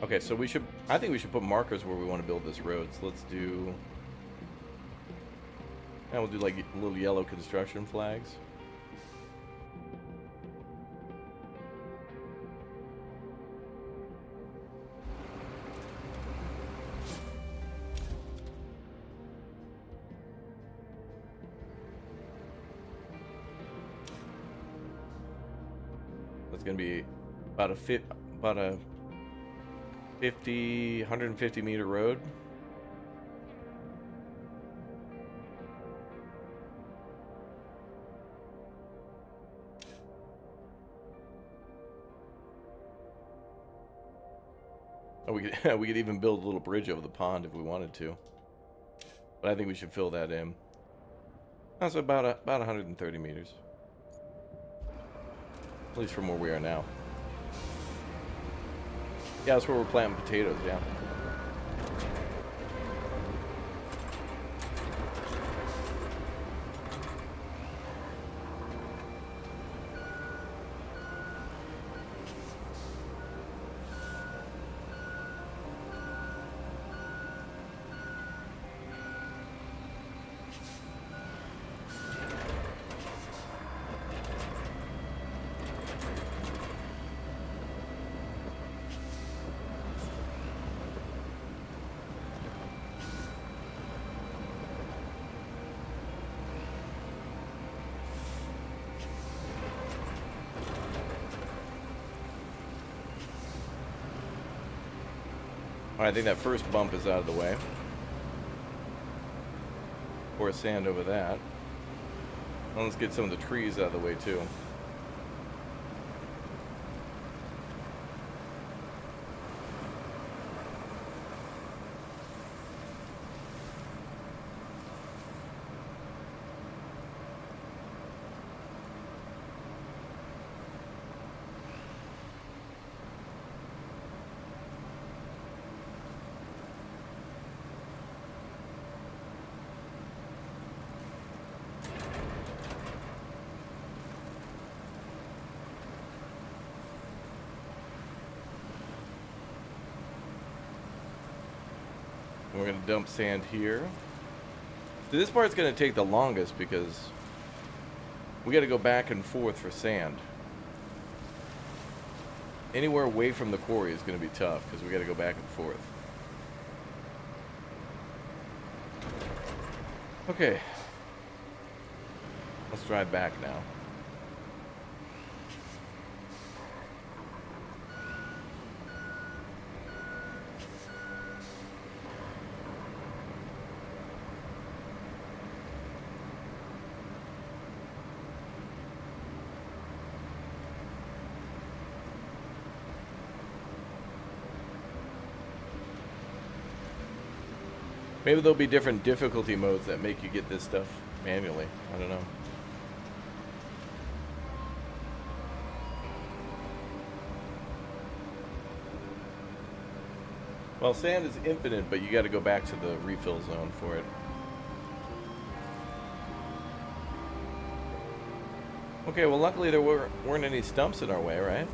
A: okay. So I think we should put markers where we want to build this road. So let's do. Yeah, we'll do like little yellow construction flags. It's gonna be about a 150 meter road. Oh, we could even build a little bridge over the pond if we wanted to, but I think we should fill that in. That's about 130 meters. At least from where we are now. Yeah, that's where we're planting potatoes, yeah. Alright, I think that first bump is out of the way. Pour sand over that. Well, let's get some of the trees out of the way too. We're going to dump sand here. So this part's going to take the longest because we got to go back and forth for sand. Anywhere away from the quarry is going to be tough because we got to go back and forth. Okay. Let's drive back now. Maybe there'll be different difficulty modes that make you get this stuff manually. I don't know. Well, sand is infinite, but you got to go back to the refill zone for it. Okay, well, luckily there weren't any stumps in our way, right?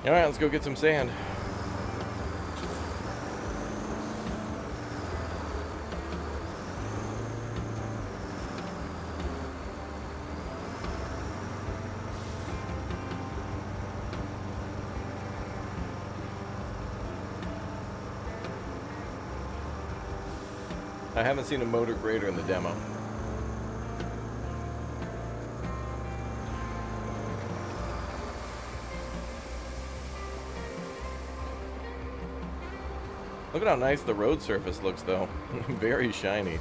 A: All right, let's go get some sand. I haven't seen a motor grader in the demo. Look at how nice the road surface looks, though. Very shiny.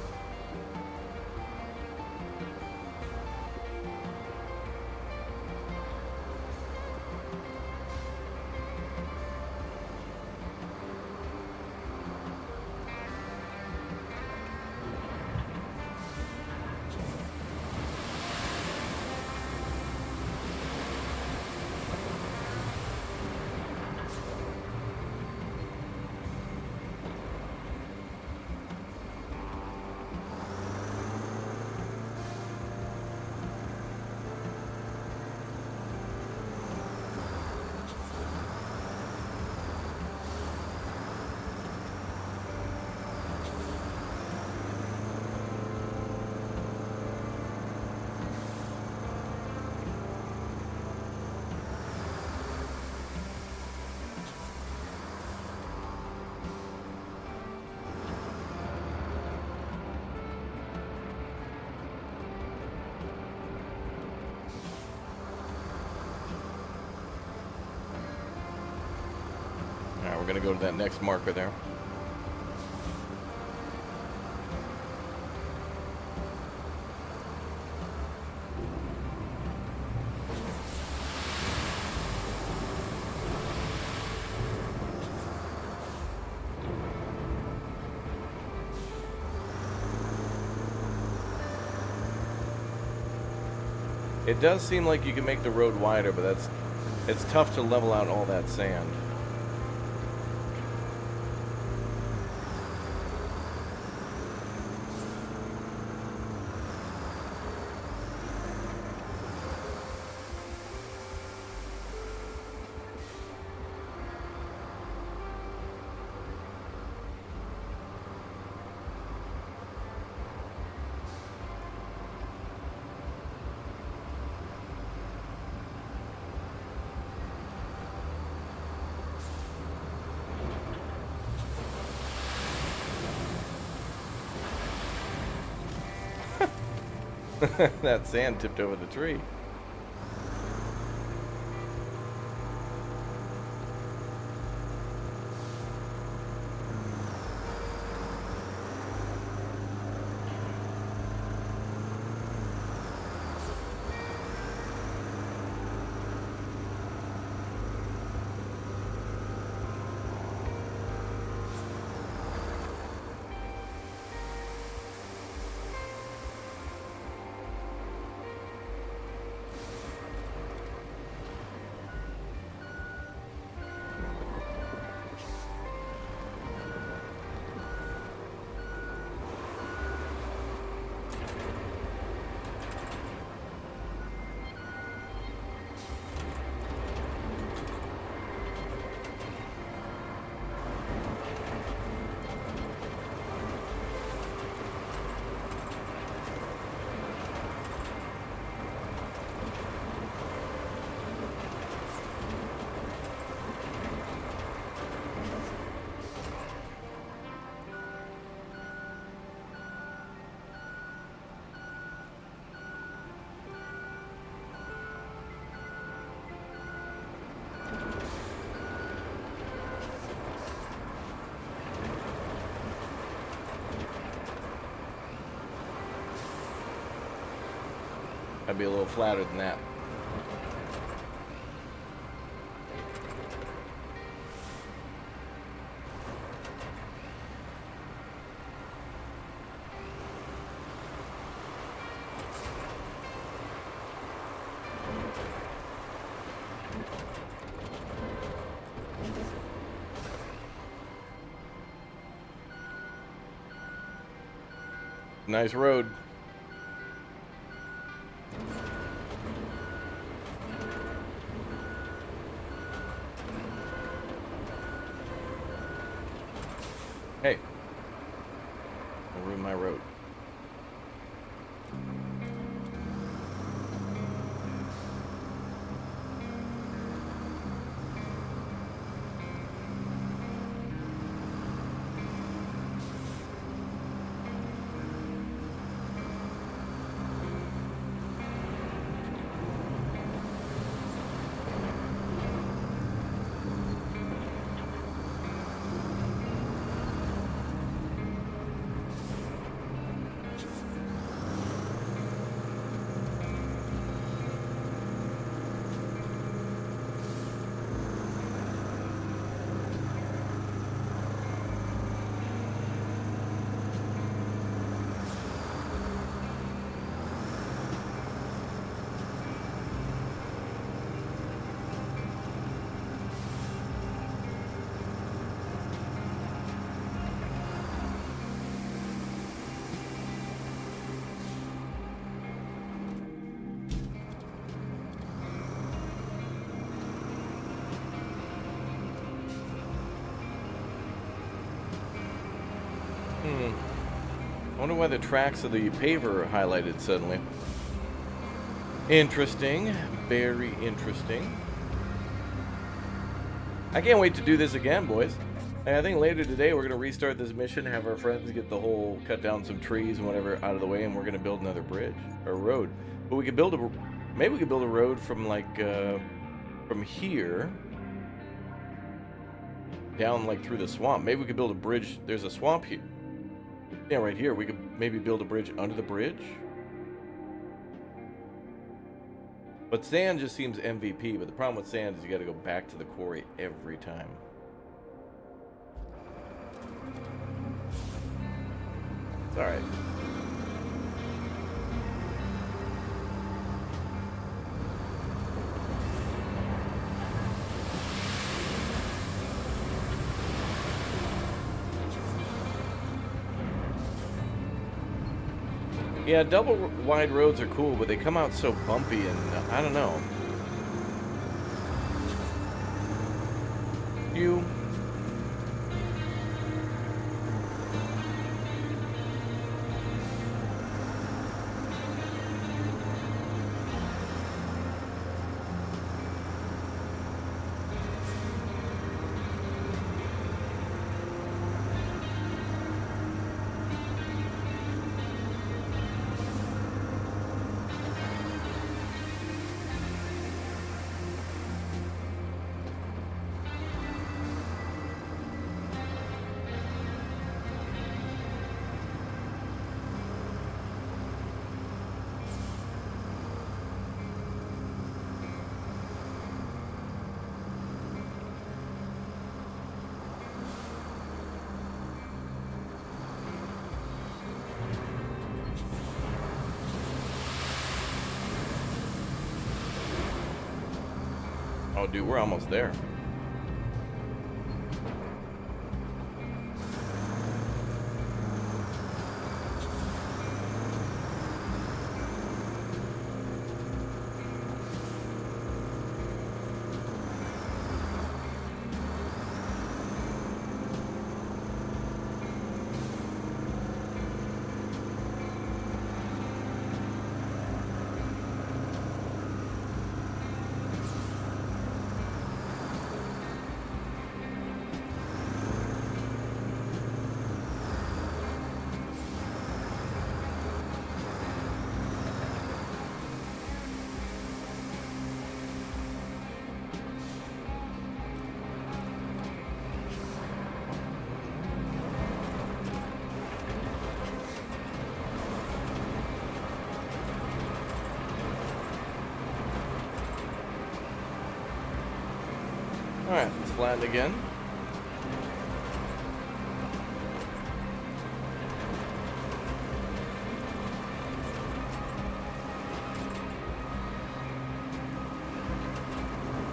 A: Alright, we're gonna go to that next marker there. It does seem like you can make the road wider, but it's tough to level out all that sand. That sand tipped over the tree. I'd be a little flatter than that. Nice road. Hey, don't ruin my road. I wonder why the tracks of the paver are highlighted suddenly. Interesting. Very interesting. I can't wait to do this again, boys. And I think later today we're going to restart this mission, have our friends get the whole, cut down some trees and whatever out of the way, and we're going to build another bridge, or road. But we could build a, maybe we could build a road from like, from here down like through the swamp. Maybe we could build a bridge. There's a swamp here. Yeah, right here. We could maybe build a bridge under the bridge. But sand just seems MVP. But the problem with sand is you got to go back to the quarry every time. It's all right. Yeah, double wide roads are cool, but they come out so bumpy and I don't know. You. Oh, dude, we're almost there. Alright, let's flatten again.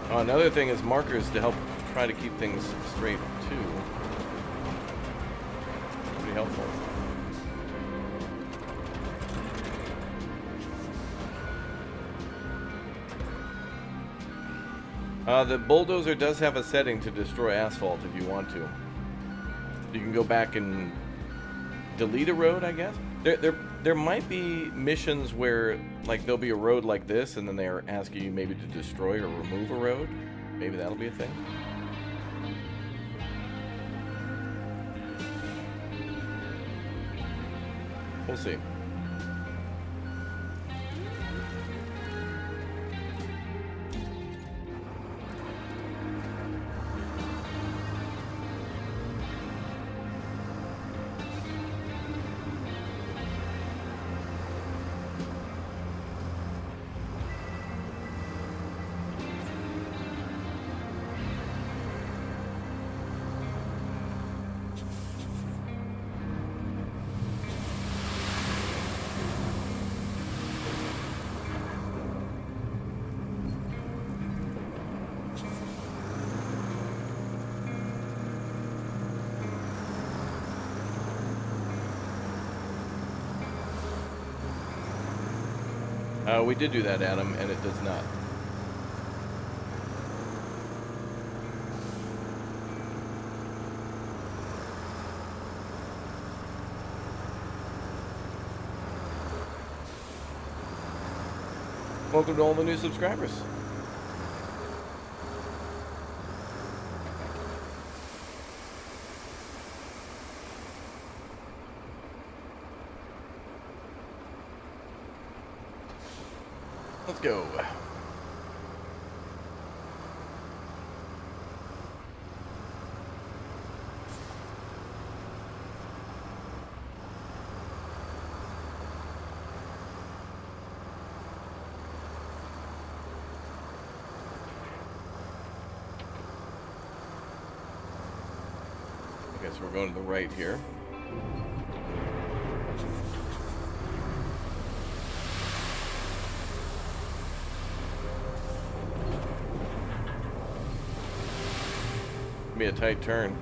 A: Oh, another thing is markers to help try to keep things straight too. Pretty helpful. The bulldozer does have a setting to destroy asphalt if you want to. You can go back and delete a road, I guess. There might be missions where, like, there'll be a road like this, and then they're asking you maybe to destroy or remove a road. Maybe that'll be a thing. We'll see. We did do that, Adam, and it does not. Welcome to all the new subscribers. Let's go. Okay, so we're going to the right here. Be a tight turn.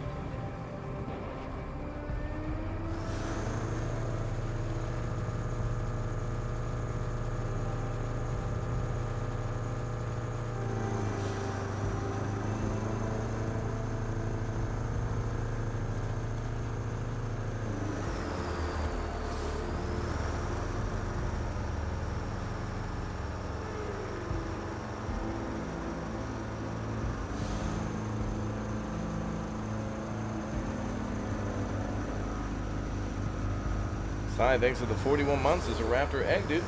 A: Hi, thanks for the 41 months as a Raptor egg, dude.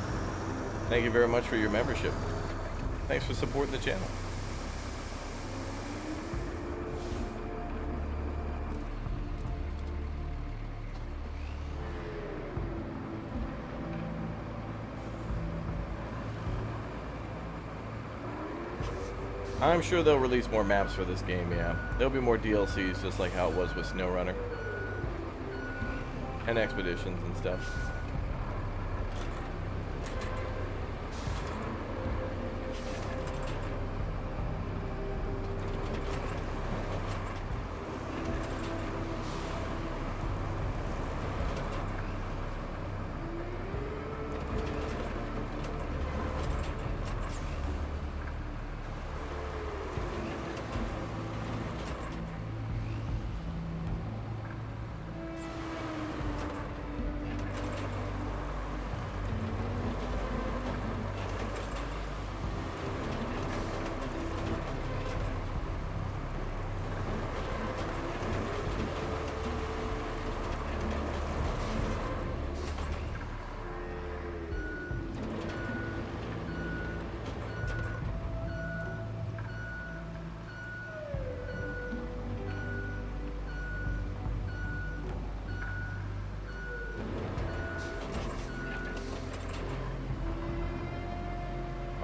A: Thank you very much for your membership. Thanks for supporting the channel. I'm sure they'll release more maps for this game, yeah. There'll be more DLCs, just like how it was with SnowRunner. And expeditions and stuff.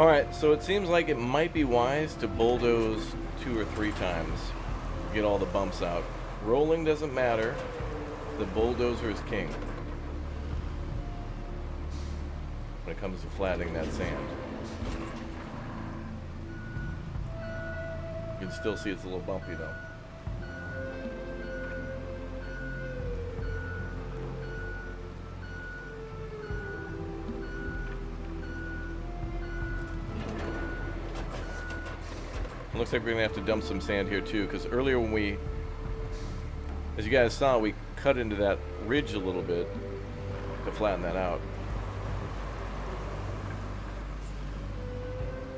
A: Alright, so it seems like it might be wise to bulldoze 2 or 3 times. Get all the bumps out. Rolling doesn't matter. The bulldozer is king. When it comes to flattening that sand. You can still see it's a little bumpy though. It looks like we're gonna have to dump some sand here too, because earlier when we, as you guys saw, we cut into that ridge a little bit to flatten that out.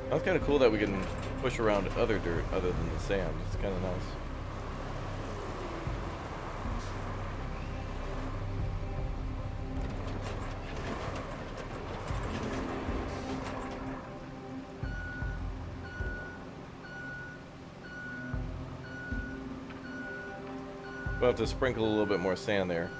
A: That's kind of cool that we can push around other dirt other than the sand. It's kind of nice. We'll have to sprinkle a little bit more sand there.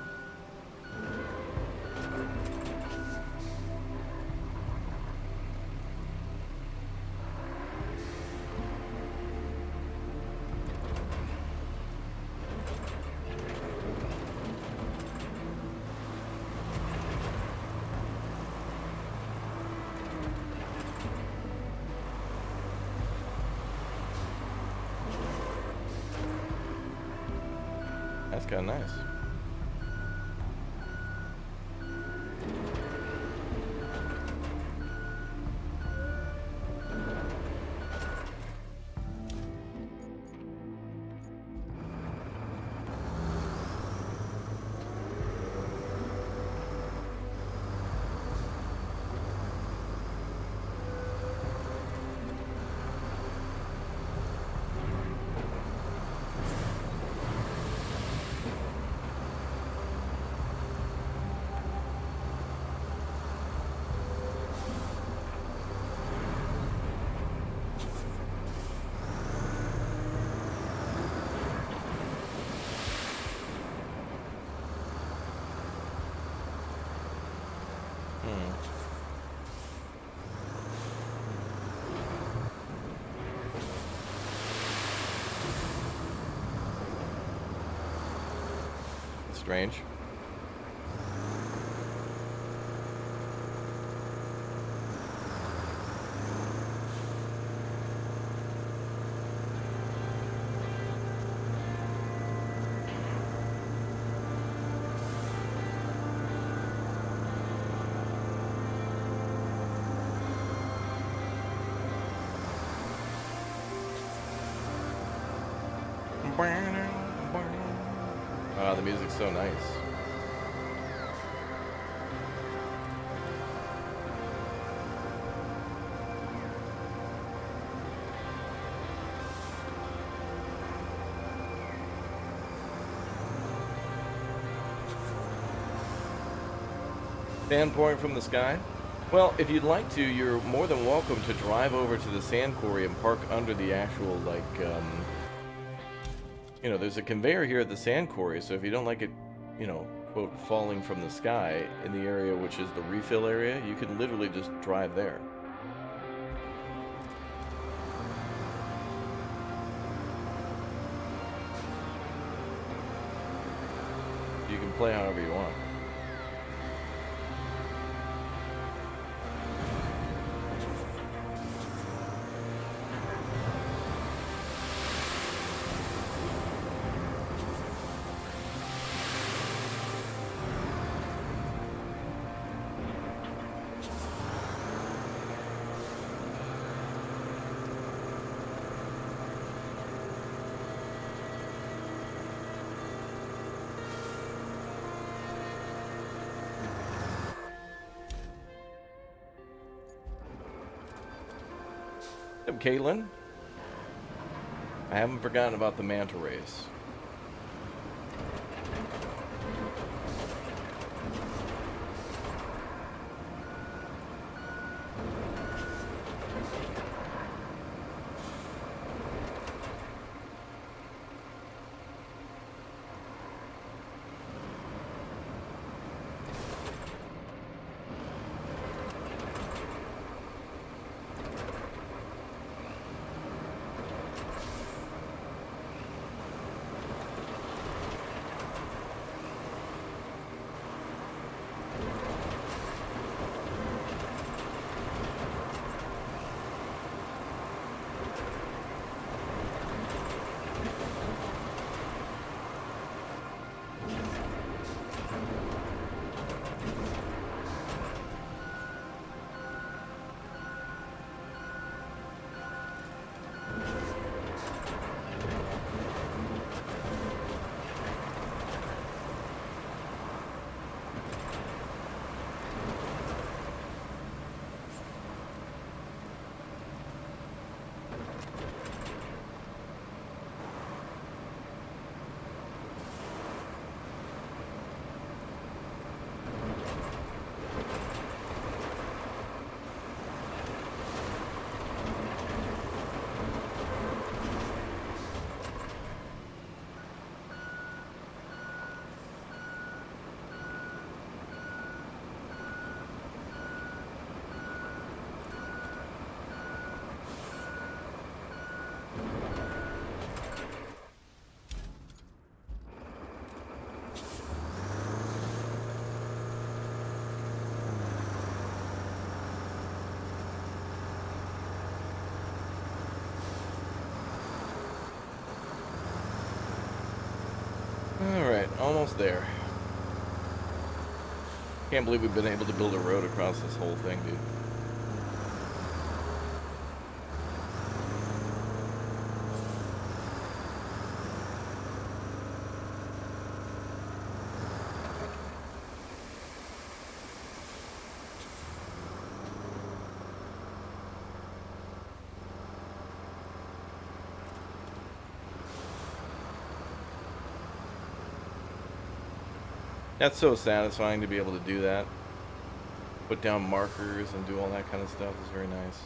A: That's kind of nice. Strange. The music's so nice. Sand pouring from the sky? Well, if you'd like to, you're more than welcome to drive over to the sand quarry and park under the actual, like, you know, there's a conveyor here at the sand quarry, so if you don't like it, you know, quote, falling from the sky in the area which is the refill area, you can literally just drive there. You can play however you want. Up, Caitlin. I haven't forgotten about the manta rays. Alright, almost there. Can't believe we've been able to build a road across this whole thing, dude. That's so satisfying to be able to do that. Put down markers and do all that kind of stuff is very nice.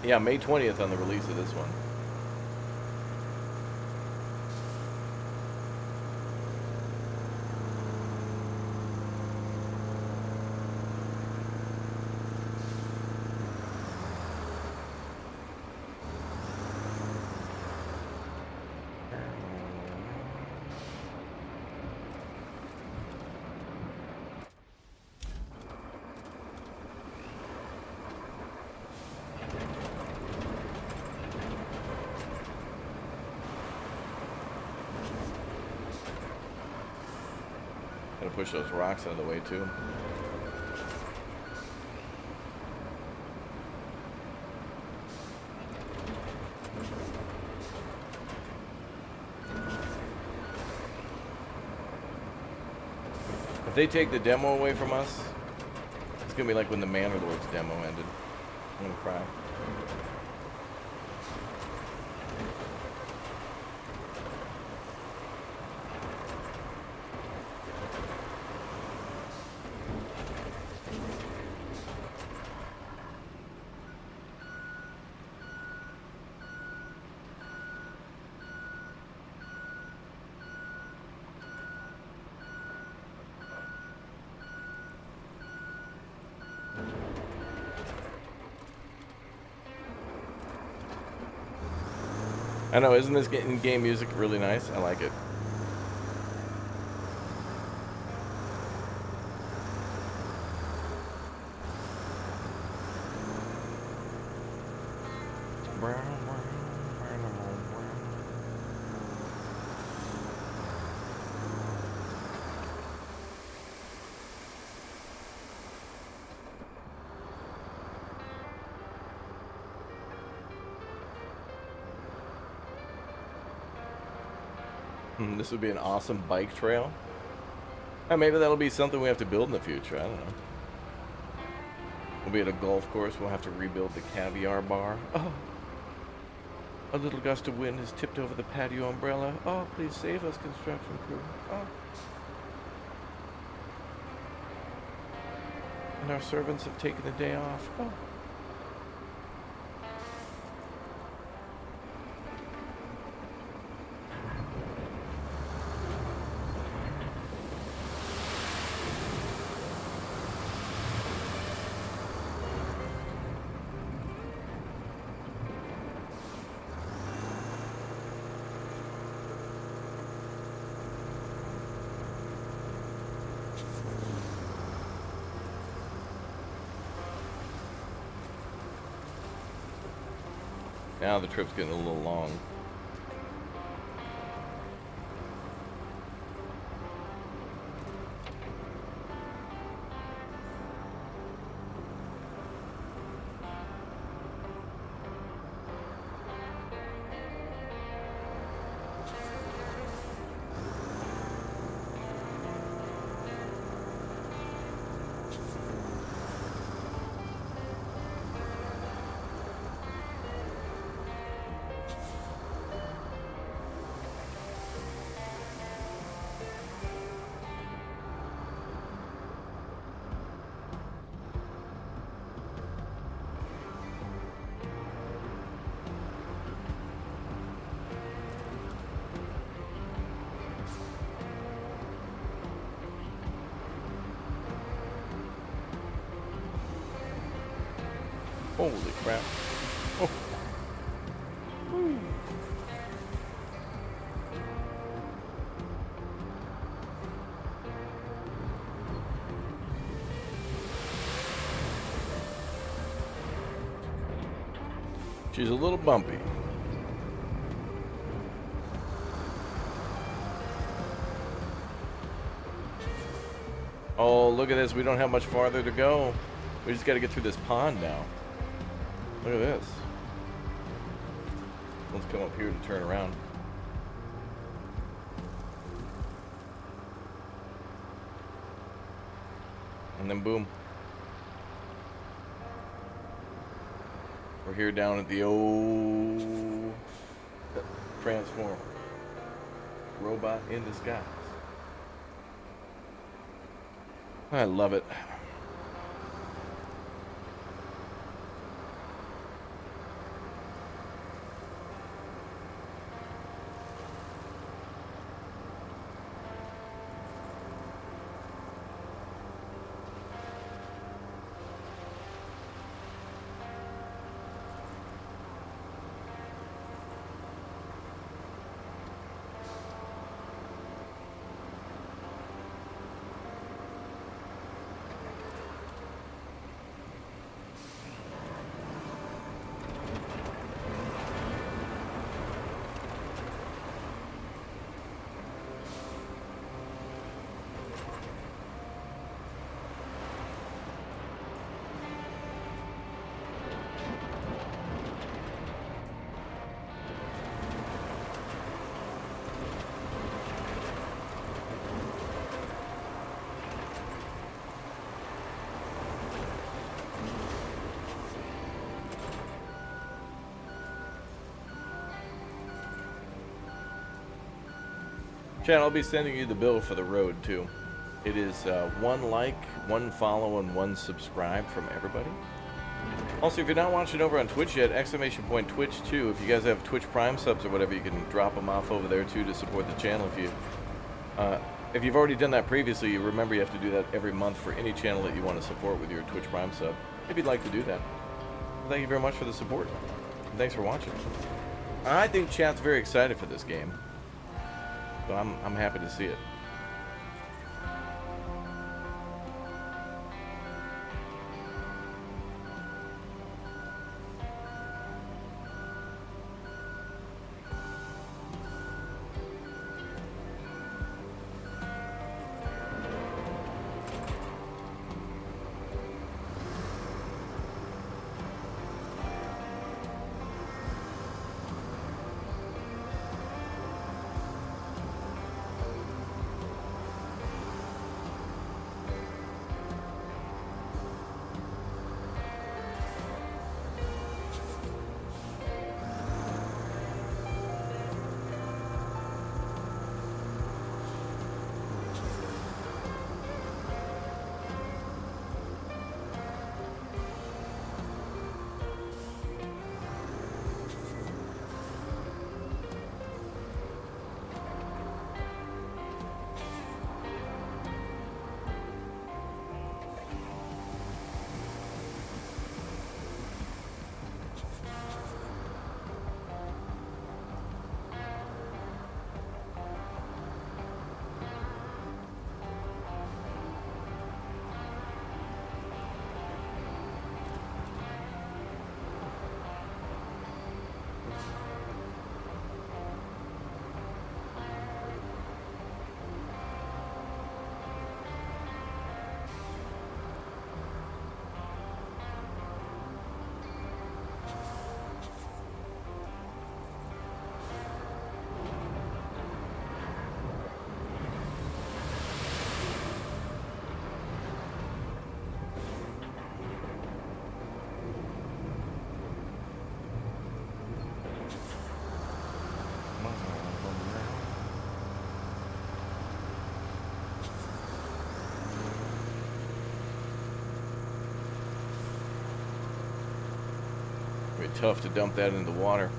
A: Yeah, May 20th on the release of this one. Gotta push those rocks out of the way too. If they take the demo away from us, it's gonna be like when the Manor Lords demo ended. I'm gonna cry. I know, isn't this in-game music really nice? I like it. This would be an awesome bike trail. Maybe that'll be something we have to build in the future. I don't know. We'll be at a golf course. We'll have to rebuild the caviar bar. Oh, a little gust of wind has tipped over the patio umbrella. Oh, please save us, construction crew. Oh. And our servants have taken the day off. Oh. Now the trip's getting a little long. Holy crap. Oh. Woo. She's a little bumpy. Oh, look at this. We don't have much farther to go. We just got to get through this pond now. Look at this. Let's come up here to turn around. And then boom. We're here down at the old Transformer. Robot in disguise. I love it. Chad, I'll be sending you the bill for the road, too. It is 1 like, 1 follow, and 1 subscribe from everybody. Also, if you're not watching over on Twitch yet, !Twitch too. If you guys have Twitch Prime subs or whatever, you can drop them off over there, too, to support the channel. If you've already done that previously, you remember you have to do that every month for any channel that you want to support with your Twitch Prime sub. If you'd like to do that. Thank you very much for the support. And thanks for watching. I think chat's very excited for this game. So I'm happy to see it. Tough to dump that into the water.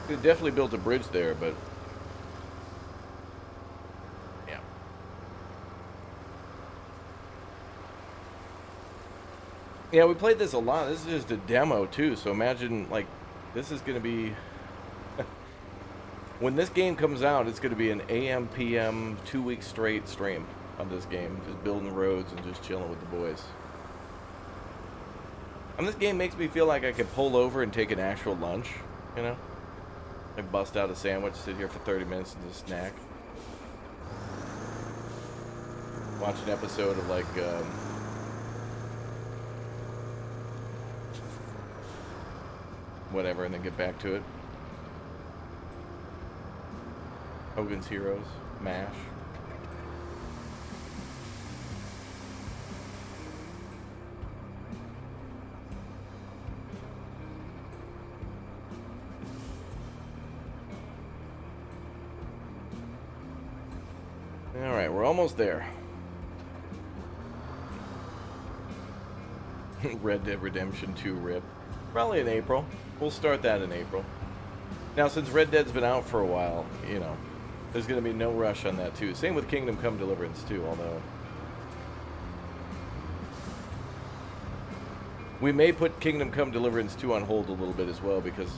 A: Could definitely built a bridge there, but yeah. Yeah, we played this a lot. This is just a demo too, so imagine like this is gonna be when this game comes out, it's gonna be an AM PM 2 week straight stream on this game, just building roads and just chilling with the boys. And this game makes me feel like I could pull over and take an actual lunch, you know? Like bust out a sandwich, sit here for 30 minutes and just snack. Watch an episode of like whatever and then get back to it. Hogan's Heroes, MASH. Alright, we're almost there. Red Dead Redemption 2 RIP. Probably in April. We'll start that in April. Now, since Red Dead's been out for a while, you know, there's going to be no rush on that too. Same with Kingdom Come Deliverance too, although we may put Kingdom Come Deliverance 2 on hold a little bit as well because,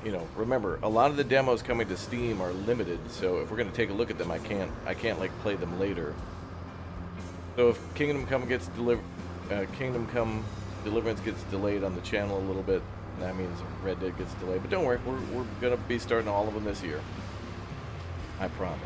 A: you know, remember, a lot of the demos coming to Steam are limited, so if we're going to take a look at them, I can't like play them later. So if Kingdom Come Deliverance gets delayed on the channel a little bit, that means Red Dead gets delayed. But don't worry, we're going to be starting all of them this year. I promise.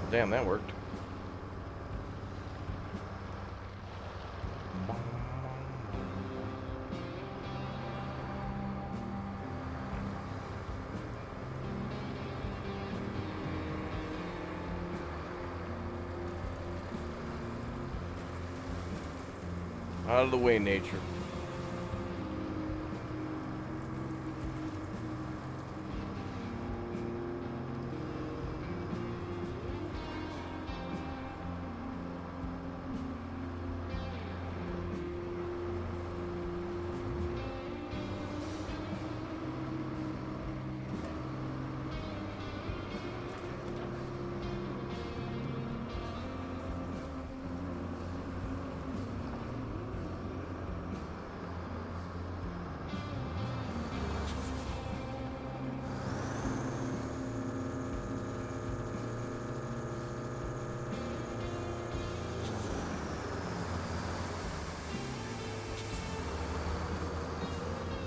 A: Damn, that worked. Out of the way, nature.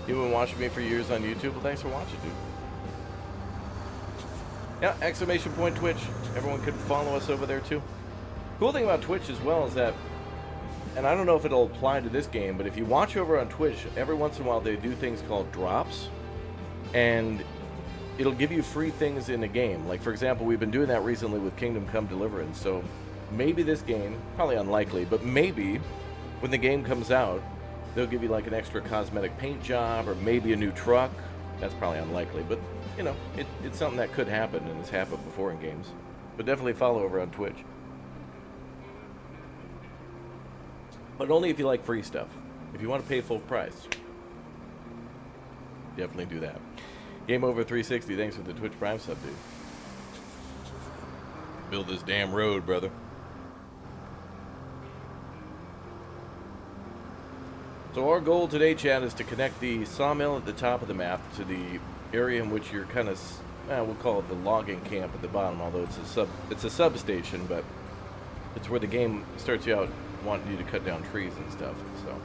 A: You've been watching me for years on YouTube. Well, thanks for watching, dude. Yeah, exclamation point Twitch. Everyone can follow us over there too. Cool thing about Twitch as well is that, and I don't know if it'll apply to this game, but if you watch over on Twitch, every once in a while they do things called drops, and it'll give you free things in a game. Like, for example, we've been doing that recently with Kingdom Come Deliverance, so maybe this game, probably unlikely, but maybe when the game comes out, they'll give you like an extra cosmetic paint job or maybe a new truck. That's probably unlikely, but you know, it's something that could happen and has happened before in games. But definitely follow over on Twitch. But only if you like free stuff. If you want to pay full price, definitely do that. Game Over 360, thanks for the Twitch Prime sub, dude. Build this damn road, brother. So our goal today, Chad, is to connect the sawmill at the top of the map to the area in which you're kind of, we'll call it the logging camp at the bottom, although it's a substation, but it's where the game starts you out wanting you to cut down trees and stuff, so.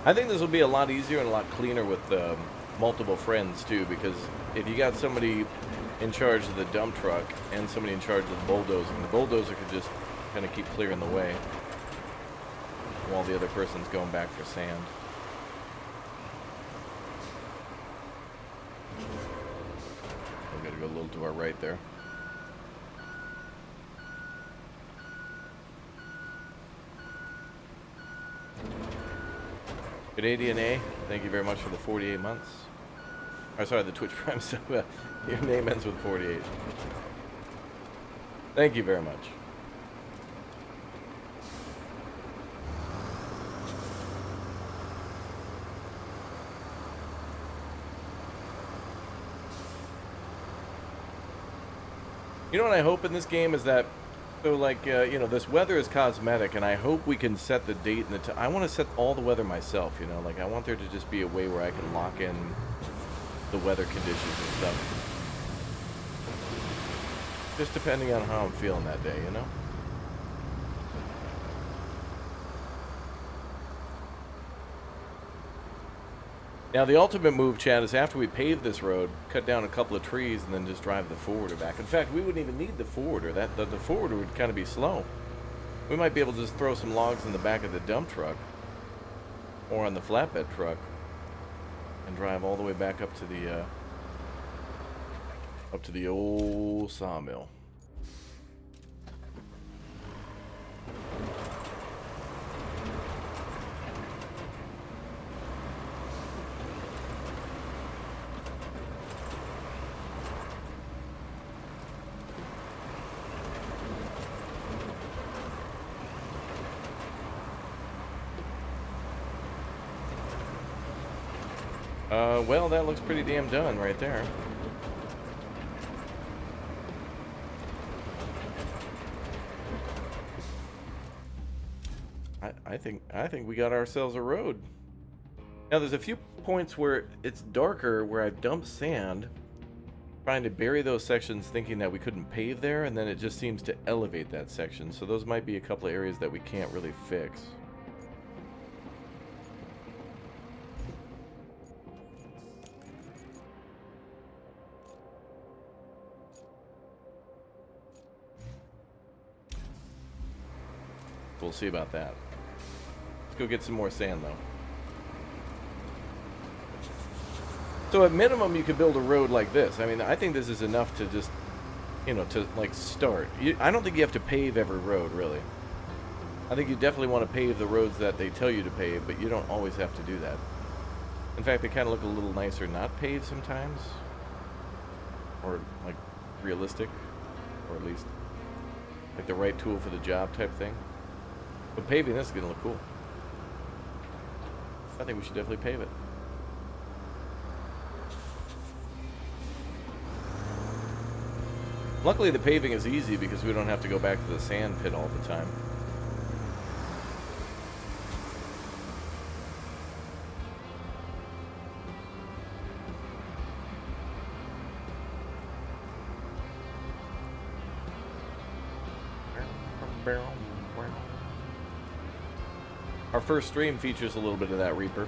A: I think this will be a lot easier and a lot cleaner with multiple friends too, because if you got somebody in charge of the dump truck and somebody in charge of the bulldozer could just kind of keep clearing the way while the other person's going back for sand. We gotta go a little to our right there. Canadian A, thank you very much for the 48 months. Oh, sorry, the Twitch Prime sub. Your name ends with 48. Thank you very much. You know what I hope in this game is that, so like, you know, this weather is cosmetic, and I hope we can set the date and the time. I want to set all the weather myself, you know, like I want there to just be a way where I can lock in the weather conditions and stuff. Just depending on how I'm feeling that day, you know? Now, the ultimate move, Chad, is after we pave this road, cut down a couple of trees, and then just drive the forwarder back. In fact, we wouldn't even need the forwarder. The forwarder would kind of be slow. We might be able to just throw some logs in the back of the dump truck or on the flatbed truck and drive all the way back up to the old sawmill. Well, that looks pretty damn done right there. I think we got ourselves a road. Now, there's a few points where it's darker, where I've dumped sand, trying to bury those sections, thinking that we couldn't pave there, and then it just seems to elevate that section. So those might be a couple of areas that we can't really fix. We'll see about that. Let's go get some more sand, though. So at minimum, you could build a road like this. I mean, I think this is enough to just, you know, to like start. I don't think you have to pave every road, really. I think you definitely want to pave the roads that they tell you to pave, but you don't always have to do that. In fact, they kind of look a little nicer not paved sometimes. Or, like, realistic. Or at least, like, the right tool for the job type thing. But paving this is going to look cool. I think we should definitely pave it. Luckily, the paving is easy because we don't have to go back to the sand pit all the time. Our first stream features a little bit of that Reaper.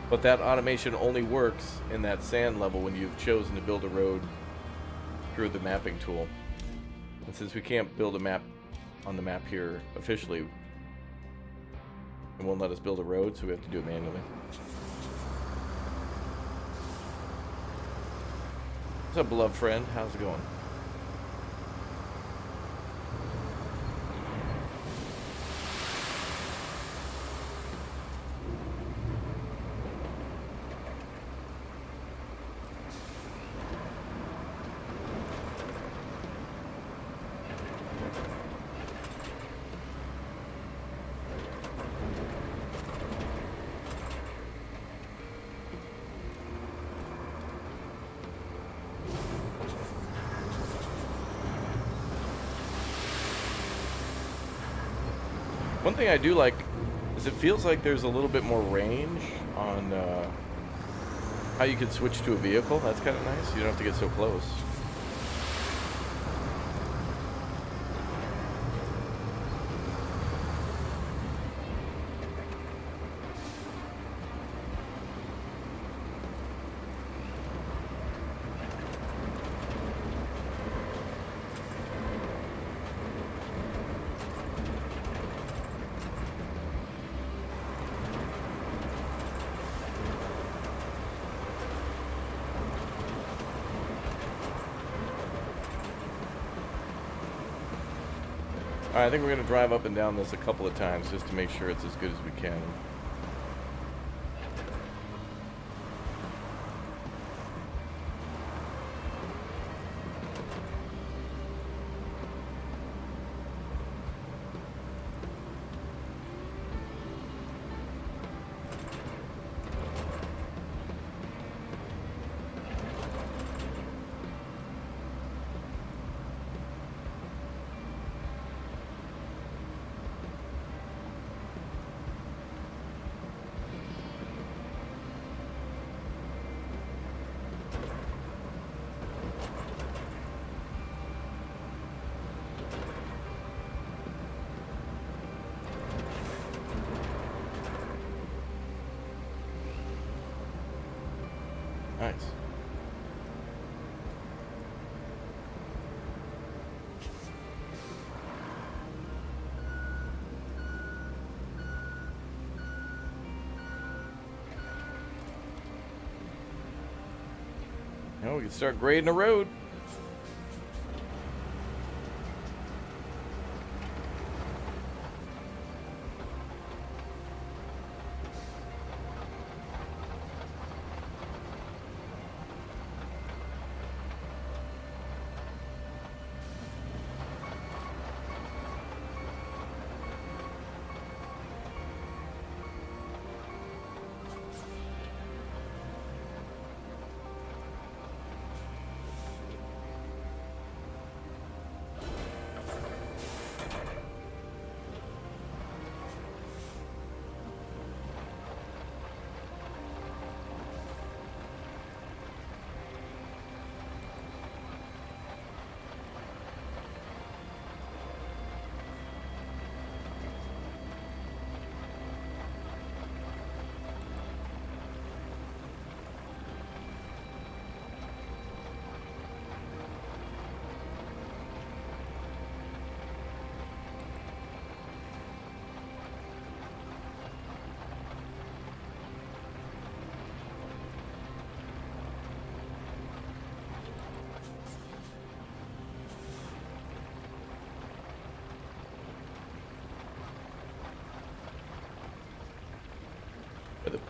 A: But that automation only works in that sand level when you've chosen to build a road through the mapping tool. And since we can't build a map on the map here officially, it won't let us build a road, so we have to do it manually. What's up, beloved friend? How's it going? One thing I do like is it feels like there's a little bit more range on how you can switch to a vehicle. That's kind of nice. You don't have to get so close. Alright, I think we're going to drive up and down this a couple of times just to make sure it's as good as we can. Nice. Now we can start grading the road.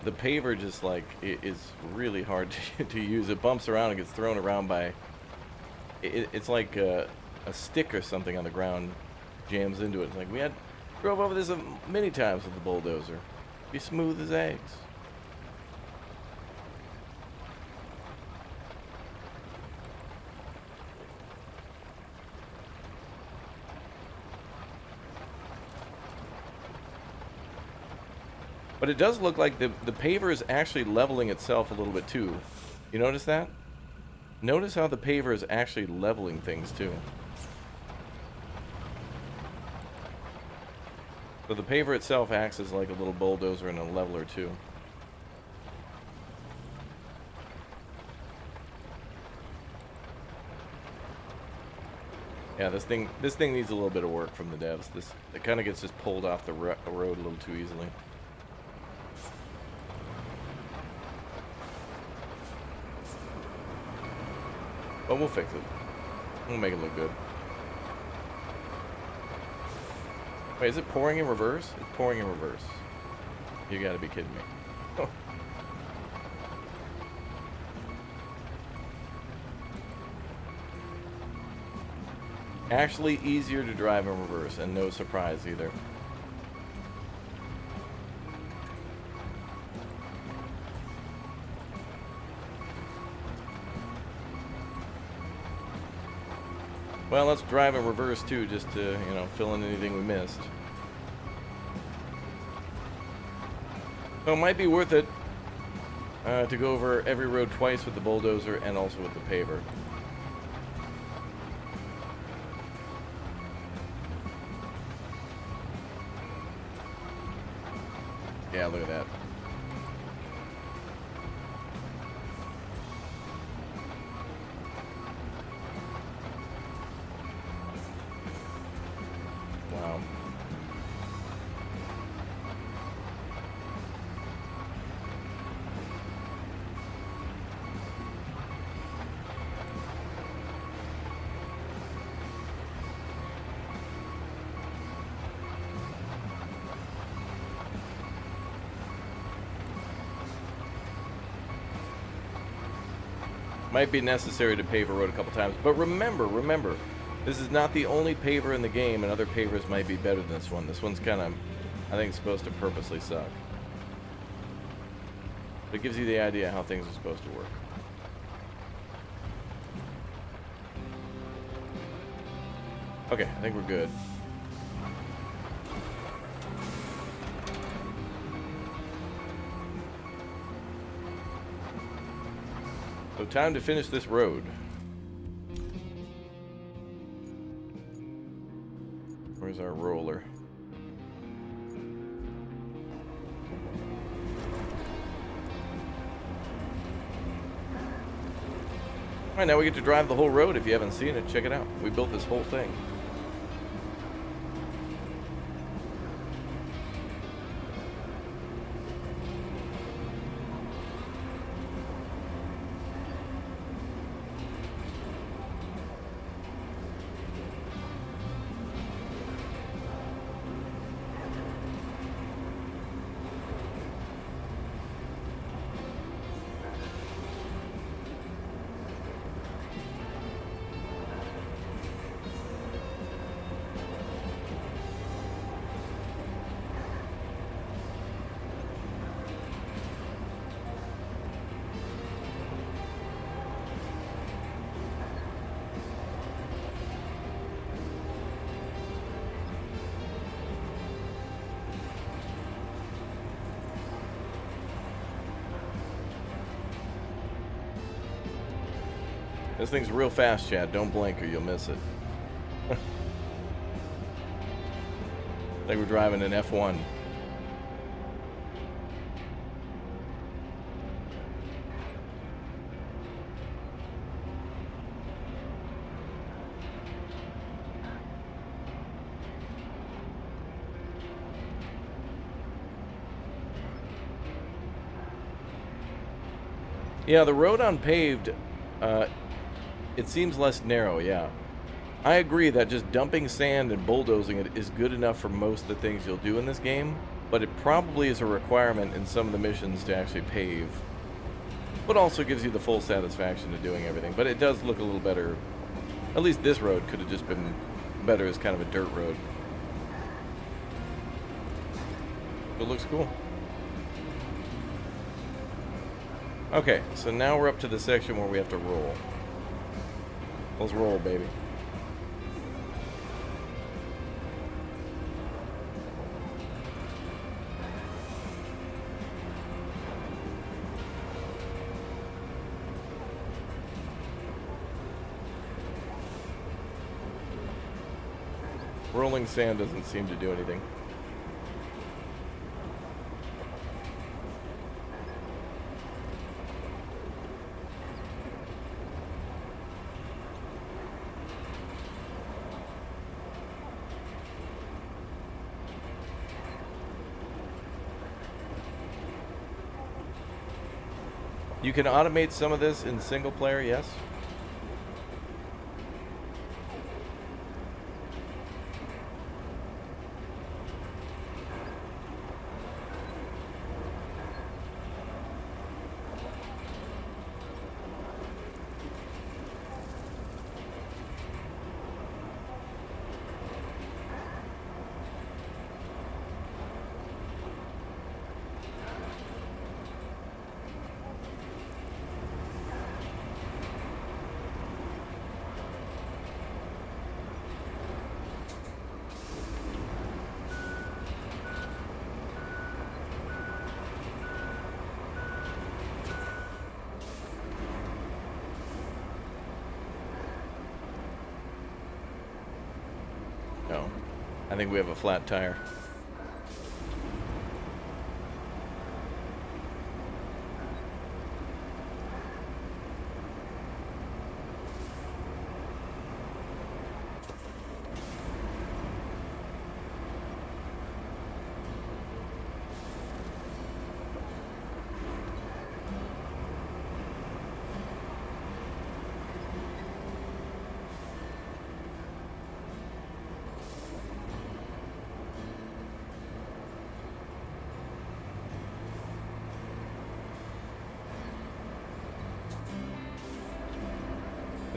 A: The paver just like is really hard to use. It bumps around and gets thrown around by. It's like a stick or something on the ground jams into it. It's like we drove over this many times with the bulldozer. Be smooth as eggs. But it does look like the paver is actually leveling itself a little bit too. You notice that? Notice how the paver is actually leveling things too. So the paver itself acts as like a little bulldozer and a leveler too. Yeah, this thing needs a little bit of work from the devs. It kind of gets just pulled off the road a little too easily. But we'll fix it. We'll make it look good. Wait, is it pouring in reverse? It's pouring in reverse. You gotta be kidding me. Actually easier to drive in reverse, and no surprise either. Well, let's drive in reverse too, just to, you know, fill in anything we missed. So it might be worth it to go over every road twice with the bulldozer and also with the paver. Yeah, look at that. Wow. Might be necessary to pave a road a couple times, but remember, this is not the only paver in the game, and other pavers might be better than this one. This one's kind of, I think, supposed to purposely suck. But it gives you the idea how things are supposed to work. Okay, I think we're good. So time to finish this road. Where's our roller? Alright, now we get to drive the whole road. If you haven't seen it, check it out. We built this whole thing. This thing's real fast, Chad. Don't blink or you'll miss it. Like we're driving an F1. Yeah, the road on paved, it seems less narrow, yeah. I agree that just dumping sand and bulldozing it is good enough for most of the things you'll do in this game, but it probably is a requirement in some of the missions to actually pave. But also gives you the full satisfaction of doing everything. But it does look a little better. At least this road could have just been better as kind of a dirt road. It looks cool. Okay, so now we're up to the section where we have to roll. Let's roll, baby. Rolling sand doesn't seem to do anything. You can automate some of this in single player, yes. No, I think we have a flat tire.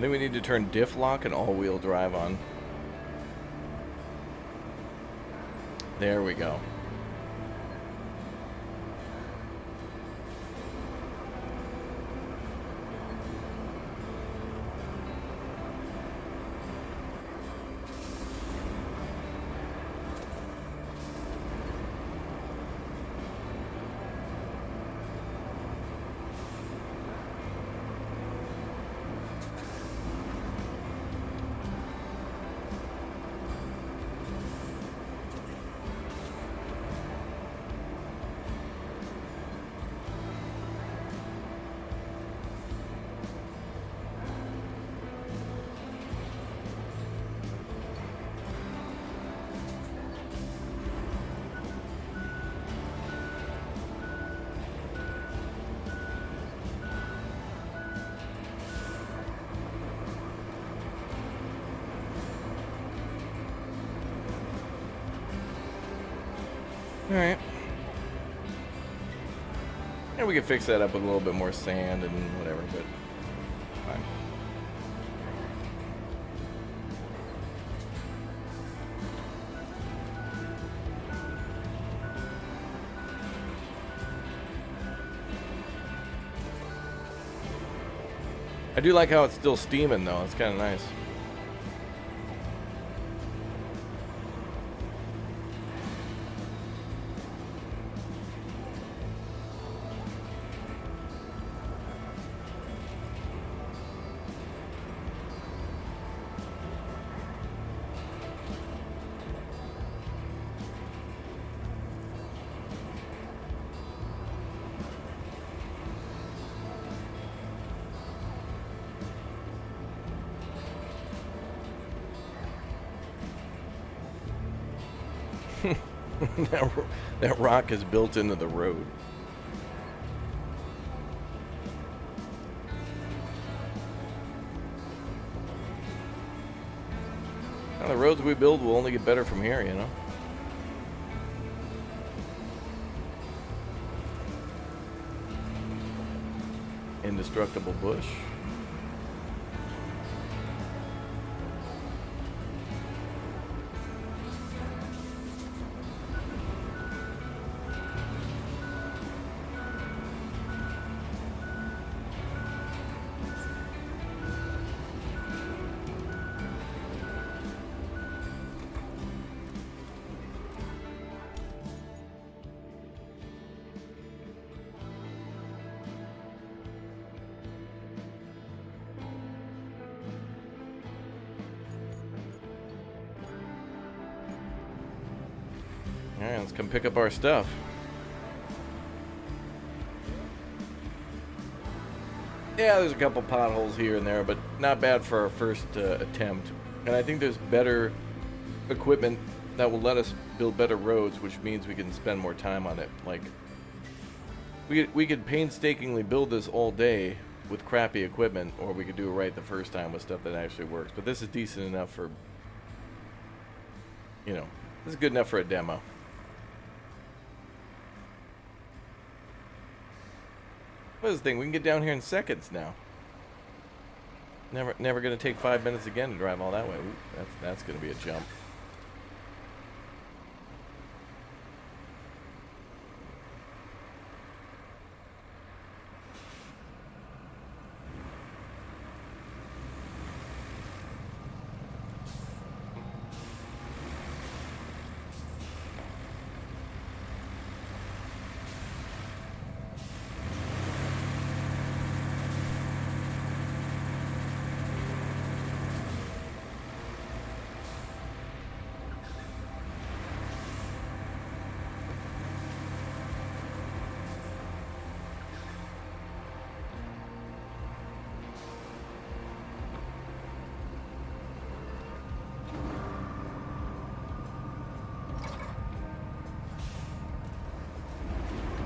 A: I think we need to turn diff lock and all-wheel drive on. There we go. Alright. And we can fix that up with a little bit more sand and whatever, but fine. I do like how it's still steaming though, it's kind of nice. that rock is built into the road. Now, the roads we build will only get better from here, you know? Indestructible bush. Alright, let's come pick up our stuff. Yeah, there's a couple potholes here and there, but not bad for our first attempt. And I think there's better equipment that will let us build better roads, which means we can spend more time on it. Like, we could painstakingly build this all day with crappy equipment, or we could do it right the first time with stuff that actually works. But this is decent enough for, you know, this is good enough for a demo. What is the thing? We can get down here in seconds now. Never gonna take 5 minutes again to drive all that way. Ooh, that's gonna be a jump.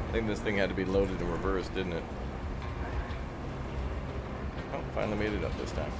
A: I think this thing had to be loaded in reverse, didn't it? Oh, finally made it up this time.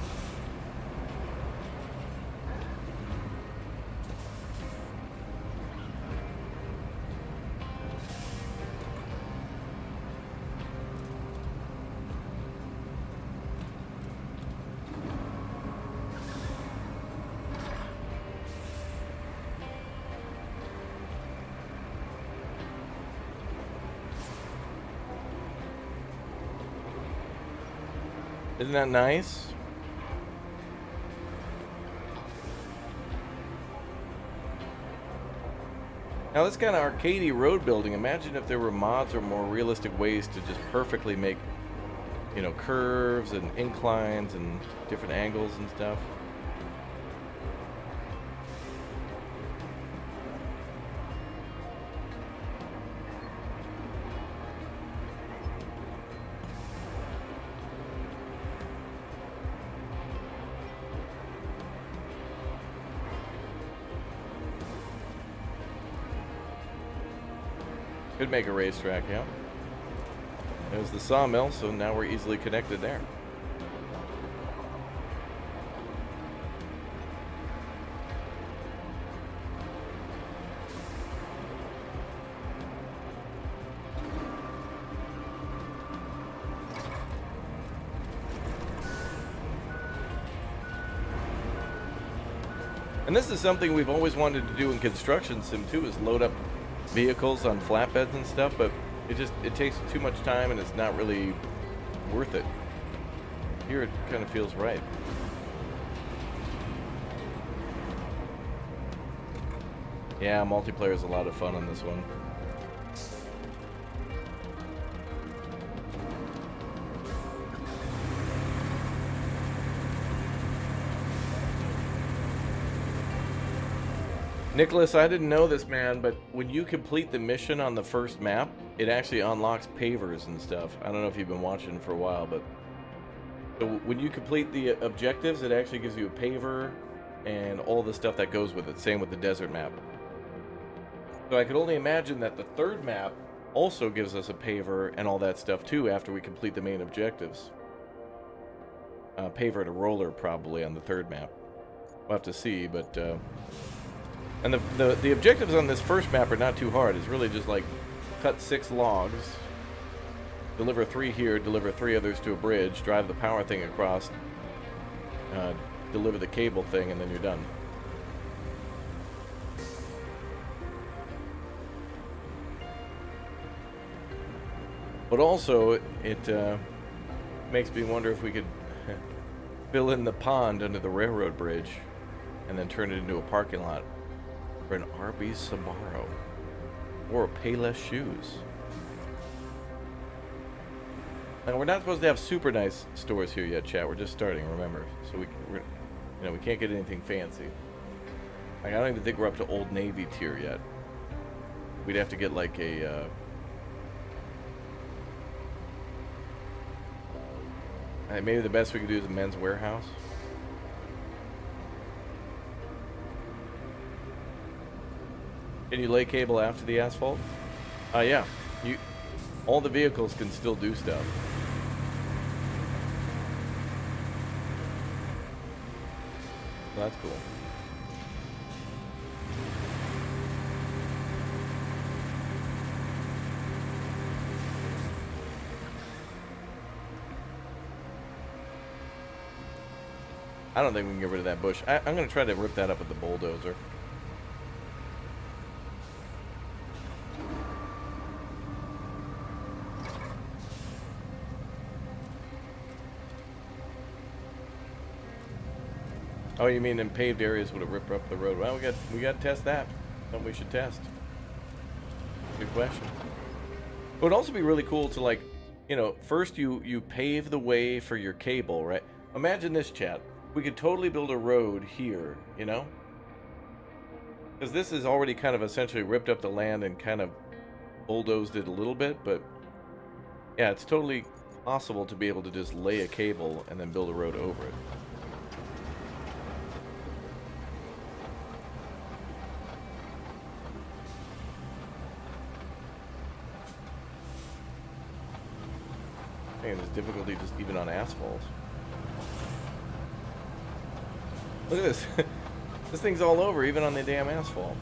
A: Isn't that nice? Now this kind of arcadey road building, imagine if there were mods or more realistic ways to just perfectly make, you know, curves and inclines and different angles and stuff. Could make a racetrack, yeah. There's the sawmill, so now we're easily connected there. And this is something we've always wanted to do in construction sim too, is load up vehicles on flatbeds and stuff, but it takes too much time and it's not really worth it. Here it kind of feels right. Yeah, multiplayer is a lot of fun on this one. Nicholas, I didn't know this, man, but when you complete the mission on the first map, it actually unlocks pavers and stuff. I don't know if you've been watching for a while, but so when you complete the objectives, it actually gives you a paver and all the stuff that goes with it. Same with the desert map. So I could only imagine that the third map also gives us a paver and all that stuff too after we complete the main objectives. Paver and a roller probably on the third map. We'll have to see, but... And the objectives on this first map are not too hard. It's really just like cut 6 logs, deliver 3 here, deliver 3 others to a bridge, drive the power thing across, deliver the cable thing, and then you're done. But also, it makes me wonder if we could fill in the pond under the railroad bridge and then turn it into a parking lot for an Arby's Sbarro or a Payless Shoes. Now we're not supposed to have super nice stores here yet, chat. We're just starting, remember. So we can't get anything fancy. Like, I don't even think we're up to Old Navy tier yet. We'd have to get like a maybe the best we could do is a Men's Warehouse. Can you lay cable after the asphalt? Yeah. All the vehicles can still do stuff. Well, that's cool. I don't think we can get rid of that bush. I'm going to try to rip that up with the bulldozer. Oh, you mean in paved areas would it rip up the road? Well, we got to test that. Something we should test. Good question. It would also be really cool to, like, you know, first you pave the way for your cable, right? Imagine this, chat. We could totally build a road here, you know? Because this is already kind of essentially ripped up the land and kind of bulldozed it a little bit, but yeah, it's totally possible to be able to just lay a cable and then build a road over it. And there's difficulty just even on asphalt. Look at this. This thing's all over, even on the damn asphalt.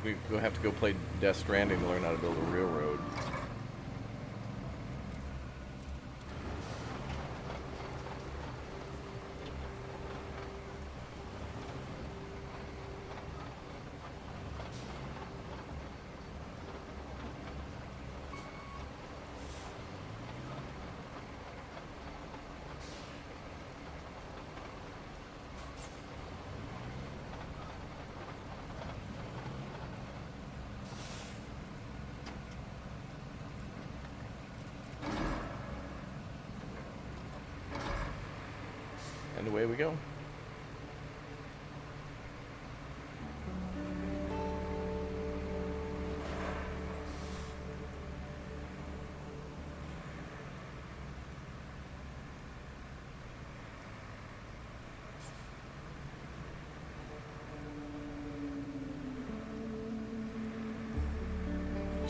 A: We will have to go play Death Stranding to learn how to build a railroad. And away we go.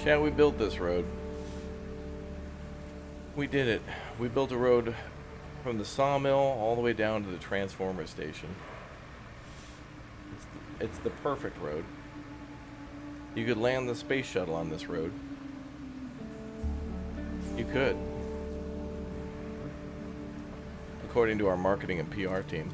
A: Chat, we built this road. We did it. We built a road from the sawmill all the way down to the transformer station. It's the perfect road. You could land the space shuttle on this road. You could. According to our marketing and PR team.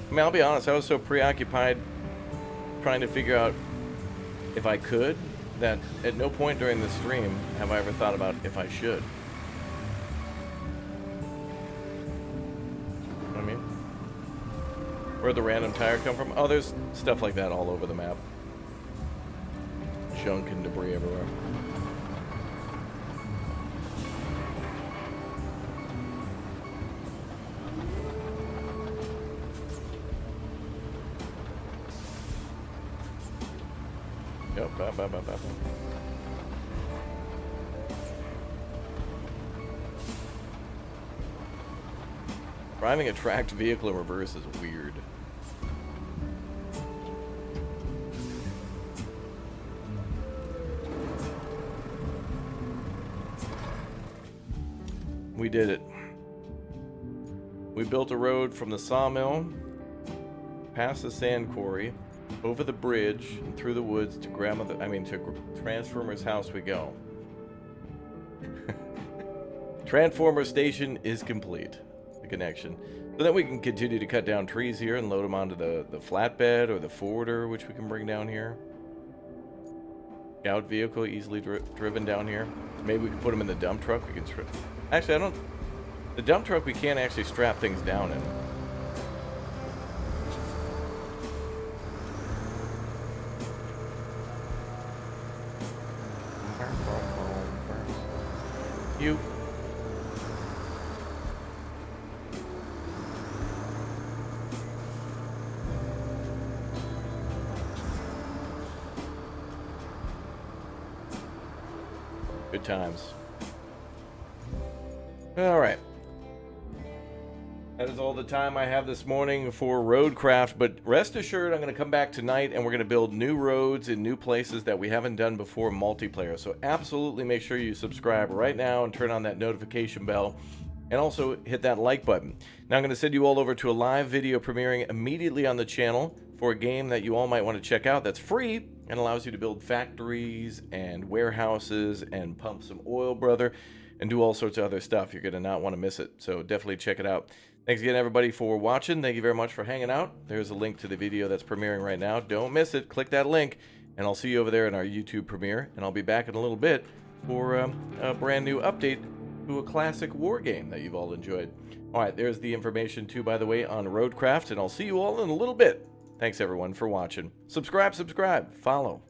A: I mean, I'll be honest, I was so preoccupied trying to figure out if I could that at no point during the stream have I ever thought about if I should. You know what I mean? Where'd the random tire come from? Oh, there's stuff like that all over the map. Junk and debris everywhere. Yep, Driving a tracked vehicle in reverse is weird. We did it. We built a road from the sawmill, past the sand quarry, over the bridge and through the woods to to Transformer's house we go. Transformer station is complete. The connection. So then we can continue to cut down trees here and load them onto the flatbed or the forwarder, which we can bring down here. Scout vehicle easily driven down here. Maybe we can put them in the dump truck. We can strip. Actually, I don't. The dump truck we can't actually strap things down in. You. Good times. All right. That is all the time I have this morning for Roadcraft, but rest assured I'm going to come back tonight and we're going to build new roads in new places that we haven't done before multiplayer. So absolutely make sure you subscribe right now and turn on that notification bell and also hit that like button. Now I'm going to send you all over to a live video premiering immediately on the channel for a game that you all might want to check out that's free and allows you to build factories and warehouses and pump some oil, brother, and do all sorts of other stuff. You're going to not want to miss it, so definitely check it out. Thanks again, everybody, for watching. Thank you very much for hanging out. There's a link to the video that's premiering right now. Don't miss it. Click that link, and I'll see you over there in our YouTube premiere, and I'll be back in a little bit for a brand new update to a classic war game that you've all enjoyed. All right, there's the information, too, by the way, on Roadcraft, and I'll see you all in a little bit. Thanks, everyone, for watching. Subscribe, follow.